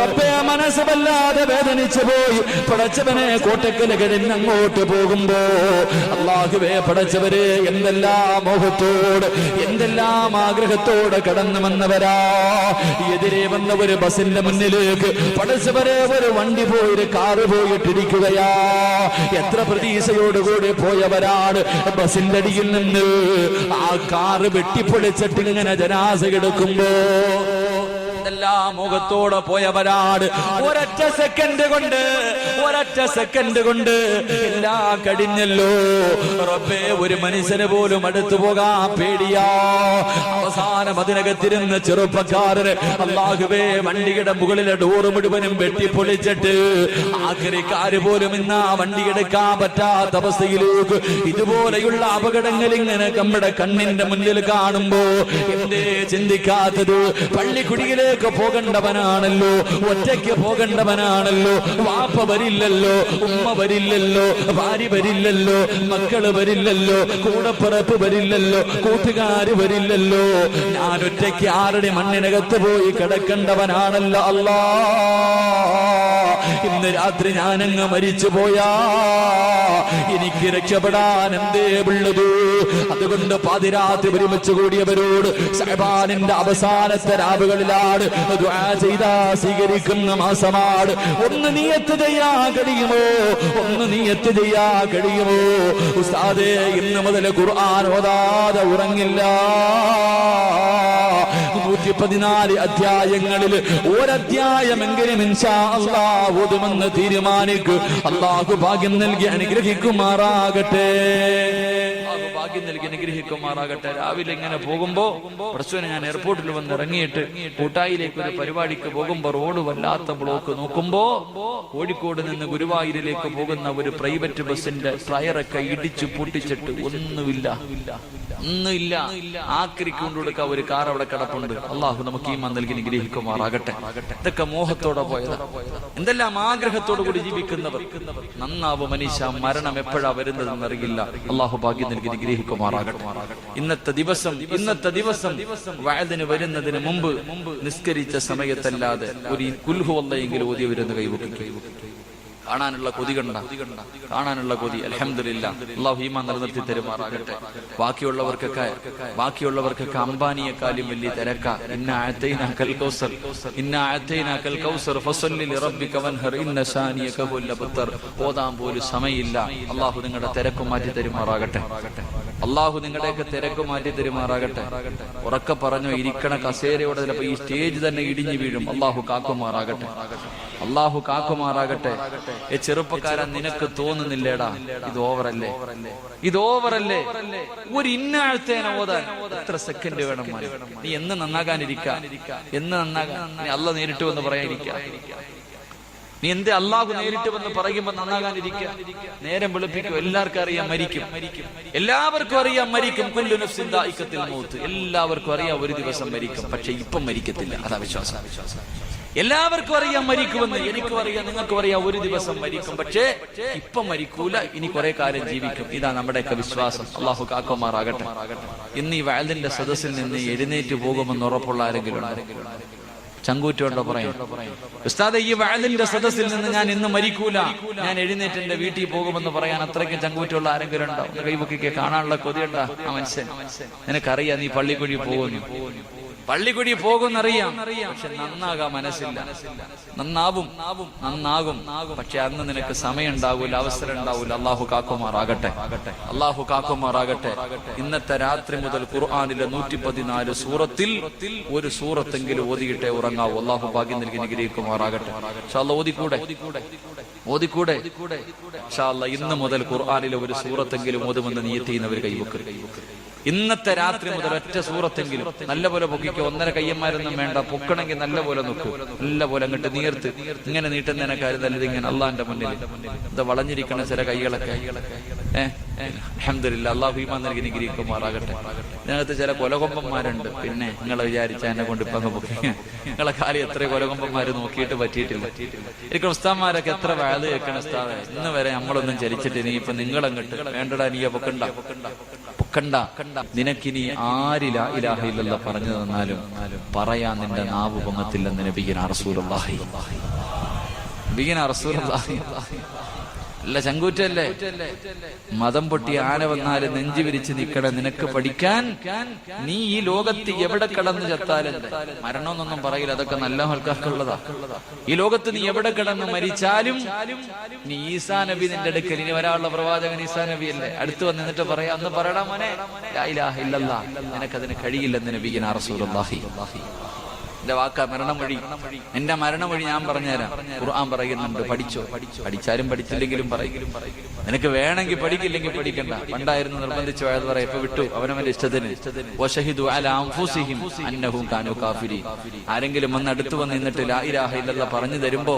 റബ്ബേ മനസ്സ് വല്ലാതെ വേദനിച്ചു പോയി. പടച്ചവനെ കോട്ടക്കല് കഴിഞ്ഞ് അങ്ങോട്ട് പോകുമ്പോ അല്ലാഹുവേ പടച്ചവര്, എന്തെല്ലാം മോഹത്തോട് എന്തെല്ലാം ആഗ്രഹത്തോടെ കടന്നു വന്നവരാ. എതിരെ വന്ന ഒരു ബസിന്റെ മുന്നിലേക്ക് പടച്ചവരെ ഒരു വണ്ടി പോയി, ഒരു കാറ് പോയിട്ടിരിക്കുകയാ. എത്ര പ്രതീക്ഷയോടുകൂടി പോയവരാണ്. ബസിന്റെ അടിയിൽ നിന്ന് ആ കാറ് വെട്ടിപ്പൊളിച്ചിട്ട് ഇങ്ങനെ ജനാസ എടുക്കുമ്പോ എന്തെല്ലാം മുഖത്തോടെ പോയവരാണ്. ഒരൊറ്റ സെക്കൻഡ് കൊണ്ട് എല്ലാം കഴിഞ്ഞല്ലോ. റബ്ബേ, ഒരു മനുഷ്യന് പോലും അടുത്തു പോകാൻ പേടിയാ. അവസാനം അതിനകത്തിരുന്ന ചെറുപ്പക്കാരന് അല്ലാഹുവേ വണ്ടിയുടെ മുകളിലെ ഡോറ് മുഴുവനും വെട്ടിപ്പൊളിച്ചിട്ട് ആഖിരിക്കാര് പോലും ഇന്ന് ആ വണ്ടി എടുക്കാൻ പറ്റാത്ത അവസ്ഥയിലേക്ക് ഇതുപോലെയുള്ള അപകടങ്ങൾ ഇങ്ങനെ നമ്മുടെ കണ്ണിന്റെ മുന്നിൽ കാണുമ്പോ എന്തേ ചിന്തിക്കാത്തത്? പള്ളിക്കുടിയിലെ പോകേണ്ടവനാണല്ലോ, ഒറ്റയ്ക്ക് പോകേണ്ടവനാണല്ലോ. വാപ്പ വരില്ലല്ലോ, ഉമ്മ വരില്ലല്ലോ, ഭാര്യ വരില്ലല്ലോ, മക്കള് വരില്ലല്ലോ, കൂടപ്പിറപ്പ് വരില്ലല്ലോ, കൂട്ടുകാര് വരില്ലല്ലോ. ഞാൻ ഒറ്റയ്ക്ക് 6 അടി മണ്ണിനകത്ത് പോയി കിടക്കേണ്ടവനാണല്ലോ. അല്ലാ, ഇന്ന് രാത്രി ഞാനങ്ങ് മരിച്ചു പോയാ എനിക്ക് രക്ഷപ്പെടാൻ എന്തേ ഉള്ളത്? അതുകൊണ്ട് പാതിരാത്രി ഒരുമിച്ച് കൂടിയവരോട് ശഅബാനിന്റെ അവസാനത്തെ രാവുകളിലാണ് ദുആ ചെയ്താ സ്വീകരിക്കുന്ന മാസമാണ്. ഒന്ന് നിയത്ത് ചെയ്യാൻ കഴിയുമോ? ഒന്ന് നിയത്ത് ചെയ്യാൻ കഴിയുമോ? ഉസ്താദേ, ഇന്ന് മുതൽ ഖുർആൻ ഓതാതെ ഉറങ്ങില്ല. 114 അധ്യായങ്ങളിൽ ഒരധ്യായമെങ്കിലും ഇൻഷാ അല്ലാഹ് ഓതുമെന്ന് തീരുമാനിക്കൂ. അല്ലാഹു ഭാഗ്യം നൽകി അനുഗ്രഹിക്കുമാറാകട്ടെ. ഭാഗ്യം നൽകി അനുഗ്രഹിക്കുമാറാകട്ടെ. രാവിലെ ഇങ്ങനെ പോകുമ്പോ പ്രശ്നം, ഞാൻ എയർപോർട്ടിൽ വന്ന് ഇറങ്ങിയിട്ട് കൂട്ടായിലേക്ക് ഒരു പരിപാടിക്ക് പോകുമ്പോ റോഡ് വല്ലാത്ത ബ്ലോക്ക് നോക്കുമ്പോ കോഴിക്കോട് നിന്ന് ഗുരുവായൂരിലേക്ക് പോകുന്ന ഒരു പ്രൈവറ്റ് ബസിന്റെ ടയറൊക്കെ ഇടിച്ചു പൊട്ടിച്ചിട്ട് ഒന്നുമില്ല. ആക്രിക്കൊണ്ട് കൊടുക്കാൻ ഒരു കാർ അവിടെ കിടപ്പുണ്ട്. അള്ളാഹു നമുക്ക് ഈമാൻ നൽകി അനുഗ്രഹിക്കുമാറാകട്ടെ. ഇതൊക്കെ മോഹത്തോടെ പോയത്, എന്തെല്ലാം ആഗ്രഹത്തോടു കൂടി ജീവിക്കുന്നവർ നന്നാവും. മനുഷ്യ മരണം എപ്പോഴാ വരുന്നതെന്ന് അറിയില്ല. അള്ളാഹു ഭാഗ്യം നൽകി അനുഗ്രഹിക്കുമാറാകട്ടെ. ഇന്നത്തെ ദിവസം വഅദിന് വരുന്നതിന് മുമ്പ് നിസ്കരിച്ച സമയത്തല്ലാതെ ഒരു കുൽഹു വല്ലയെങ്കിലും ഓതി വരുന്ന കൈവക്കും. കാണാനുള്ള കൊതി കാണാനുള്ള കൊതി. അൽഹംദുലില്ലാഹ്, അല്ലാഹു ഈമാൻ നിലനിർത്തി തരുമാറാകട്ടെ. ബാക്കിയുള്ളവർക്കൊക്കെ അംബാനിയെക്കാളും വലിയ തിരക്കാ. ഇന്നാ അഅതൈനാകൽ കൗസർ ഫസല്ലി ലിറബ്ബിക വൻഹർ ഇന്ന ശാനിയക ഹുവൽ അബ്തർ. ഓതാൻ പോലും സമയമില്ല. അല്ലാഹു നിങ്ങളുടെ തിരക്ക് മാറ്റി തരുമാറാകട്ടെ. അല്ലാഹു നിങ്ങളുടെയൊക്കെ തിരക്ക് മാറ്റി തരുമാറാകട്ടെ. ഉറക്കെ പറഞ്ഞു, ഇരിക്കണ കസേരയോടെ ചിലപ്പോ ഈ സ്റ്റേജ് തന്നെ ഇടിഞ്ഞു വീഴും. അല്ലാഹു കാക്കുമാറാകട്ടെ. അല്ലാഹു കാക്കുമാറാകട്ടെ. ചെറുപ്പക്കാരൻ, നിനക്ക് തോന്നുന്നില്ലേടാ ഇത് ഓവറല്ലേ? ഒരു ഇന്നാഴ്ത്തേനെ ഓതാൻ എത്ര സെക്കൻഡ് വേണം? നീ എന്ന് നന്നാകാനിരിക്ക, നീ അല്ലാഹു നേരിട്ട് വന്ന് പറയാനിരിക്ക. നീ എന്ത് അല്ലാഹു നേരിട്ട് വന്ന് പറയുമ്പോ നന്നാകാനിരിക്ക? നേരം വെളുപ്പിക്കും. എല്ലാവർക്കും അറിയാം മരിക്കും. കുല്ലു നഫ്സിൻ ദാഇഖത്തുൽ മൗത്ത്. എല്ലാവർക്കും അറിയാം ഒരു ദിവസം മരിക്കും. പക്ഷെ ഇപ്പം മരിക്കത്തില്ല. അതാ വിശ്വാസം. എല്ലാവർക്കും അറിയാം മരിക്കുമെന്ന്. എനിക്കും അറിയാം, നിങ്ങൾക്കും അറിയാം ഒരു ദിവസം മരിക്കും. പക്ഷേ ഇപ്പം മരിക്കൂല, ഇനി കുറെ കാലം ജീവിക്കും. ഇതാ നമ്മുടെയൊക്കെ വിശ്വാസം. അല്ലാഹു കാക്കുമാറാകട്ടെ. ഇന്ന് ഈ വഅദിന്റെ സദസ്സിൽ നിന്ന് എഴുന്നേറ്റ് പോകുമെന്ന് ഉറപ്പുള്ള ആരെങ്കിലും ചങ്കൂറ്റോണ്ടോ പറയും, ഉസ്താദേ ഈ വഅദിന്റെ സദസ്സിൽ നിന്ന് ഞാൻ ഇന്ന് മരിക്കൂല, ഞാൻ എഴുന്നേറ്റ് എന്റെ വീട്ടിൽ പോകുമെന്ന് പറയാൻ അത്രയ്ക്ക് ചങ്കൂറ്റുള്ള ആരെങ്കിലും ഉണ്ടോ? കൈപൊക്കിക്ക് കാണാനുള്ള കൊതിയുണ്ടോ? ആ മനുഷ്യൻ, നിനക്കറിയാം നീ പള്ളിക്കുഴി പോകുന്നു. പള്ളിക്കുടി പോകുന്നറിയാം, പക്ഷെ നന്നാകാൻ മനസ്സില്ല. നന്നാവും, പക്ഷെ അന്ന് നിനക്ക് സമയം ഉണ്ടാവൂല, അവസരം ഉണ്ടാവൂല. അള്ളാഹു കാക്കുമാറാകട്ടെ, അള്ളാഹു കാക്കുമാറാകട്ടെ. ഇന്നത്തെ രാത്രി മുതൽ ഖുർആനിലെ 114 സൂറത്തിൽ ഒരു സൂറത്തെങ്കിലും ഓതിയിട്ടേ ഉറങ്ങാവൂ. അള്ളാഹു ഭാഗ്യം നൽകി നിഗ്രഹിക്കുമാറാകട്ടെ. ഇൻഷാ അല്ലാഹ് ഓതിക്കൂടെ? ഇൻഷാ അല്ലാഹ് ഇന്ന് മുതൽ ഖുർആനിലെ ഒരു സൂറത്തെങ്കിലും ഓതുമെന്ന് നിയ്യത്ത് ചെയ്യുന്നവർ കൈവെക്കുക. ഇന്നത്തെ രാത്രി മുതൽ ഒറ്റ സൂറത്തെങ്കിലും നല്ലപോലെ പൊക്കിക്കോ. 1.5 കയ്യന്മാരൊന്നും വേണ്ട, പൊക്കണമെങ്കിൽ നല്ലപോലെ നോക്കൂ, നല്ലപോലെ അങ്ങോട്ട് നീർത്ത്. ഇങ്ങനെ നീട്ടുന്നതിനെക്കാര്യം നല്ലത് ഇങ്ങനെ അള്ളാന്റെ മുന്നിൽ ഇത് വളഞ്ഞിരിക്കണ ചില കൈകളൊക്കെ. അൽഹംദുലില്ലാഹ്, അള്ളാഹു ഈമാൻ നൽകി നിഗ്രഹിക്കുമാറാകട്ടെ. ഇതിനകത്ത് ചില കൊലകൊമ്പന്മാരുണ്ട്. പിന്നെ നിങ്ങളെ വിചാരിച്ച എന്നെ കൊണ്ട് ഇപ്പൊ പൊക്കി, നിങ്ങളെ കാലം എത്ര കൊലകൊമ്പന്മാര് നോക്കിയിട്ട് പറ്റിയിട്ടില്ല. എനിക്ക് ഉസ്താദ്മാരൊക്കെ എത്ര വഅദ് കേൾക്കണ ഉസ്താദേ, ഇന്ന് വരെ നമ്മളൊന്നും ചലിച്ചിട്ട് ഇനി ഇപ്പൊ നിങ്ങളങ്ങട്ട് വേണ്ടടാ, നീ പൊക്കണ്ട. നിനക്കിനി ആരില ഇലാഹ ഇല്ലല്ലാഹ് പറഞ്ഞു തന്നാലും പറയാൻ നിന്റെ നാവ് പൊങ്ങത്തില്ലെന്ന് നബിയിനാ റസൂലുള്ളാഹി. അല്ല ചങ്കൂറ്റല്ലേ? മതം പൊട്ടി ആന വന്നാല് നെഞ്ചു വിരിച്ച് നിൽക്കണം. നിനക്ക് പഠിക്കാൻ നീ ഈ ലോകത്ത് എവിടെ കിടന്ന് ചത്താലും, മരണമെന്നൊന്നും പറയില്ല, അതൊക്കെ നല്ല ആൾക്കാർക്കുള്ളതാ. ഈ ലോകത്ത് നീ എവിടെ കിടന്ന് മരിച്ചാലും നീ ഈസാ നബി നിന്റെ അടുക്കൽ, ഇനി വരാനുള്ള പ്രവാചകൻ ഈസാ നബി അല്ലേ, അടുത്ത് വന്നിട്ട് പറയാ, അന്ന് പറയടാ മോനെ ലാ ഇലാഹ ഇല്ലല്ലാഹ്, നിനക്കതിന് കഴിയില്ലെന്ന് നബിയിനാ റസൂലുള്ളാഹി. എന്റെ വാക്ക മരണമൊഴി, എന്റെ മരണമൊഴി ഞാൻ പറഞ്ഞുതരാം. ഖുർആൻ പറയുന്നുണ്ട്, പഠിച്ചോ. പഠിച്ചാലും പഠിച്ചില്ലെങ്കിലും പറയും. നിനക്ക് വേണമെങ്കിൽ പഠിക്കില്ലെങ്കിൽ പഠിക്കണ്ട. പണ്ടായിരുന്നു നിർബന്ധിച്ചു വയത് പറയാം, ഇപ്പൊ വിട്ടു അവനവന്റെ ഇഷ്ടത്തിന്. വശഹിദു അലാ അൻഫുസിഹിം അന്നഹും കാനൂ കാഫിരീൻ. ആരെങ്കിലും വന്ന് അടുത്ത് വന്ന് നിന്നിട്ട് ലാ ഇലാഹ ഇല്ലല്ലാഹ് പറഞ്ഞു തരുമ്പോ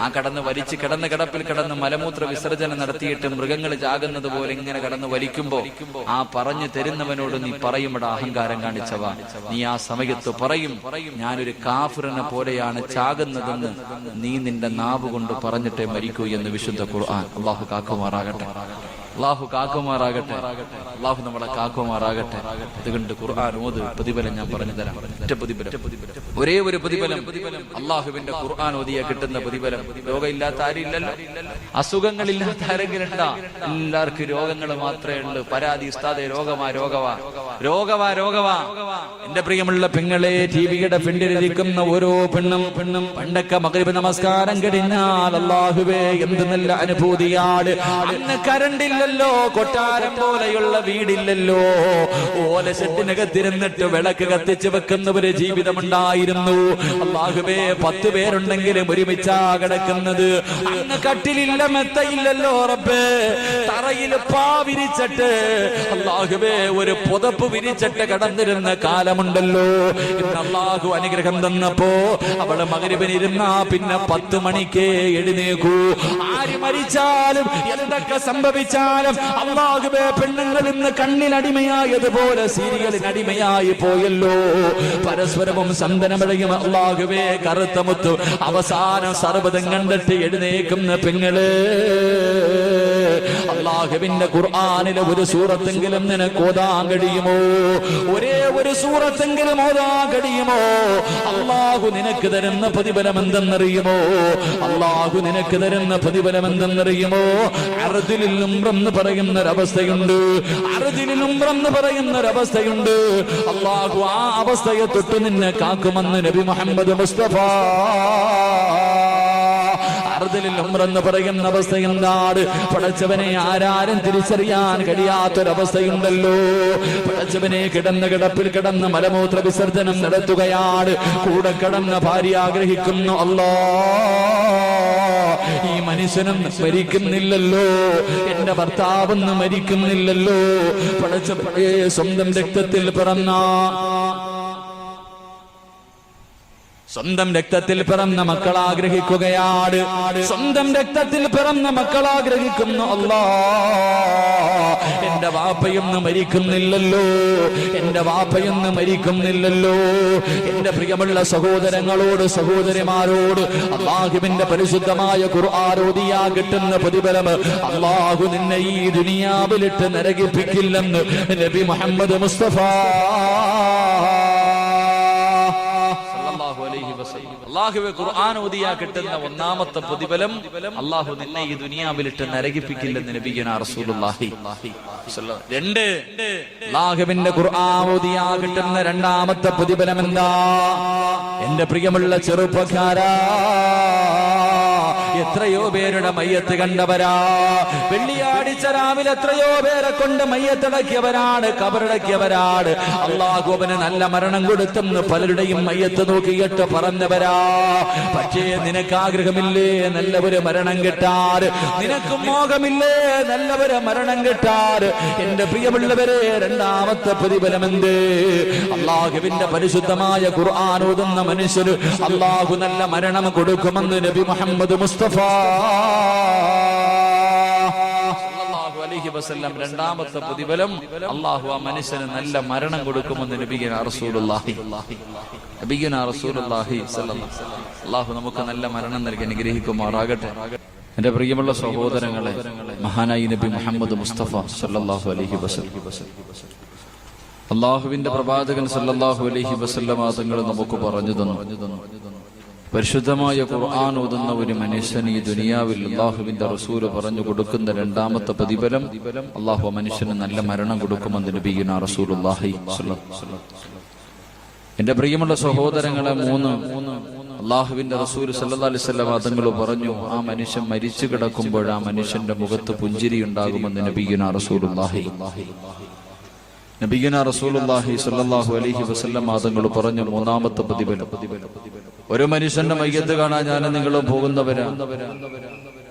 ആ കടന്ന് വലിച്ച് കിടന്ന് കിടപ്പിൽ കിടന്ന് മലമൂത്ര വിസർജനം നടത്തിയിട്ട് മൃഗങ്ങൾ ചാകുന്നത് പോലെ ഇങ്ങനെ കടന്ന് വലിക്കുമ്പോ ആ പറഞ്ഞു തരുന്നവനോട് നീ പറയുമ്പോൾ അഹങ്കാരം കാണിച്ചവ, നീ ആ സമയത്ത് പറയും, ഞാനൊരു കാഫിറിനെ പോലെയാണ് ചാകുന്നതെന്ന് നീ നിന്റെ നാവ് കൊണ്ട് പറഞ്ഞിട്ടേ മരിക്കൂ എന്ന് വിശുദ്ധ ഖുർആൻ. അല്ലാഹു കാക്കുമാറാകട്ടെ, അല്ലാഹു കാക്കുമാറാകട്ടെ, അല്ലാഹു നമ്മളെ കാക്കുമാറാകട്ടെ. അതുകൊണ്ട് ഖുർആൻ ഓത്, പ്രതിഫലം ഞാൻ പറഞ്ഞു തരാം. ഒറ്റ പ്രതിഫലം, ഒരേ ഒരു പ്രതിഫലം, അള്ളാഹുവിന്റെ ഖുർആൻ ഓതിയ കിട്ടുന്ന പ്രതിഫലം. രോഗമില്ലാത്ത ആരില്ലല്ലോ, അസുഖങ്ങളില്ലാത്ത ആരെങ്കിലും ഉണ്ടാ? എല്ലാവർക്കും രോഗങ്ങൾ മാത്രമേ ഉള്ളൂ. പരാതി ഉസ്താദേ, രോഗവാ. എന്റെ പ്രിയമുള്ള പെങ്ങളെ, ടിവിയുടെ പിന്നിലിരിക്കുന്ന ഓരോ പെണ്ണും പണ്ടൊക്കെ മഗ്രിബ് നമസ്കാരം കഴിഞ്ഞാൽ അല്ലാഹുവേ എന്ത് നല്ല അനുഭൂതിയാണ്. അന്ന് കരണ്ടില്ലല്ലോ, കൊട്ടാരം പോലെയുള്ള വീടില്ലല്ലോ, ഓലശെട്ടിനകത്തിരുന്നിട്ട് വിളക്ക് കത്തിച്ച് വെക്കുന്ന ഒരു ജീവിതമുണ്ടായിരുന്നു. അല്ലാഹുവേ 10 പേരുണ്ടെങ്കിലും ഒരുമിച്ചാ കിടക്കുന്നത്. അന്ന് കട്ടിലില്ല, മെത്തയില്ലല്ലോ റബ്ബേ, തറയിൽ പാ വിരിച്ചിട്ട് അല്ലാഹുവേ ഒരു പുതപ്പ് വിരിച്ചിട്ട് കിടന്നിരുന്ന കാലമുണ്ടല്ലോ. ഇന്ന് അല്ലാഹു അനുഗ്രഹം തന്നപ്പോ അവള് മഗ്രിബിനിരുന്നാ പിന്നെ 10 മണിക്കേ എഴുന്നേക്കൂ. ആര് മരിച്ചാലും എന്തൊക്കെ സംഭവിച്ചാലും അല്ലാഹുവേ, പെണ്ണുങ്ങൾ ഇന്ന് കണ്ണിനടിമയായതുപോലെ സീരിയലിനടിമയായി പോയല്ലോ. പരസ്പരവും സന്തനമഴയും അല്ലാഹുവേ കറുത്ത മുത്തു അവസാനം സർവ്വതം കണ്ടിട്ട് എഴുന്നേക്കുന്ന പെങ്ങള്. അല്ലാഹുവിന്റെ ഖുർആനിലെ ഒരു സൂറത്തെങ്കിലും നിനക്ക് ഓതാൻ കഴിയുമോ? ഒരേ ഒരു സൂറത്തെങ്കിലും ഓതാൻ കഴിയുമോ? അല്ലാഹു നിനക്ക് തരുന്ന പ്രതിഫലം എന്തെന്നറിയുമോ? അല്ലാഹു നിനക്ക് തരുന്ന പ്രതിഫലം എന്തെന്നറിയുമോ? അർദിലിൽ ഉംറെന്ന് പറയുന്നൊരവസ്ഥയുണ്ട്, പറയുന്നൊരവസ്ഥയുണ്ട്. അല്ലാഹു ആ അവസ്ഥയെ തൊട്ട് നിന്നെ കാക്കുമെന്ന് നബി മുഹമ്മദ് മുസ്തഫ. എന്ന് പറയുന്ന അവസ്ഥ എന്താണ്? പടച്ചവനെ ആരാരും തിരിച്ചറിയാൻ കഴിയാത്തൊരവസ്ഥയുണ്ടല്ലോ. പടച്ചവനെ കിടന്ന കിടപ്പിൽ കിടന്ന് മലമൂത്ര വിസർജനം നടത്തുകയാണ്. കൂടെ കിടന്ന ഭാര്യ ആഗ്രഹിക്കുന്നു, അല്ലാ ഈ മനുഷ്യനും മരിക്കുന്നില്ലല്ലോ, എന്റെ ഭർത്താവൊന്നും മരിക്കുന്നില്ലല്ലോ. പടച്ചവനെ സ്വന്തം രക്തത്തിൽ പിറന്ന മക്കൾ ആഗ്രഹിക്കുകയാണ്. സ്വന്തം രക്തത്തിൽ പിറന്ന മക്കൾ ആഗ്രഹിക്കുന്നു, അല്ലാ എന്റെ വാപ്പയൊന്നും മരിക്കുന്നില്ലല്ലോ, എന്റെ പ്രിയമുള്ള സഹോദരങ്ങളോട് സഹോദരിമാരോട് അല്ലാഹുവിന്റെ പരിശുദ്ധമായ ഖുർആൻ ഓതിയാ കിട്ടുന്ന പ്രതിഫലം അല്ലാഹു നിന്നെ ഈ ദുനിയാവിലിട്ട് നരകിപ്പിക്കില്ലെന്ന് നബി മുഹമ്മദ് മുസ്തഫ. വസല്ലം. അല്ലാഹുവേ ഖുർആൻ ഓതിയാ കിട്ടുന്ന ഒന്നാമത്തെ പ്രതിഫലം അല്ലാഹു നിന്നെ ഈ ദുനിയാവിലിട്ട് നരകിപ്പിക്കില്ലെന്ന് നബിയുനാ റസൂലുള്ളാഹി സ്വല്ലല്ലാഹു. രണ്ട്, അല്ലാഹുവിന്റെ ഖുർആൻ ഓതിയാ കിട്ടുന്ന രണ്ടാമത്തെ പ്രതിഫലം എന്താ? എന്റെ പ്രിയമുള്ള ചെറുപ്പക്കാരാ, എത്രയോ പേരുടെ മയ്യത്ത് കണ്ടവരാ. വെള്ളിയാഴ്ച രാവിലെ എത്രയോ പേരെ കൊണ്ട് മയ്യത്തടക്കിയവരാണ്, കബറടക്കിയവരാണ്. അല്ലാഹു അവന് നല്ല മരണം കൊടുത്തെന്ന് പലരുടെയും മയ്യത്ത് നോക്കിയിട്ട് പറഞ്ഞവരാ. പക്ഷേ നിനക്ക് ആഗ്രഹമില്ലേ നല്ലവര് മരണം കിട്ടാൻ? നിനക്ക് മോഹമില്ലേ നല്ലവര് മരണം കിട്ടാൻ? എന്റെ പ്രിയമുള്ളവരെ, രണ്ടാമത്തെ പ്രതിഫലം എന്ത്? അല്ലാഹുവിന്റെ പരിശുദ്ധമായ ഖുർആൻ ഓതുന്ന മനുഷ്യന് അല്ലാഹു നല്ല മരണം കൊടുക്കുമെന്ന് നബി മുഹമ്മദ് മുസ്തഫ സല്ലല്ലാഹു അലൈഹി വസല്ലം. രണ്ടാമത്തെ പ്രതിഫലം അല്ലാഹു ആ മനുഷ്യന് നല്ല മരണം കൊടുക്കുമെന്ന് നബിയുനാ റസൂലുള്ളാഹി സ്വല്ലല്ലാഹു. അല്ലാഹു നമുക്ക് നല്ല മരണം നൽകി അനുഗ്രഹിക്കുമാറാകട്ടെ. എന്റെ പ്രിയമുള്ള സഹോദരങ്ങളെ, മഹാനായി നബി മുഹമ്മദ് മുസ്തഫ സല്ലല്ലാഹു അലൈഹി വസല്ലം, അല്ലാഹുവിന്റെ പ്രവാചകൻ സല്ലല്ലാഹു അലൈഹി വസല്ലം തങ്ങൾ നമുക്ക് പറഞ്ഞു തന്നു, പരിശുദ്ധമായ ഖുർആൻ ഓതുന്ന ഒരു മനുഷ്യൻ ഈ ദുനിയാവിൽ അല്ലാഹുവിന്റെ റസൂല് പറഞ്ഞു കൊടുക്കുന്ന രണ്ടാമത്തെ പ്രതിഫലം അല്ലാഹു മനുഷ്യന് നല്ല മരണം കൊടുക്കുമെന്ന് നബിയുനാ റസൂലുള്ളാഹി സ്വല്ലല്ലാഹു അലൈഹി വസല്ലം. എന്റെ പ്രിയമുള്ള സഹോദരങ്ങളെ, അല്ലാഹുവിന്റെ റസൂൽ സല്ലല്ലാഹു അലൈഹി വസല്ലം തങ്ങൾ പറഞ്ഞു, ആ മനുഷ്യൻ മരിച്ചു കിടക്കുമ്പോൾ ആ മനുഷ്യന്റെ മുഖത്ത് പുഞ്ചിരി ഉണ്ടാകുമെന്ന് നബിയുനാ റസൂലുള്ളാഹി സ്വല്ലല്ലാഹു അലൈഹി വസല്ലം തങ്ങൾ പറഞ്ഞു. മൂന്നാമത്തെ പ്രതിഫലം, ഒരു മനുഷ്യന്റെ മയ്യത്ത് കാണാൻ ഞാനും നിങ്ങളും പോകുന്നവരാ.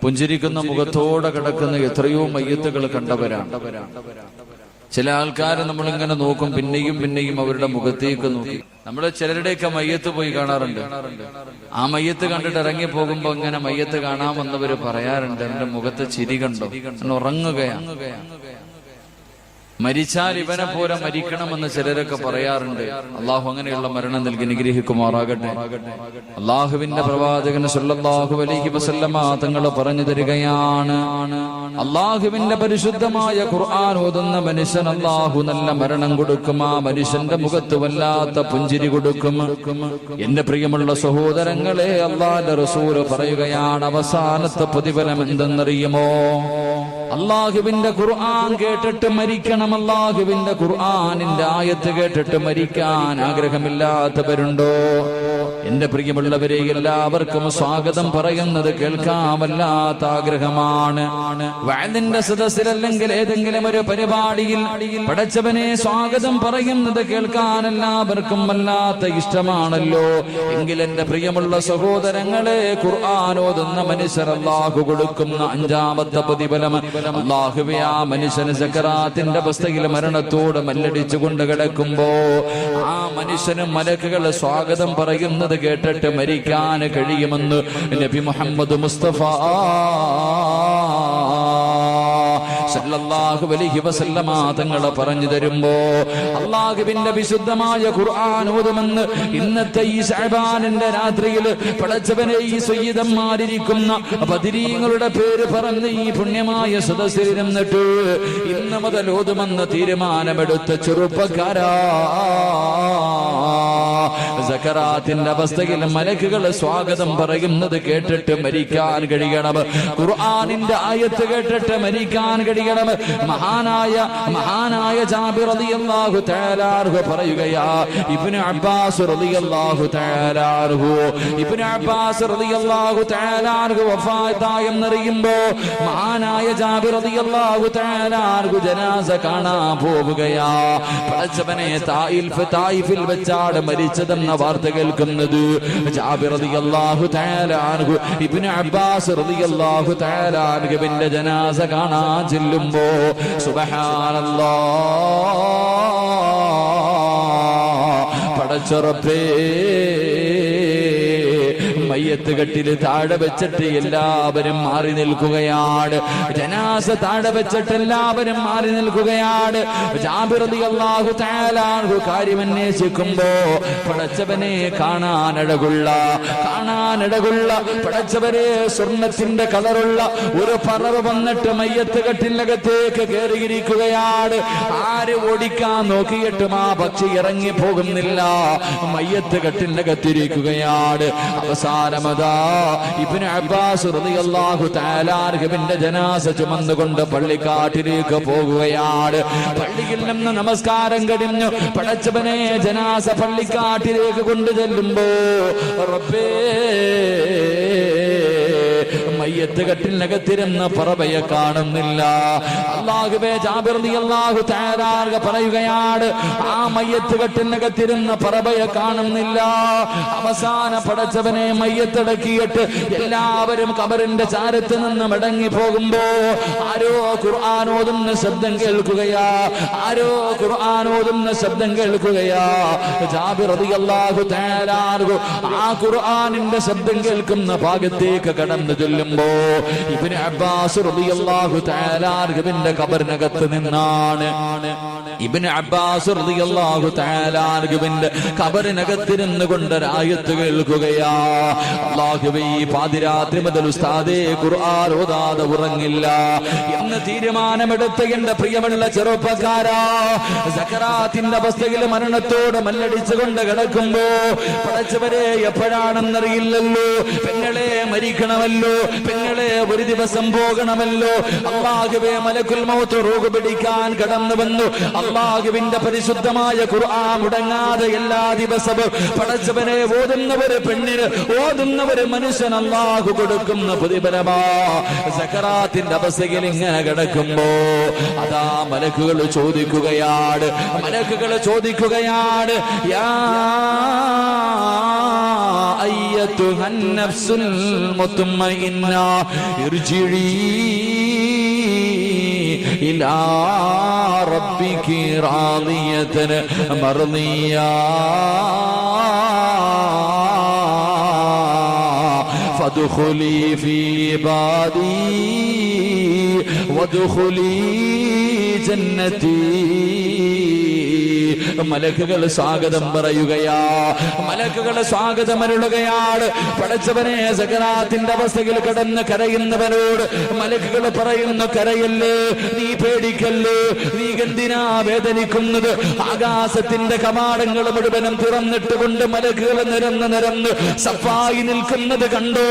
പുഞ്ചിരിക്കുന്ന മുഖത്തോടെ കിടക്കുന്ന എത്രയോ മയ്യത്തുകൾ കണ്ടവരാണ്. ചില ആൾക്കാരെ നമ്മളിങ്ങനെ നോക്കും, പിന്നെയും പിന്നെയും അവരുടെ മുഖത്തേക്ക് നോക്കി. നമ്മള് ചിലരുടെയൊക്കെ മയ്യത്ത് പോയി കാണാറുണ്ട്. ആ മയ്യത്ത് കണ്ടിട്ട് ഇറങ്ങി പോകുമ്പോ ഇങ്ങനെ മയ്യത്ത് കാണാമെന്നവര് പറയാറുണ്ട്, എന്റെ മുഖത്ത് ചിരി കണ്ടോ, ഉറങ്ങുകയാണ്. മരിച്ചാൽ ഇവനെ പോലെ മരിക്കണമെന്ന് ചിലരൊക്കെ പറയാറുണ്ട്. അള്ളാഹു അങ്ങനെയുള്ള മരണം നൽകി അനുഗ്രഹിക്കുമാറാകട്ടെ. അള്ളാഹുവിന്റെ പ്രവാചകൻ സല്ലല്ലാഹു അലൈഹി വസല്ലമ തങ്ങൾ പറഞ്ഞു തരികയാണ്, അള്ളാഹുവിന്റെ പരിശുദ്ധമായ ഖുർആൻ ഓതുന്ന മനുഷ്യൻ അള്ളാഹു നല്ല മരണം കൊടുക്കും. ആ മനുഷ്യന്റെ മുഖത്ത് വല്ലാത്ത പുഞ്ചിരി കൊടുക്കും. എന്റെ പ്രിയമുള്ള സഹോദരങ്ങളെ, അള്ളാഹുവിന്റെ റസൂൽ പറയുകയാണ്, അവസാനത്തെ പ്രതിഫലം എന്തെന്നറിയുമോ? അള്ളാഹുവിന്റെ ഖുർആൻ കേട്ടിട്ട് മരിക്കണം. അള്ളാഹുവിന്റെ ഖുർആനിന്റെ ആയത്ത് കേട്ടിട്ട് മരിക്കാൻ ആഗ്രഹമില്ലാത്തവരുണ്ടോ? എന്റെ പ്രിയമുള്ളവരെ, എല്ലാവർക്കും സ്വാഗതം പറയുന്നത് കേൾക്കാൻ വല്ലാത്ത ആഗ്രഹമാണ്. വഅദിന്റെ സദസ്സിലല്ലെങ്കിൽ ഏതെങ്കിലും ഒരു പരിപാടിയിൽ പടച്ചവനെ സ്വാഗതം പറയുന്നത് കേൾക്കാൻ എല്ലാവർക്കും വല്ലാത്ത ഇഷ്ടമാണല്ലോ. എങ്കിൽ എന്റെ പ്രിയമുള്ള സഹോദരങ്ങളെ, ഖുർആൻ ഓതുന്ന മനുഷ്യർ അല്ലാഹു കൊടുക്കുന്ന അഞ്ചാമത്തെ പ്രതിഫലം, അല്ലാഹുവേ ആ മനുഷ്യന് സക്കറാത്തിന്റെ അവസ്ഥയിൽ മരണത്തോട് മല്ലടിച്ചു കൊണ്ട് കിടക്കുമ്പോ ആ മനുഷ്യന് മലക്കുകൾ സ്വാഗതം പറയുന്നത് കേട്ടിട്ട് മരിക്കാൻ കഴിയുമെന്ന് നബി മുഹമ്മദ് മുസ്തഫ സല്ലല്ലാഹു അലൈഹി വസല്ലമ തങ്ങൾ പറഞ്ഞു തരുമ്പോ, അല്ലാഹുവിന്റെ വിശുദ്ധമായ ഖുർആൻ ഓതുമെന്ന് ഇന്നത്തെ ഈ ശഅബാനിന്റെ രാത്രിയിൽ പടച്ചവനെ ഈ സയ്യിദന്മാരിരിക്കുന്ന ബദരീങ്ങളുടെ പേര് പറഞ്ഞ് ഈ പുണ്യമായ സദസ്സിൽ ഇരുന്നിട്ട് ഇന്ന് മുതൽ ഓതുമെന്ന് തീരുമാനമെടുത്ത ചെറുപ്പക്കാരാ, സക്കറാത്തിന്റെ അവസ്ഥയിൽ മലക്കുകൾ സ്വാഗതം പറയുന്നത് കേട്ടിട്ട് മരിക്കാൻ കഴിയണം. ഖുർആനിന്റെ ആയത്ത് കേട്ടിട്ട് മരിക്കാൻ കഴിയണം. മഹാനായ ജാബിർ റളിയല്ലാഹു തആല അൻഹു പറയുകയാ, ഇബ്നു അബ്ബാസ് റളിയല്ലാഹു തആല അൻഹു വഫാത്തായി എന്നറിയുമ്പോ മഹാനായ ജാബിർ റളിയല്ലാഹു തആല അൻഹു ജനാസ കാണാൻ പോവുകയാ. പടച്ചവനെ, തായിഫിൽ വെച്ചാണ് മരിച്ചതെന്ന വാർത്ത കേൾക്കുന്നത്. ജാബിർ റളിയല്ലാഹു തആല അൻഹു ഇബ്നു അബ്ബാസ് റളിയല്ലാഹു തആല അൻഹുവിന്റെ ജനാസ കാണാൻ ചെല്ലുമ്പോ സുബ്ഹാനല്ലാഹ്, പടച്ചറപ്പേ മയ്യത്ത് കെട്ടില് താഴെ വെച്ചിട്ട് എല്ലാവരും മാറി നിൽക്കുകയാണ്. ജനാസ താഴെ വെച്ചിട്ട് എല്ലാവരും മാറി നിൽക്കുകയാണ്. ജാബിർ റളിയല്ലാഹു തആല അൻഹു കാര്യം അന്വേഷിക്കുമ്പോ പടച്ചവനെ കാണാനഴകുള്ള പടച്ചവരെ സ്വർണത്തിന്റെ കളറുള്ള ഒരു പറവ് വന്നിട്ട് മയ്യത്ത് കെട്ടിനകത്തേക്ക് കയറിയിരിക്കുകയാണ്. ആര് ഓടിക്കാൻ നോക്കിയിട്ടും ആ പക്ഷി ഇറങ്ങി പോകുന്നില്ല. മയ്യത്ത് കെട്ടിനകത്തിരിക്കുകയാണ്. അവസാനമതാ ഇബ്നു അബ്ബാസ് റളിയല്ലാഹു തആല അൻഹുവിന്റെ ജനാസ ചുമന്നുകൊണ്ട് പള്ളിക്കാട്ടിലേക്ക് പോകുകയാണ്. പള്ളിയിൽ നിന്ന് നമസ്കാരം കഴിഞ്ഞു പടച്ചവനെ ജനാസ പള്ളിക്കാട്ടിലേക്ക് കൊണ്ടു ചെല്ലുമ്പോ റബ്ബേ മയ്യത്ത് കെട്ടിനകത്തിരുന്ന പറവയെ കാണുന്നില്ല. അല്ലാഹുവേ ജാബിർ റളിയല്ലാഹു തആല പറയുകയാണ് ആ മയ്യത്ത് കെട്ടിനകത്തിരുന്ന പറവയെ കാണുന്നില്ല. അവസാന പടച്ചവനെ മയ്യത്തടക്കിയിട്ട് എല്ലാവരും ഖബറിന്റെ ചാരത്ത് നിന്ന് മടങ്ങി പോകുമ്പോ ആരോ ഖുർആൻ ഓതുന്ന ശബ്ദം കേൾക്കുകയാ. ജാബിർ റളിയല്ലാഹു തആല ആ ഖുർആനിന്റെ ശബ്ദം കേൾക്കുന്ന ഭാഗത്തേക്ക് കടന്നു ചെല്ലുമ്പോ ഇബ്നു അബ്ബാസ് റളിയല്ലാഹു തആല അൻഹുവിന്റെ ഖബറിനകത്ത് നിന്നാണ് ഖബറിനകത്തിരുന്നു കൊണ്ട് ആയത്ത് കേൾക്കുകയാ. അല്ലാഹുവേ ഈ പാതിരാത്രി മുതൽ ഉസ്താദേ ഖുർആൻ ഓതാതെ ഉറങ്ങില്ല എന്ന് തീരുമാനമെടുത്ത എന്റെ പ്രിയമുള്ള ചെറുപ്പക്കാരാ, സക്കറാത്തിന്റെ അവസ്ഥയിൽ മരണത്തോട് മല്ലടിച്ചുകൊണ്ട് കിടക്കുമ്പോ പടച്ചവരെ എപ്പോഴാണെന്നറിയില്ലല്ലോ. പെങ്ങളെ മരിക്കണമല്ലോ, പെങ്ങളെ ഒരു ദിവസം പോകണമല്ലോ. അല്ലാഹുവേ മലക്കുൽ മൗത്ത് റൂഹ് പിടിക്കാൻ കടന്നു വന്നു. അല്ലാഹുവിന്റെ പരിശുദ്ധമായ ഖുർആൻ മുടങ്ങാതെ എല്ലാ ദിവസവും പടച്ചവനെ ഓതുന്നവര് പെണ്ണിന് ഓതുന്നവര് മനുഷ്യൻ അല്ലാഹു കൊടുക്കുന്ന പ്രതിഫലമാ. സക്കറാത്തിന്റെ അവസ്ഥയിൽ ഇങ്ങനെ കിടക്കുമ്പോ അതാ മലക്കുകൾ ചോദിക്കുകയാണ് യാ അയ്യത്തുഹൻ നഫ്സുൽ മുത്മഇന്ന ഇർജിഇ ഇലാ റബ്ബികി റാദിയതൻ മർദിയാ ഫദ്ഖുലി ഫീ ഇബാദി വദ്ഖുലി ജന്നതി. മലക്കുകൾ സ്വാഗതം പറയുകയാ, മലക്കുകൾ സ്വാഗതം അരുളുകയാണ്. പടച്ചവനെ സക്കറാത്തിന്റെ അവസ്ഥയിൽ കിടന്ന് കരയുന്നവനോട് മലക്കുകൾ പറയുന്നു കരയല്ലേ, നീ പേടിക്കല്ലേ, നീ എന്തിനാ വേദനിക്കുന്നത്? ആകാശത്തിന്റെ കവാടങ്ങൾ മുഴുവനും തുറന്നിട്ടുകൊണ്ട് മലക്കുകൾ നിരന്ന് സഫായി നിൽക്കുന്നത് കണ്ടോ?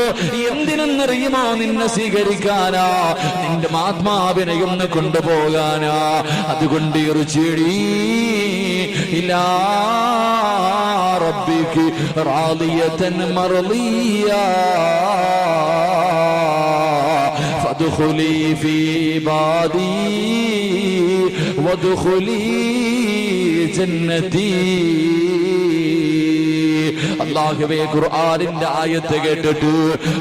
എന്തിനെന്നറിയുമോ? നിന്നെ സ്വീകരിക്കാനാ, നിന്റെ ആത്മാവിനെ ഒന്ന് കൊണ്ടുപോകാനാ. അതുകൊണ്ട് ഇർജിഇ ഇലാ റബ്ബികി റാദിയതൻ മർദിയാ ഫദ്ഖുലി ഫീ ഇബാദി വദ്ഖുലി ജന്നതി. അല്ലാഹുവേ ഖുർആനിന്റെ ആയത്ത് കേട്ടിട്ട്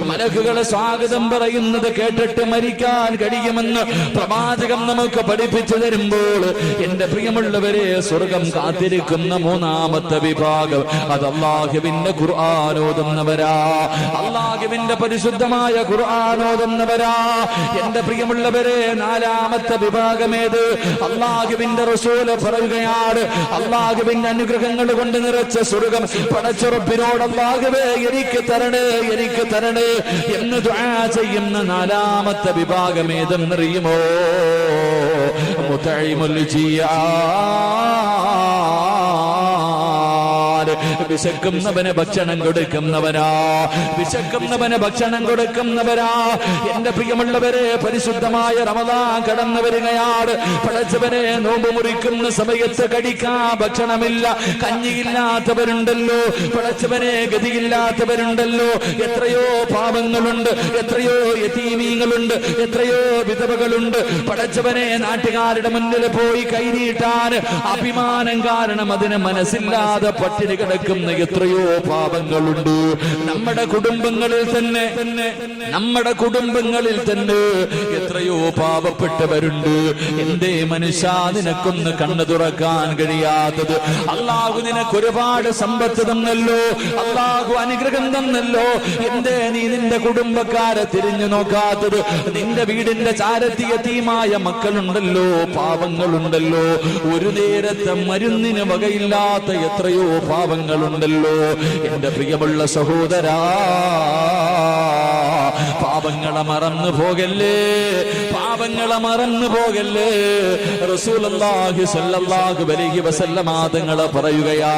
മലക്കുകളെ സ്വാഗതം പറയുന്നത് കേട്ടിട്ട് മരിക്കാൻ കഴിയുമെന്ന് പ്രവാചകൻ നമുക്ക് പഠിപ്പിച്ചു തരുമ്പോൾ എന്റെ പ്രിയമുള്ളവരെ സ്വർഗം കാത്തിരിക്കുന്ന മൂന്നാമത്തെ വിഭാഗം അത് അല്ലാഹുവിന്റെ ഖുർആൻ ഓതുന്നവരാ, അല്ലാഹുവിന്റെ പരിശുദ്ധമായ ഖുർആൻ ഓതുന്നവരാ. എന്റെ പ്രിയമുള്ളവരെ നാലാമത്തെ വിഭാഗമേത്? അല്ലാഹുവിന്റെ റസൂൽ പറയുകയാണ് അല്ലാഹുവിന്റെ അനുഗ്രഹങ്ങൾ കൊണ്ട് നിറച്ച സ്വർഗം പടച്ചുറപ്പിനോട് അല്ലാഹുവേ എനിക്ക് തരണേ എന്ന് ദുആ ചെയ്യുന്ന നാലാമത്തെ വിഭാഗം ഏതെന്നറിയുമോ? മുതഇമുൽ ജിയാൻ, വിശക്കുന്നവന് ഭക്ഷണം കൊടുക്കുന്നവനാ. എന്റെ പ്രിയമുള്ളവരെ പരിശുദ്ധമായ റമദാൻ കടന്നു വരികയാണ്. പടച്ചവനെ നോമ്പ് മുറിക്കുന്ന സമയത്ത് കഴിക്കാൻ ഭക്ഷണമില്ല, കഞ്ഞിയില്ലാത്തവരുണ്ടല്ലോ, പടച്ചവനെ ഗതിയില്ലാത്തവരുണ്ടല്ലോ. എത്രയോ പാവങ്ങളുണ്ട്, എത്രയോ യതീമീങ്ങളുണ്ട്, എത്രയോ വിധവകളുണ്ട്. പടച്ചവനെ നാട്ടുകാരുടെ മുന്നിൽ പോയി കൈനീട്ടാൻ അഭിമാനം കാരണം അതിന് മനസ്സില്ലാതെ പട്ടിണി കിടക്കും കിടക്കുന്ന എത്രയോ പാപങ്ങളുണ്ട്. നമ്മുടെ കുടുംബങ്ങളിൽ തന്നെ എത്രയോ പാപപ്പെട്ടവരുണ്ട്. എന്തേ മനുഷ്യ നിനക്കൊന്ന് കണ്ണു തുറക്കാൻ കഴിയാത്തത്? അള്ളാഹു നിനക്ക് ഒരുപാട് സമ്പത്ത് തന്നല്ലോ, അള്ളാഹു അനുഗ്രഹം തന്നല്ലോ. എന്തേ നീ നിന്റെ കുടുംബക്കാരെ തിരിഞ്ഞു നോക്കാത്തത്? നിന്റെ വീടിന്റെ ചാരത്തി യതീമായ മക്കളുണ്ടല്ലോ, പാവങ്ങളുണ്ടല്ലോ. ഒരു നേരത്തെ മരുന്നിന് വകയില്ലാത്ത എത്രയോ പാവങ്ങളുണ്ടല്ലോ. എന്റെ പ്രിയമുള്ള സഹോദരാ, പാപങ്ങളെ മറന്നു പോകല്ലേ, പാപങ്ങളെ മറന്നു പോകല്ലേ. റസൂലുള്ളാഹി സ്വല്ലല്ലാഹു അലൈഹി വസല്ലമ തങ്ങളെ പറയുകയാ,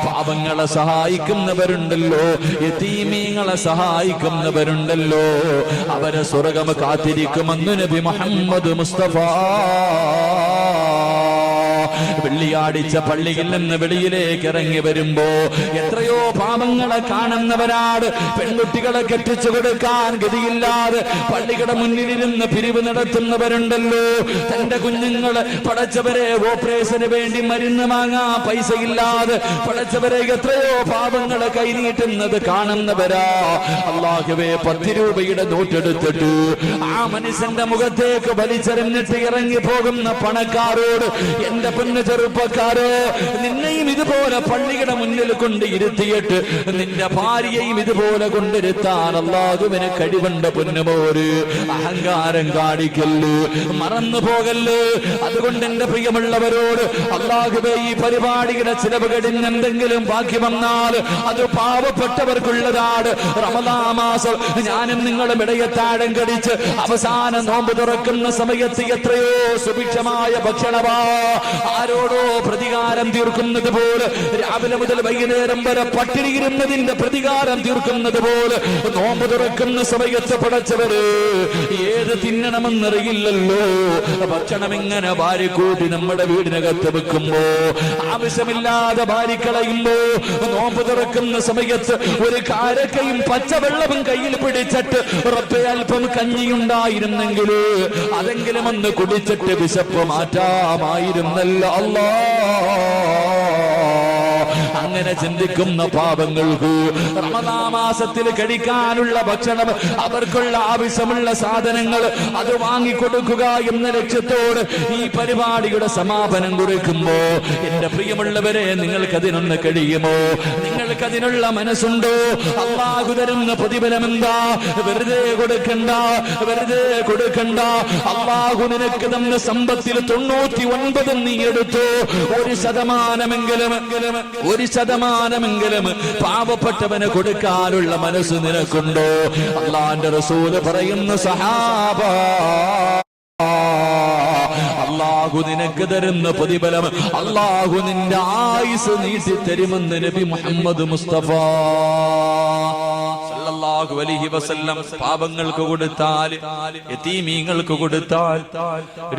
പാപങ്ങളെ സഹായിക്കുന്നവരുണ്ടല്ലോ, യതീമീങ്ങളെ സഹായിക്കുന്നവരുണ്ടല്ലോ, അവരെ സ്വർഗ്ഗം കാത്തിരിക്കുമെന്ന് നബി മുഹമ്മദ് മുസ്തഫ. വെള്ളിയാഴ്ച പള്ളിയിൽ നിന്ന് വെളിയിലേക്ക് ഇറങ്ങി വരുമ്പോ എത്രയോ പാപങ്ങളെ കാണുന്നവരാണ്. പെൺകുട്ടികളെ കെട്ടിച്ചു കൊടുക്കാൻ ഗതിയില്ലാതെ പള്ളികളുടെ മുന്നിലിരുന്ന് പിരിവ് നടത്തുന്നവരുണ്ടല്ലോ. തന്റെ കുഞ്ഞുങ്ങള് പടച്ചവരെ ഓപ്പറേഷന് വേണ്ടി മരുന്ന് വാങ്ങാൻ പൈസയില്ലാതെ പടച്ചവരെ എത്രയോ പാപങ്ങളെ കൈനീട്ടുന്നത് കാണുന്നവരാ. അല്ലാഹുവേ, 10 രൂപയുടെ നോട്ടെടുത്തിട്ട് ആ മനുഷ്യന്റെ മുഖത്തേക്ക് വലിച്ചെറിഞ്ഞിട്ട് ഇറങ്ങി പോകുന്ന പണക്കാരോട്, എന്റെ പൊന്നു ചെറുപ്പക്കാരോ, നിന്നെയും ഇതുപോലെ പള്ളിയുടെ മുന്നിൽ കൊണ്ട് ഇരുത്തിയിട്ട് നിന്റെ ഭാര്യയും ഇതുപോലെ കൊണ്ടിരുത്താൻ അല്ലാഹുവിന് കഴിവുണ്ട്. പൊന്നുമോര്, അഹങ്കാരം കാണിക്കല്ല്, മറന്നു പോകല്ല്. അതുകൊണ്ട് എന്റെ പ്രിയമുള്ളവരോട്, അല്ലാഹുവേ, ഈ പരിപാടിയുടെ ചിലവ് കഴിഞ്ഞ് എന്തെങ്കിലും ബാക്കി വന്നാൽ അത് പാവപ്പെട്ടവർക്കുള്ളതാണ്. റമദാൻ മാസം ഞാനും നിങ്ങളും ഇടയത്താഴം കടിച്ച് അവസാന നോമ്പ് തുറക്കുന്ന സമയത്ത് എത്രയോ സുഭിക്ഷമായ ഭക്ഷണമാ. ആരോടോ പ്രതികാരം തീർക്കുന്നത് പോലെ, രാവിലെ മുതൽ വൈകുന്നേരം വരെ പട്ടിണിയിരുന്നതിന്റെ പ്രതികാരം തീർക്കുന്നത് പോലെ നോമ്പ് തുറക്കുന്ന സമയത്ത് പടച്ചവര് ഏത് തിന്നണമെന്നറിയില്ലല്ലോ. ഭക്ഷണം ഇങ്ങനെ ഭാര്യക്കൂട്ടി നമ്മുടെ വീടിനകത്ത് വെക്കുമ്പോ, ആവശ്യമില്ലാതെ ഭാര്യക്കളയുമ്പോ, നോമ്പ് തുറക്കുന്ന സമയത്ത് ഒരു കാരക്കയും പച്ചവെള്ളവും കയ്യിൽ പിടിച്ചിട്ട് റബ്ബേ അല്പം കഞ്ഞിയുണ്ടായിരുന്നെങ്കിൽ അതെങ്കിലും ഒന്ന് കുടിച്ചിട്ട് വിശപ്പ് മാറ്റാമായിരുന്നല്ലോ. അല്ലാ, അങ്ങനെ ചിന്തിക്കുന്ന പാപങ്ങൾക്ക് റമദാൻ മാസത്തിൽ കഴിക്കാനുള്ള ഭക്ഷണം, അവർക്കുള്ള ആവശ്യമുള്ള സാധനങ്ങൾ അത് വാങ്ങിക്കൊടുക്കുക എന്ന ലക്ഷ്യത്തോട് ഈ പരിപാടിയുടെ സമാപനം കുറിക്കുമ്പോ, എന്റെ പ്രിയമുള്ളവരെ, നിങ്ങൾക്കതിനൊന്ന് കഴിയുമോ? നിങ്ങൾക്കതിനുള്ള മനസ്സുണ്ടോ? അല്ലാഹു തരുന്ന പ്രതിഫലം എന്താ? വെറുതെ കൊടുക്കണ്ട, വെറുതെ കൊടുക്കണ്ട. അല്ലാഹു നിനക്ക് തന്ന സമ്പത്തിൽ 99 നീ എടുത്തു. 1% പാവപ്പെട്ടവന് കൊടുക്കാനുള്ള മനസ്സ് നിനക്കുണ്ടോ? അല്ലാഹുവിന്റെ റസൂൽ പറയുന്നു, സഹാബ, അല്ലാഹു നിനക്ക് തരുന്ന പ്രതിഫലം അല്ലാഹു നിന്റെ ആയുസ് നീട്ടി തരുമെന്ന് നബി മുഹമ്മദ് മുസ്തഫ സല്ലല്ലാഹു അലൈഹി വസല്ലം. പാപങ്ങൾക്ക് കൊടുത്താൽ, യതീമീങ്ങൾക്ക് കൊടുത്താൽ,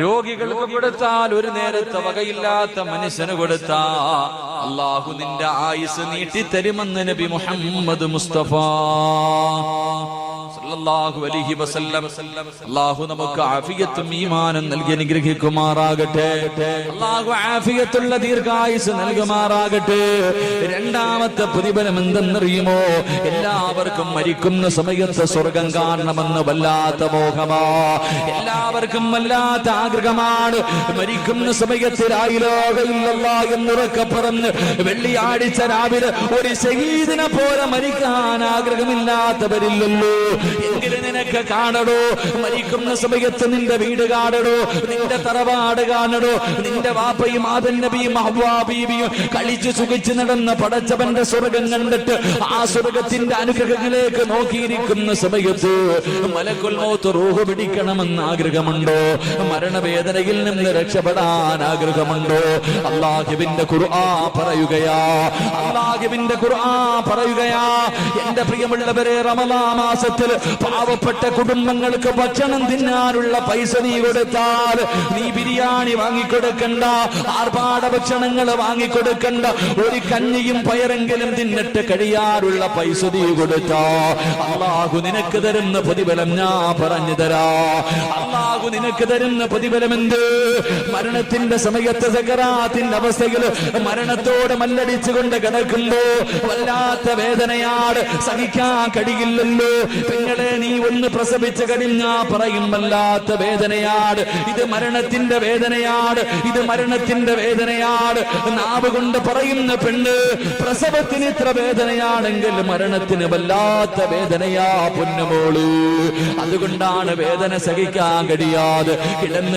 രോഗികൾക്ക് കൊടുത്താൽ, ഒരു നേരത്തെ വകയില്ലാത്ത മനുഷ്യന് കൊടുത്താൽ അല്ലാഹു നിന്റെ ആയുസ് നീട്ടി തരുമെന്ന് നബി മുഹമ്മദ് മുസ്തഫ സല്ലല്ലാഹു അലൈഹി വസല്ലം. അല്ലാഹു നമുക്ക് ആഫിയത്തും ഈമാനും നൽകി അനുഗ്രഹിക്കുമാറാകട്ടെ. അല്ലാഹു ആഫിയത്തുള്ള ദീർഘായുസ് നൽകുമാറാകട്ടെ. രണ്ടാമത്തെ പ്രതിഫലം എന്തെന്നറിയുമോ? എല്ലാവർക്കും മരിക്കുന്ന സമയത്ത് സ്വർഗം കാണണമെന്ന് വല്ലാത്ത മോഹമാ, എല്ലാവർക്കും വല്ലാത്ത ആഗ്രഹമാണ്. മരിക്കുന്ന സമയത്ത് ലാ ഇലാഹ ഇല്ലല്ലാഹ് എന്നുറക്കെ പറഞ്ഞ് വെള്ളിയാഴ്ച രാവിലെ ഒരു ശഹീദിനെ പോലെ മരിക്കാൻ ആഗ്രഹമില്ലാത്തവരില്ലല്ലോ. എങ്കിലും നിനക്ക് കാണടോ, മരിക്കുന്ന സമയത്ത് നിന്റെ വീട് കാണടോ, നിന്റെ തറവാട് കാണടോ, നിന്റെ വാപ്പയും ആദം നബിയും ഹവ്വാ ബീവിയും കളിച്ചു സുഖിച്ചു നടന്ന പടച്ചവന്റെ സ്വർഗം കണ്ടിട്ട് ആ സ്വർഗത്തിന്റെ അനുഗ്രഹങ്ങളിലേക്ക് നോക്കിയിരിക്കുന്ന സമയത്ത് മലക്കുൽ മൗത്ത് റൂഹ് പിടിക്കണമെന്ന് ആഗ്രഹമുണ്ടോ? മരണവേദനയിൽ നിന്ന് രക്ഷപ്പെടാൻ ആഗ്രഹമുണ്ടോ? അല്ലാഹുവിന്റെ ഖുർആൻ പറയുകയാ, അല്ലാഹുവിന്റെ ഖുർആൻ പറയുകയാ, എന്റെ പ്രിയമുള്ളവരെ, റമദാൻ മാസത്തിൽ പാവപ്പെട്ട കുടുംബങ്ങൾക്ക് ഭക്ഷണം തിന്നാനുള്ള പൈസ നീ കൊടുത്താൽ, നീ ബിരിയാണി വാങ്ങിക്കൊടുക്കണ്ട, ആർഭാട ഭക്ഷണങ്ങൾ വാങ്ങിക്കൊടുക്കണ്ട, ഒരു കഞ്ഞിയും പയറെങ്കിലും തിന്നിട്ട് കഴിയാറുള്ള പൈസ നീ കൊടുത്താ അല്ലാഹു നിനക്ക് തരുന്ന പ്രതിഫലം ഞാൻ പറഞ്ഞു തരാ. അല്ലാഹു നിനക്ക് തരുന്ന പ്രതിഫലം എന്ത്? മരണത്തിന്റെ സമയത്ത് സക്കറാത്തിന്റെ അവസ്ഥയിൽ മരണത്തോട് മല്ലടിച്ചുകൊണ്ട് കിടക്കുമ്പോ വല്ലാത്ത വേദനയാണ്, സഹിക്കാൻ കഴിയില്ലല്ലോ. പെങ്ങളെ, നീ ഒന്ന് പ്രസവിച്ചു കഴിഞ്ഞാ പറയും വല്ലാത്ത വേദനയാണ്, ഇത് മരണത്തിന്റെ വേദനയാണ്, ഇത് മരണത്തിന്റെ വേദനയാണ്. നാവ് കൊണ്ട് പറയുന്ന പെണ്ണ് പ്രസവത്തിന് ഇത്ര വേദനയാണെങ്കിൽ മരണത്തിന് വല്ലാത്ത വേദനയാ പൊന്നുമോള്. അതുകൊണ്ടാണ് വേദന സഹിക്കാൻ കഴിയാതെ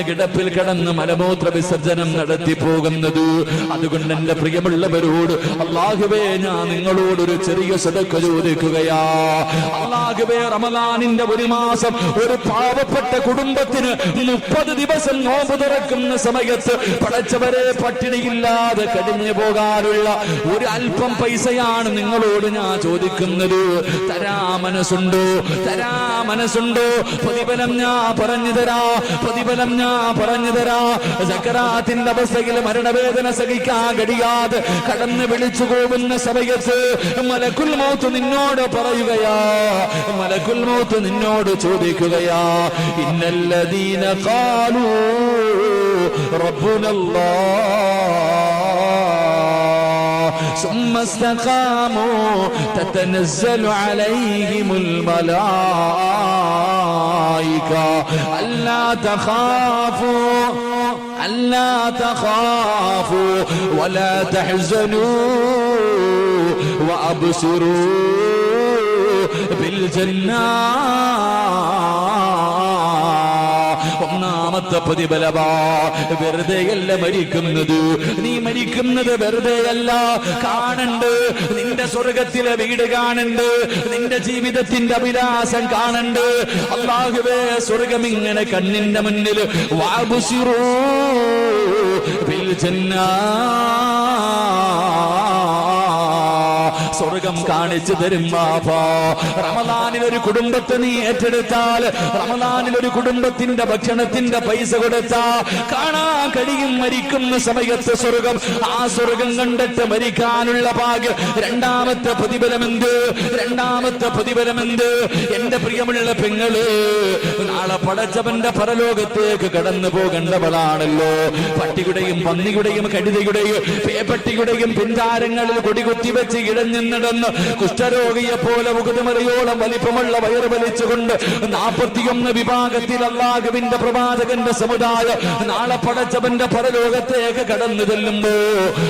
കിടപ്പിൽ കിടന്ന് മലമൂത്ര വിസർജനം നടത്തി പോകുന്നത്. അതുകൊണ്ട് എന്റെ പ്രിയമുള്ളവരോട് അല്ലാഹുവേ, ഞാൻ നിങ്ങളോടൊരു ചെറിയ സദഖ ചോദിക്കുകയാ. അല്ലാഹുവേ, റമദാനിന്റെ ഒരു മാസം ഒരു പാവപ്പെട്ട കുടുംബത്തിന് 30 ദിവസം നോമ്പ് തുറക്കുന്ന സമയത്ത് പടച്ചവരെ പട്ടിണിയില്ലാതെ കഴിഞ്ഞു പോകാനുള്ള ഒരു അല്പം പൈസയാണ് നിങ്ങളോട് ഞാൻ ചോദിക്കുന്നത്. തരാ മനസ്സുണ്ടോ? തരാ മനസ്സുണ്ടോ? പ്രതിഫലം ഞാൻ പറഞ്ഞു തരാ, പ്രതിഫലം ഞാൻ പറഞ്ഞു തരാ. സക്കറാത്തിന്റെ അവസ്ഥയിൽ മരണവേദന സഹിക്കാൻ കഴിയാതെ കടന്ന് വിളിച്ചു പോകുന്ന സമയത്ത് മലക്കുൽ മൗത്ത് നിന്നോട് പറയുകയാ, മലക്കുൽ മൗത്ത് നിന്നോട് ചോദിക്കുകയാ, ഇന്നല്ലദീന ഖാലൂ റബ്ബുനല്ലാഹ് ثم استقاموا تتنزل عليهم الملائكة ألا تخافوا ولا تحزنوا وأبصروا بالجنة. ഒന്നാമത്തെ പ്രതിഫലമാ. വെറുതെയല്ല മരിക്കുന്നത്, നീ മരിക്കുന്നത് വെറുതെയല്ല. കാണണ്ട്, നിന്റെ സ്വർഗത്തിലെ വീട് കാണണ്ട്, നിന്റെ ജീവിതത്തിന്റെ അഭിലാഷം കാണണ്ട്. അല്ലാഹുവേ, സ്വർഗം ഇങ്ങനെ കണ്ണിന്റെ മുന്നിൽ വഅബ്സിറൂ ബിൽ ജന്നാ, സ്വർഗം കാണിച്ചു തരും ബാബാ. റമദാനിൽ ഒരു കുടുംബത്തെ നീ ഏറ്റെടുത്താൽ, റമദാനിൽ ഒരു കുടുംബത്തിന്റെ ഭക്ഷണത്തിന്റെ പൈസ കൊടുത്താ കാണാൻ കഴിയും മരിക്കുന്ന സമയത്ത് സ്വർഗം. ആ സ്വർഗം കണ്ടിട്ട് മരിക്കാനുള്ള ഭാഗ്യം. രണ്ടാമത്തെ പ്രതിഫലമെന്ത്? രണ്ടാമത്തെ പ്രതിഫലമെന്ത്? എന്റെ പ്രിയമുള്ള പെങ്ങള്, നാളെ പടച്ചവന്റെ പരലോകത്തേക്ക് കടന്നു പോകേണ്ടവളാണല്ലോ. പട്ടിയുടെയും പന്നിയുടെയും കഴുതയുടെയും പേപ്പട്ടിയുടെയും പിന്താരങ്ങളിൽ കൊടികുത്തി വെച്ച് ഇടഞ്ഞു നടന്ന് കുഷ്ഠരോഗിയെ പോലെ മുഖതുമറിയോളം വലിപ്പമുള്ള വയറ് വലിച്ചുകൊണ്ട് 41 വിഭാഗത്തിൽ അല്ലാഹുവിന്റെ പ്രവാചകന്റെ സമുദായം നാളെ പടച്ചവന്റെ പരലോകത്തേക്ക് കടന്നു ചെല്ലുമ്പോ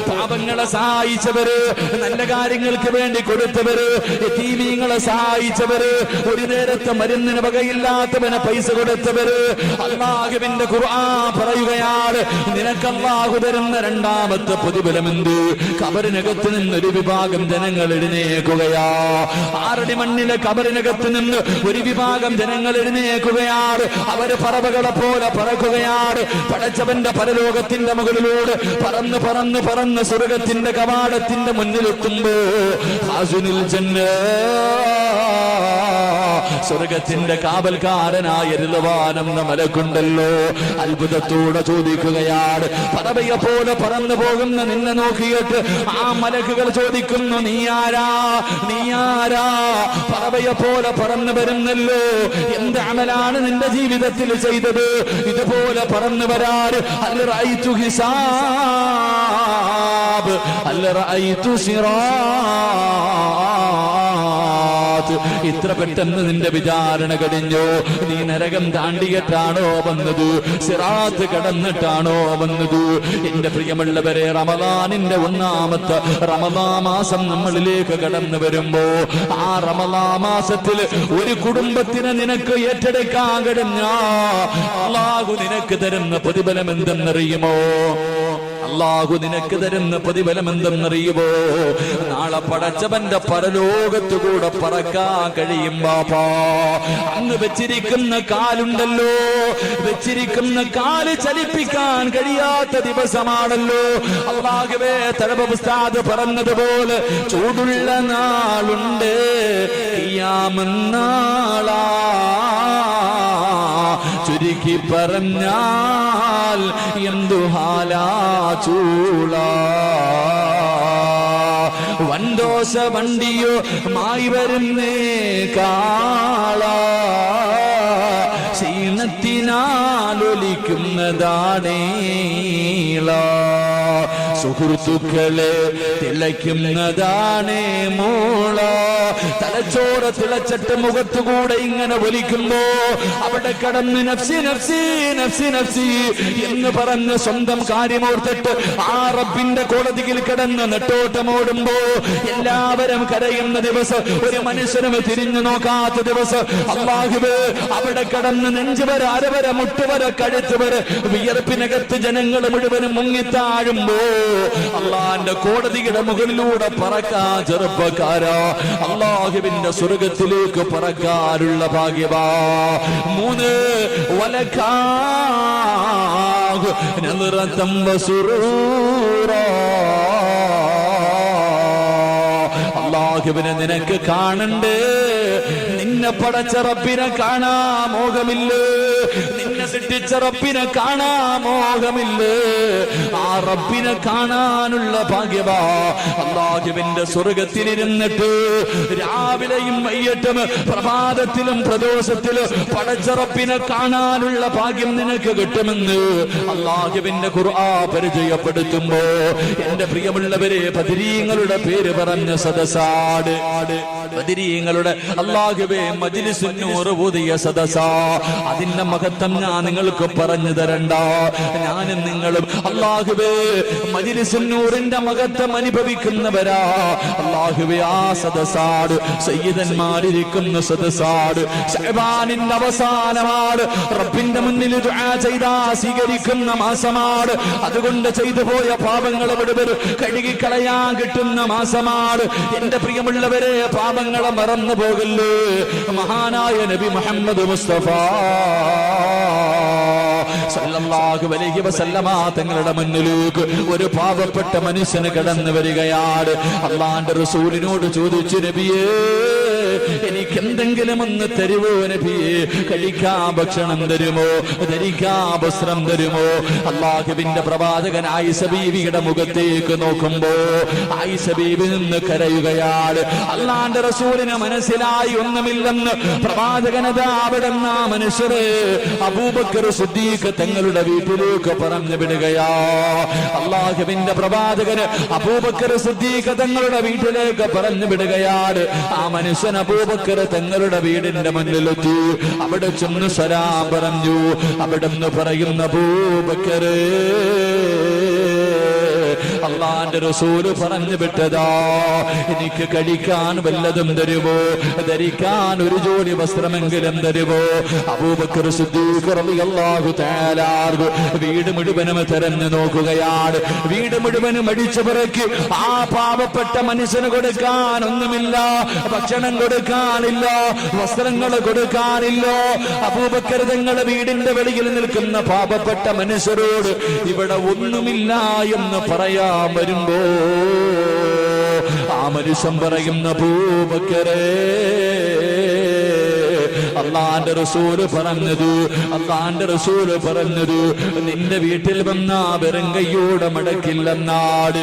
പാപങ്ങളെ സഹായിച്ചവര്, നല്ല കാര്യങ്ങൾക്ക് വേണ്ടി കൊടുത്തവര്, യതീമീങ്ങളെ സഹായിച്ചവര്, ഒരു നേരത്തെ മരുന്നിന് വകയില്ലാത്തവന് പൈസ കൊടുത്തവര്, അല്ലാഹുവിന്റെ ഖുർആൻ പറയുകയാണ്, നിനക്ക് അല്ലാഹു തരുന്ന രണ്ടാമത്തെ പ്രതിഫലമെന്ത്? ഖബറിനകത്ത് നിന്നൊരു വിഭാഗം ജനങ്ങൾ എഴുന്നേൽക്കുകയാ. ആറടി മണ്ണിലെ ഖബറിനകത്ത് നിന്ന് ഒരു വിഭാഗം ജനങ്ങൾ എഴുന്നേൽക്കുകയാണ്. അവര് പറവകളെ പോലെ പറക്കുകയാണ്. പടച്ചവന്റെ പരലോകത്തിന്റെ മുകളിലൂടെ പറന്ന് പറന്ന് പറന്ന് സ്വർഗത്തിന്റെ കവാടത്തിന്റെ മുന്നിലെത്തുമ്പോ ഹാസുനിൽ ജന്ന, സ്വർഗത്തിന്റെ കാവൽക്കാരനായ ഋളവാനെന്ന മലക്കുണ്ടല്ലോ, അത്ഭുതത്തോടെ ചോദിക്കുകയാണ്. പറവയെ പോലെ പറന്നു പോകുന്ന നിന്നെ നോക്കിയിട്ട് ആ മലക്കുകൾ ചോദിക്കുന്നു, നീ ആരാ? നീ ആരാ? പറവയെ പോലെ പറന്നു വരുന്നല്ലോ, എന്ത് അമലാണ് നിന്റെ ജീവിതത്തിൽ ചെയ്തത് ഇതുപോലെ പറന്നു വരാറ്? അൽ റഅയ്തു ഹിസാബ്, അൽ റഅയ്തു സിറാത്ത്. ഇത്ര പെട്ടെന്ന് നിന്റെ വിചാരണ കഴിഞ്ഞോ? നീ നരകം താണ്ടിയിട്ടാണോ വന്നത്? സിറാത്ത് കടന്നിട്ടാണോ വന്നത്? എന്റെ പ്രിയമുള്ളവരെ, റമദാനിന്റെ ഒന്നാമത്തെ റമദാൻ മാസം നമ്മളിലേക്ക് കടന്നു വരുമ്പോ ആ റമദാൻ മാസത്തിൽ ഒരു കുടുംബത്തിനെ നിനക്ക് ഏറ്റെടുക്കാൻ കഴിഞ്ഞ അല്ലാഹു നിനക്ക് തരുന്ന പ്രതിഫലം എന്തെന്നറിയുമോ? അള്ളാഹു നിനക്ക് തരുന്ന പ്രതിഫലം എന്തെന്നറിയുമോ? നാളെ പടച്ചവന്റെ പരലോകത്തുകൂടെ പറക്കാൻ കഴിയും ബാപ്പാ. അന്ന് വെച്ചിരിക്കുന്ന കാലുണ്ടല്ലോ, വെച്ചിരിക്കുന്ന കാല് ചലിപ്പിക്കാൻ കഴിയാത്ത ദിവസമാണല്ലോ. അല്ലാഹുവേ, തഴവ ഉസ്താദ് പറഞ്ഞതുപോലെ ചൂടുള്ള നാളുണ്ട്, ഖിയാമന്നാളാ. ചുരുക്കി പറഞ്ഞാൽ എന്തു ഹാലാ ചൂള. വൻദോശ വണ്ടിയോ മായി വരുന്നേ കാള, ക്ഷീണത്തിനാലൊലിക്കുന്നതാണേള. സുഹൃത്തുക്കളെ തിളയ്ക്കുന്നതാണേ മോള. തലച്ചോറ് തിളച്ചിട്ട് മുഖത്തുകൂടെ ഇങ്ങനെ ഒലിക്കുമ്പോ അവിടെ കടന്ന് നഫ്സി നഫ്സി നഫ്സി നഫ്സി എന്ന് പറഞ്ഞ് സ്വന്തം കാര്യമോർത്തിട്ട് ആ റബ്ബിന്റെ കോടതിയിൽ കിടന്ന് നെട്ടോട്ടമോടുമ്പോ എല്ലാവരും കരയുന്ന ദിവസം, ഒരു മനുഷ്യനും തിരിഞ്ഞു നോക്കാത്ത ദിവസം, അല്ലാഹുവേ അവിടെ കടന്ന് നെഞ്ചുവരെ അരവരെ മുട്ടുവരെ കഴുത്തുവരെ വിയർപ്പിനകത്ത് ജനങ്ങൾ മുഴുവനും മുങ്ങിത്താഴുമ്പോ അള്ളാന്റെ കോടതിയുടെ മുകളിലൂടെ പറക്കാൻ ചെറുപ്പക്കാരാ, അല്ലാഹുവിന്റെ സ്വർഗത്തിലേക്ക് പറക്കാനുള്ള ഭാഗ്യവാ. 3 വലകാഹു നദറതം വസുറൂറാ. അല്ലാഹുവിനെ നിനക്ക് കാണണ്ടേ? നിന്നെ പടച്ച റബ്ബിനെ കാണാ മോഹമില്ലേ? നിന്നെ സൃഷ്ടിച്ച റബ്ബിനെ കാണാ മോഹമില്ലേ? ആ റബ്ബിനെ കാണാനുള്ള ഭാഗ്യവാ. അല്ലാഹുവിന്റെ സ്വർഗത്തിലിരുന്നിട്ട് രാവിലെയും വൈകിട്ടും പ്രഭാതത്തിലും പ്രദോഷത്തിലും പടച്ച റബ്ബിനെ കാണാനുള്ള ഭാഗ്യം നിനക്ക് കിട്ടുമെന്ന് അല്ലാഹുവിന്റെ ഖുർആൻ പരിചയപ്പെടുത്തുമ്പോ എന്റെ പ്രിയമുള്ളവരെ, ബദരീങ്ങളുടെ പേര് പറഞ്ഞ സദസാട്, ബദരീങ്ങളുടെ അല്ലാഹുവേ മജ്ലിസുൻ നൂർ ഊതിയ സദസാ. അതിന്റെ മഹത്വം ഞാൻ നിങ്ങൾക്ക് പറഞ്ഞു തരണ്ട. ഞാനും നിങ്ങളും അല്ലാഹുവേ മജ്ലിസുൻ നൂറിന്റെ മഹത്വം അനുഭവിക്കുന്നവരാ. അല്ലാഹുവേ, ആ സദസാട് സയ്യിദന്മാരിരിക്കുന്ന സദസാട്, ശഅബാനിന്റെ അവസാനമാണ്. റബ്ബിന്റെ മുന്നിൽ ദുആ ചെയ്താ സ്വീകരിക്കുന്ന മാസമാണ്. അതുകൊണ്ട് ചെയ്തു പോയ പാപങ്ങൾ മുഴുവൻ കഴുകിക്കളയാൻ കിട്ടുന്ന മാസമാണ്. എന്റെ പ്രിയമുള്ളവരെ, പാപങ്ങളെ മറന്നു പോകല്ലേ. മഹാനായ നബി മുഹമ്മദ് മുസ്തഫ സല്ലല്ലാഹു അലൈഹി വസല്ലമ തങ്ങളുടെ മുന്നിലേക്ക് ഒരു പാവപ്പെട്ട മനുഷ്യന് കടന്നു വരികയാണ്. അല്ലാഹുവിന്റെ റസൂലിനോട് ചോദിച്ചു, നബിയേ, എനിക്ക് എന്തെങ്കിലും ഒന്ന് തരുമോ നബിയേ? കഴിക്കാൻ ഭക്ഷണം തരുമോ? ധരിക്കാൻ വസ്ത്രം തരുമോ? അല്ലാഹുവിന്റെ പ്രവാചകൻ ആയിഷ ബീവിയുടെ മുഖത്തേക്ക് നോക്കുമ്പോ ആയിഷ ബീവി നിന്ന് കരയുകയാണ്. അല്ലാഹുവിന്റെ റസൂലിന് മനസ്സിലായി ഒന്നുമില്ലെന്ന്. പ്രവാചകനതാ അവിടെ മനുഷ്യരെ അബൂബക്കർ സിദ്ദീഖ് തങ്ങളുടെ വീട്ടിലേക്ക് പറഞ്ഞു വിടുകയാ. അല്ലാഹുവിന്റെ പ്രവാചകന് അബൂബക്കർ സിദ്ദീഖ് തങ്ങളുടെ വീട്ടിലേക്ക് പറഞ്ഞു വിടുകയാണ്. ആ മനുഷ്യൻ അബൂബക്കർ തങ്ങളുടെ വീടിന്റെ മുന്നിലെത്തി. അവിടെ ചെന്ന് സലാം പറഞ്ഞു. അവിടെ നിന്ന് പറയുന്ന അബൂബക്കർ, അള്ളാന്റെ റസൂല് പറഞ്ഞു വിട്ടതാ, എനിക്ക് കഴിക്കാൻ വല്ലതും തരുമോ? ധരിക്കാൻ ഒരു ജോഡി വസ്ത്രമെങ്കിലും തരുമോ? അബൂബക്കർ സിദ്ദീഖ് റളിയല്ലാഹു തആല വീട് മുഴുവനും തെരഞ്ഞു നോക്കുകയാണ്. വീട് മുഴുവനും അടിച്ചു പിറക്കി. ആ പാവപ്പെട്ട മനുഷ്യന് കൊടുക്കാൻ ഒന്നുമില്ല. ഭക്ഷണം കൊടുക്കാനില്ല, വസ്ത്രങ്ങൾ കൊടുക്കാനില്ല. അബൂബക്കർ തങ്ങളുടെ വീടിന്റെ വെളിയിൽ നിൽക്കുന്ന പാവപ്പെട്ട മനുഷ്യരോട് ഇവിടെ ഒന്നുമില്ല എന്ന് പറയാൻ വരുമ്പോ ആ മനുഷ്യൻ പറയുന്ന, അബൂബക്കരേ, അള്ളാന്റെ റസൂല് പറഞ്ഞത് നിന്റെ വീട്ടിൽ വന്നാ വെറും കയ്യോടെ മടക്കില്ലെന്നാട്.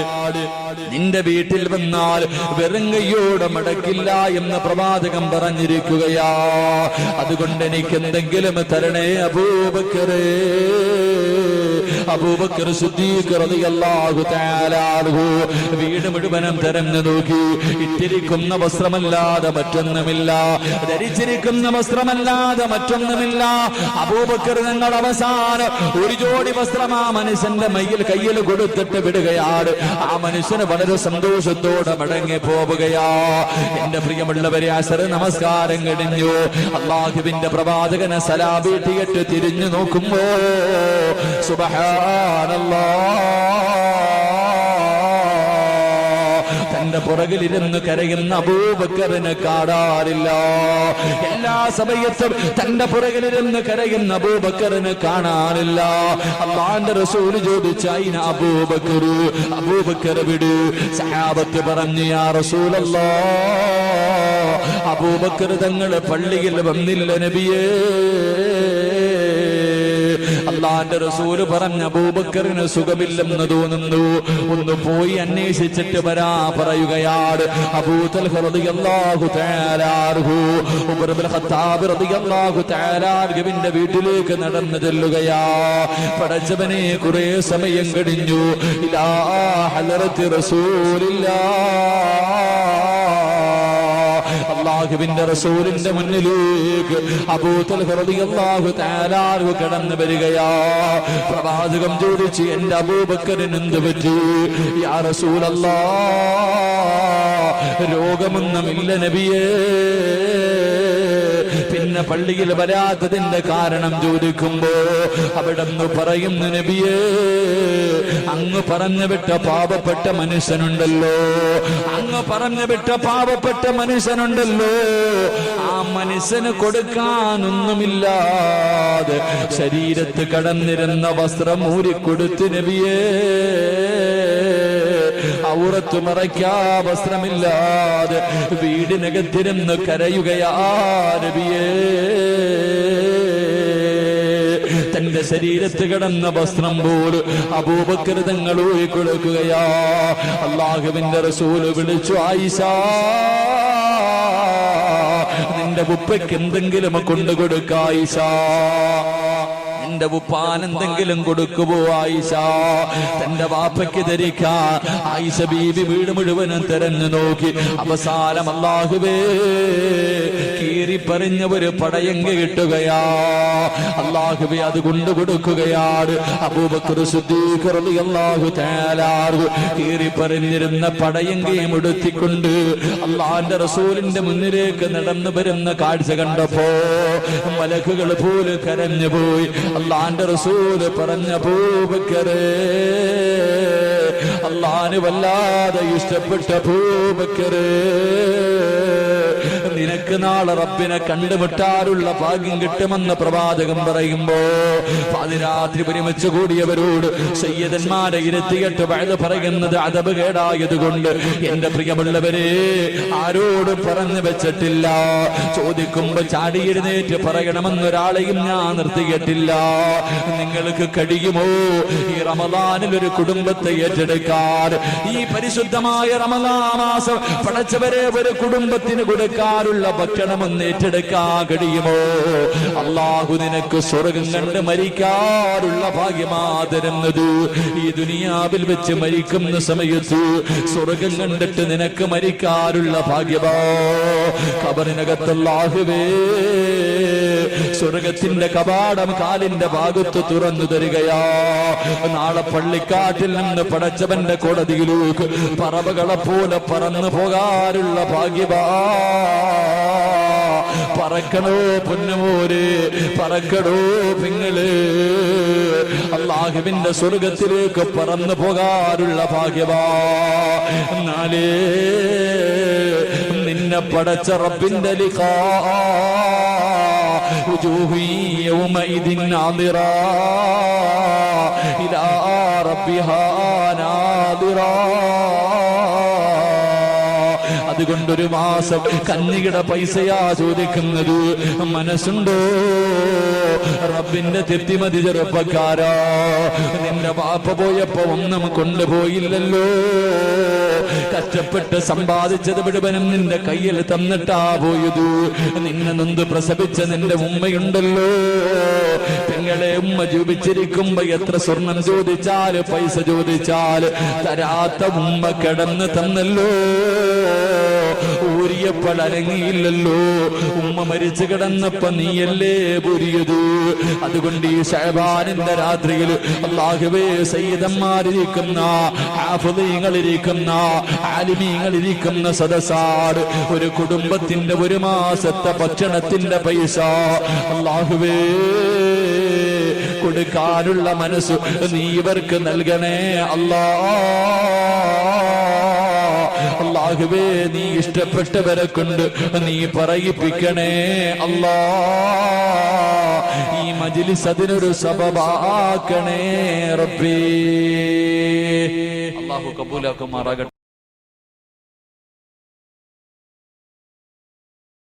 നിന്റെ വീട്ടിൽ വന്നാൽ വെറും കയ്യോടെ മടക്കില്ല എന്ന് പ്രവാചകൻ പറഞ്ഞിരിക്കുകയാ. അതുകൊണ്ട് എനിക്ക് എന്തെങ്കിലും തരണേ അബൂബക്കരേ. അബൂബക്കർ സിദ്ദീഖ് റളിയല്ലാഹു തആല അൻഹു വീട് മുഴുവനും തെരഞ്ഞു നോക്കി. ഇട്ടിരിക്കുന്ന വസ്ത്രമല്ലാതെ മറ്റൊന്നുമില്ല, ധരിച്ചിരിക്കുന്ന വസ്ത്രമല്ല വസ്ത്രമല്ലാതെ മറ്റൊന്നുമില്ല. അബൂബക്കർ തങ്ങൾ അവസാനം ഒരു ജോഡി വസ്ത്രം ആ മനുഷ്യന്റെ കയ്യിൽ കൊടുത്തിട്ട് വിടുകയാണ്. ആ മനുഷ്യന് വളരെ സന്തോഷത്തോടെ മടങ്ങി പോവുകയാ. എന്റെ പ്രിയമുള്ളവരെ, അസർ നമസ്കാരം കഴിഞ്ഞു. അല്ലാഹുവിന്റെ പ്രവാചകനെ സലാം വീട്ടിയിട്ട് തിരിഞ്ഞു നോക്കുമ്പോ തന്റെ പുറകിലിരുന്ന് കരയുന്ന അബൂബക്കറിനെ കാണാറില്ല. എല്ലാ സമയത്തും തന്റെ പുറകിലിരുന്ന് കരയുന്ന അബൂബക്കറിനെ കാണാറില്ല. അല്ലാഹുവിന്റെ റസൂൽ ചോദിച്ചു, അയിന അബൂബക്കർ, അബൂബക്കർ വിടു. സഹാബത്ത് പറഞ്ഞു, യാ റസൂലല്ലാഹ്, അബൂബക്കർ തങ്ങൾ പള്ളിയിൽ വന്നില്ല നബിയേ. അല്ലാഹുവിന്റെ റസൂല് പറഞ്ഞ അബൂബക്കറിന് സുഖമില്ലെന്ന് തോന്നുന്നു, ഒന്ന് പോയി അന്വേഷിച്ചിട്ട് വരാ പറയുകയാണ്. അബൂ തൽഹ റളിയല്ലാഹു തആല അൻഹു ഉമർ ഇബ്നു ഖത്താബ് റളിയല്ലാഹു തആല അൻഹുവിന്റെ വീട്ടിലേക്ക് നടന്നു ചെല്ലുകയാ. പടച്ചവനെ, കുറെ സമയം കഴിഞ്ഞു. ഇലാ ഹളറത്തി റസൂലില്ലാഹ്, അല്ലാഹുവിന്റെ റസൂലിന്റെ മുന്നിലേക്ക് അബൂ തൽഹ റളിയല്ലാഹു തആല അൻഹു കടന്നു വരികയാ. പ്രവാചകൻ ചോദിച്ചു, എന്റെ അബൂബക്കറിന് എന്ത് പറ്റി? യാ റസൂലല്ലാഹ്, രോഗമൊന്നുമില്ല നബിയേ. പിന്നെ പള്ളിയിൽ വരാത്തതിന്റെ കാരണം ചോദിക്കുമ്പോ അവിടെന്ന് പറയുന്നു, നബിയേ, അങ്ങ് പറഞ്ഞു വിട്ട പാവപ്പെട്ട മനുഷ്യനുണ്ടല്ലോ, അങ്ങ് പറഞ്ഞു വിട്ട പാവപ്പെട്ട മനുഷ്യനുണ്ടല്ലോ, ആ മനുഷ്യന് കൊടുക്കാനൊന്നുമില്ലാതെ ശരീരത്ത് കടന്നിരുന്ന വസ്ത്രം ഊരിക്കൊടുത്ത് നബിയേ, ഔറത്ത് മറയ്ക്കാ വസ്ത്രമില്ലാതെ വീടിനകത്തിരുന്ന് കരയുകയാ നബിയേ. തന്റെ ശരീരത്ത് കിടന്ന വസ്ത്രം പോലും അബൂബക്കർ തങ്ങൾ ഊരി കൊടുക്കുകയാ. അല്ലാഹുവിന്റെ റസൂല് വിളിച്ചു, ആയിഷ, നിന്റെ ഉപ്പയ്ക്ക് എന്തെങ്കിലും കൊണ്ടുകൊടുക്ക ആയിഷ, നിന്റെ ഉപ്പാൻ എന്തെങ്കിലും കൊടുക്കുമോ ആയിഷ? തന്റെ വാപ്പയ്ക്ക് ധരിക്കാൻ ആയിഷ ബീബി വീട് മുഴുവനും തെരഞ്ഞു നോക്കി. അവസാനം അല്ലാഹുവേ, കീറിപ്പറിഞ്ഞ ഒരു പടയങ്കി കിട്ടുകയാ. അല്ലാഹുവേ, അത് കൊണ്ടു കൊടുക്കുകയാണ്. അബൂബക്കർ സിദ്ദീഖ് റളിയല്ലാഹു തആല അൻഹു കീറിപ്പറിഞ്ഞിരുന്ന പടയങ്കിയും ഉടുത്തിക്കൊണ്ട് അല്ലാഹുവിന്റെ റസൂലിന്റെ മുന്നിലേക്ക് നടന്നു വരുന്ന കാഴ്ച കണ്ടപ്പോ മലക്കുകൾ പോലും കരഞ്ഞുപോയി. അല്ലാഹുവിന്റെ റസൂല് പറഞ്ഞ, അബൂബക്കറേ, അല്ലാഹുവിന് വല്ലാതെ ഇഷ്ടപ്പെട്ട അബൂബക്കറേ, നിനക്ക് നാളെ റബ്ബിനെ കണ്ടുമുട്ടാനുള്ള ഭാഗ്യം കിട്ടുമെന്ന് പ്രവാചകൻ പറയുമ്പോ പാതിരാത്രി ഒരുമിച്ച് കൂടിയവരോട് സയ്യിദന്മാരെ ഇരുത്തിയിട്ട് വയത് പറയുന്നത് അദബ് കേടായതുകൊണ്ട് എന്റെ പ്രിയമുള്ളവരെ ആരോടും പറഞ്ഞു വെച്ചിട്ടില്ല. ചോദിക്കുമ്പോ ചാടിയിരുന്നേറ്റ് പറയണമെന്നൊരാളെയും ഞാൻ നിർത്തിയിട്ടില്ല. നിങ്ങൾക്ക് കഴിയുമോ ഈ റമദാനിൽ ഒരു കുടുംബത്തെ ഏറ്റെടുക്കാൻ? ഈ പരിശുദ്ധമായ റമദാൻ മാസം പടച്ചവരെ ഒരു കുടുംബത്തിന് കൊടുക്കാനുള്ള ഭക്ഷണമെന്ന് ഏറ്റെടുക്കാൻ കഴിയുമോ? അല്ലാഹു നിനക്ക് സ്വർഗം കണ്ട് മരിക്കാനുള്ള ഭാഗ്യമാ തരുന്നത്. ഈ ദുനിയാവിൽ വെച്ച് മരിക്കുന്ന സമയത്ത് സ്വർഗം കണ്ടിട്ട് നിനക്ക് മരിക്കാനുള്ള ഭാഗ്യമാ. ഖബറിനകത്ത് അല്ലാഹുവേ സ്വർഗത്തിന്റെ കവാടം കാലിന്റെ ഭാഗത്ത് തുറന്നു തരികയാ. നാളെ പള്ളിക്കാട്ടിൽ നിന്ന് പടച്ചവന്റെ കോടതിയിലേക്ക് പറവകളെ പോലെ പറന്നു പോകാനുള്ള ഭാഗ്യമാ. പറക്കണോ പൊന്നുമോര്, പറക്കണോ പെങ്ങള്, അല്ലാഹുവിന്റെ സ്വർഗത്തിലേക്ക് പറന്നു പോകാനുള്ള ഭാഗ്യമാ. എന്നാലേ നിന്നെ പടച്ച റബ്ബിന്റെ ലിഖാ വജൂഹു യൗമഇദിൻ നാദിറാ ഇലാ റബ്ബിഹാ നാദിറാ. അതുകൊണ്ടൊരു മാസം കന്നിയുടെ പൈസയാ ചോദിക്കുന്നത്. മനസ്സുണ്ടോ? റബ്ബിന്റെ തെറ്റിമതി ചെറുപ്പക്കാരാ, നിന്റെ വാപ്പ പോയപ്പോ ഒന്നും കൊണ്ടുപോയില്ലല്ലോ. കഷ്ടപ്പെട്ട് സമ്പാദിച്ചത് മുഴുവനും നിന്റെ കയ്യിൽ തന്നിട്ടാ പോയത്. നിന്നെ നൊന്ത് പ്രസവിച്ച നിന്റെ ഉമ്മയുണ്ടല്ലോ. പെങ്ങളെ, ഉമ്മ ജീവിച്ചിരിക്കുമ്പോ എത്ര സ്വർണം ചോദിച്ചാല് പൈസ ചോദിച്ചാല് തരാത്ത ഉമ്മ കിടന്ന് തന്നല്ലോ. ഊരിയപ്പോൾ അനങ്ങിയില്ലല്ലോ. ഉമ്മ മരിച്ചു കിടന്നപ്പോ നീയല്ലേ ഊരിയത്. അതുകൊണ്ട് ഈ ശഅബാനിന്റെ രാത്രിയിൽ അല്ലാഹുവേ സയ്യിദന്മാരിരിക്കുന്ന ഹാഫിളീങ്ങളിരിക്കുന്ന ആലിമീങ്ങളിരിക്കുന്ന സദസ്സാട് ഒരു കുടുംബത്തിന്റെ ഒരു മാസത്തെ ഭക്ഷണത്തിന്റെ പൈസ അല്ലാഹുവേ കൊടുക്കാനുള്ള മനസ്സ് നീ ഇവർക്ക് നൽകണേ അല്ലാ. അല്ലാഹുവേ നീ ഇഷ്ടപ്പെട്ടവരെ കൊണ്ട് നീ പറയിപ്പിക്കണേ അല്ലാ. ഈ മജ്ലിസ് അതിനൊരു സബബാക്കണേ റബ്ബേ. അല്ലാഹു കബൂലാക്കുമാറാകട്ടെ.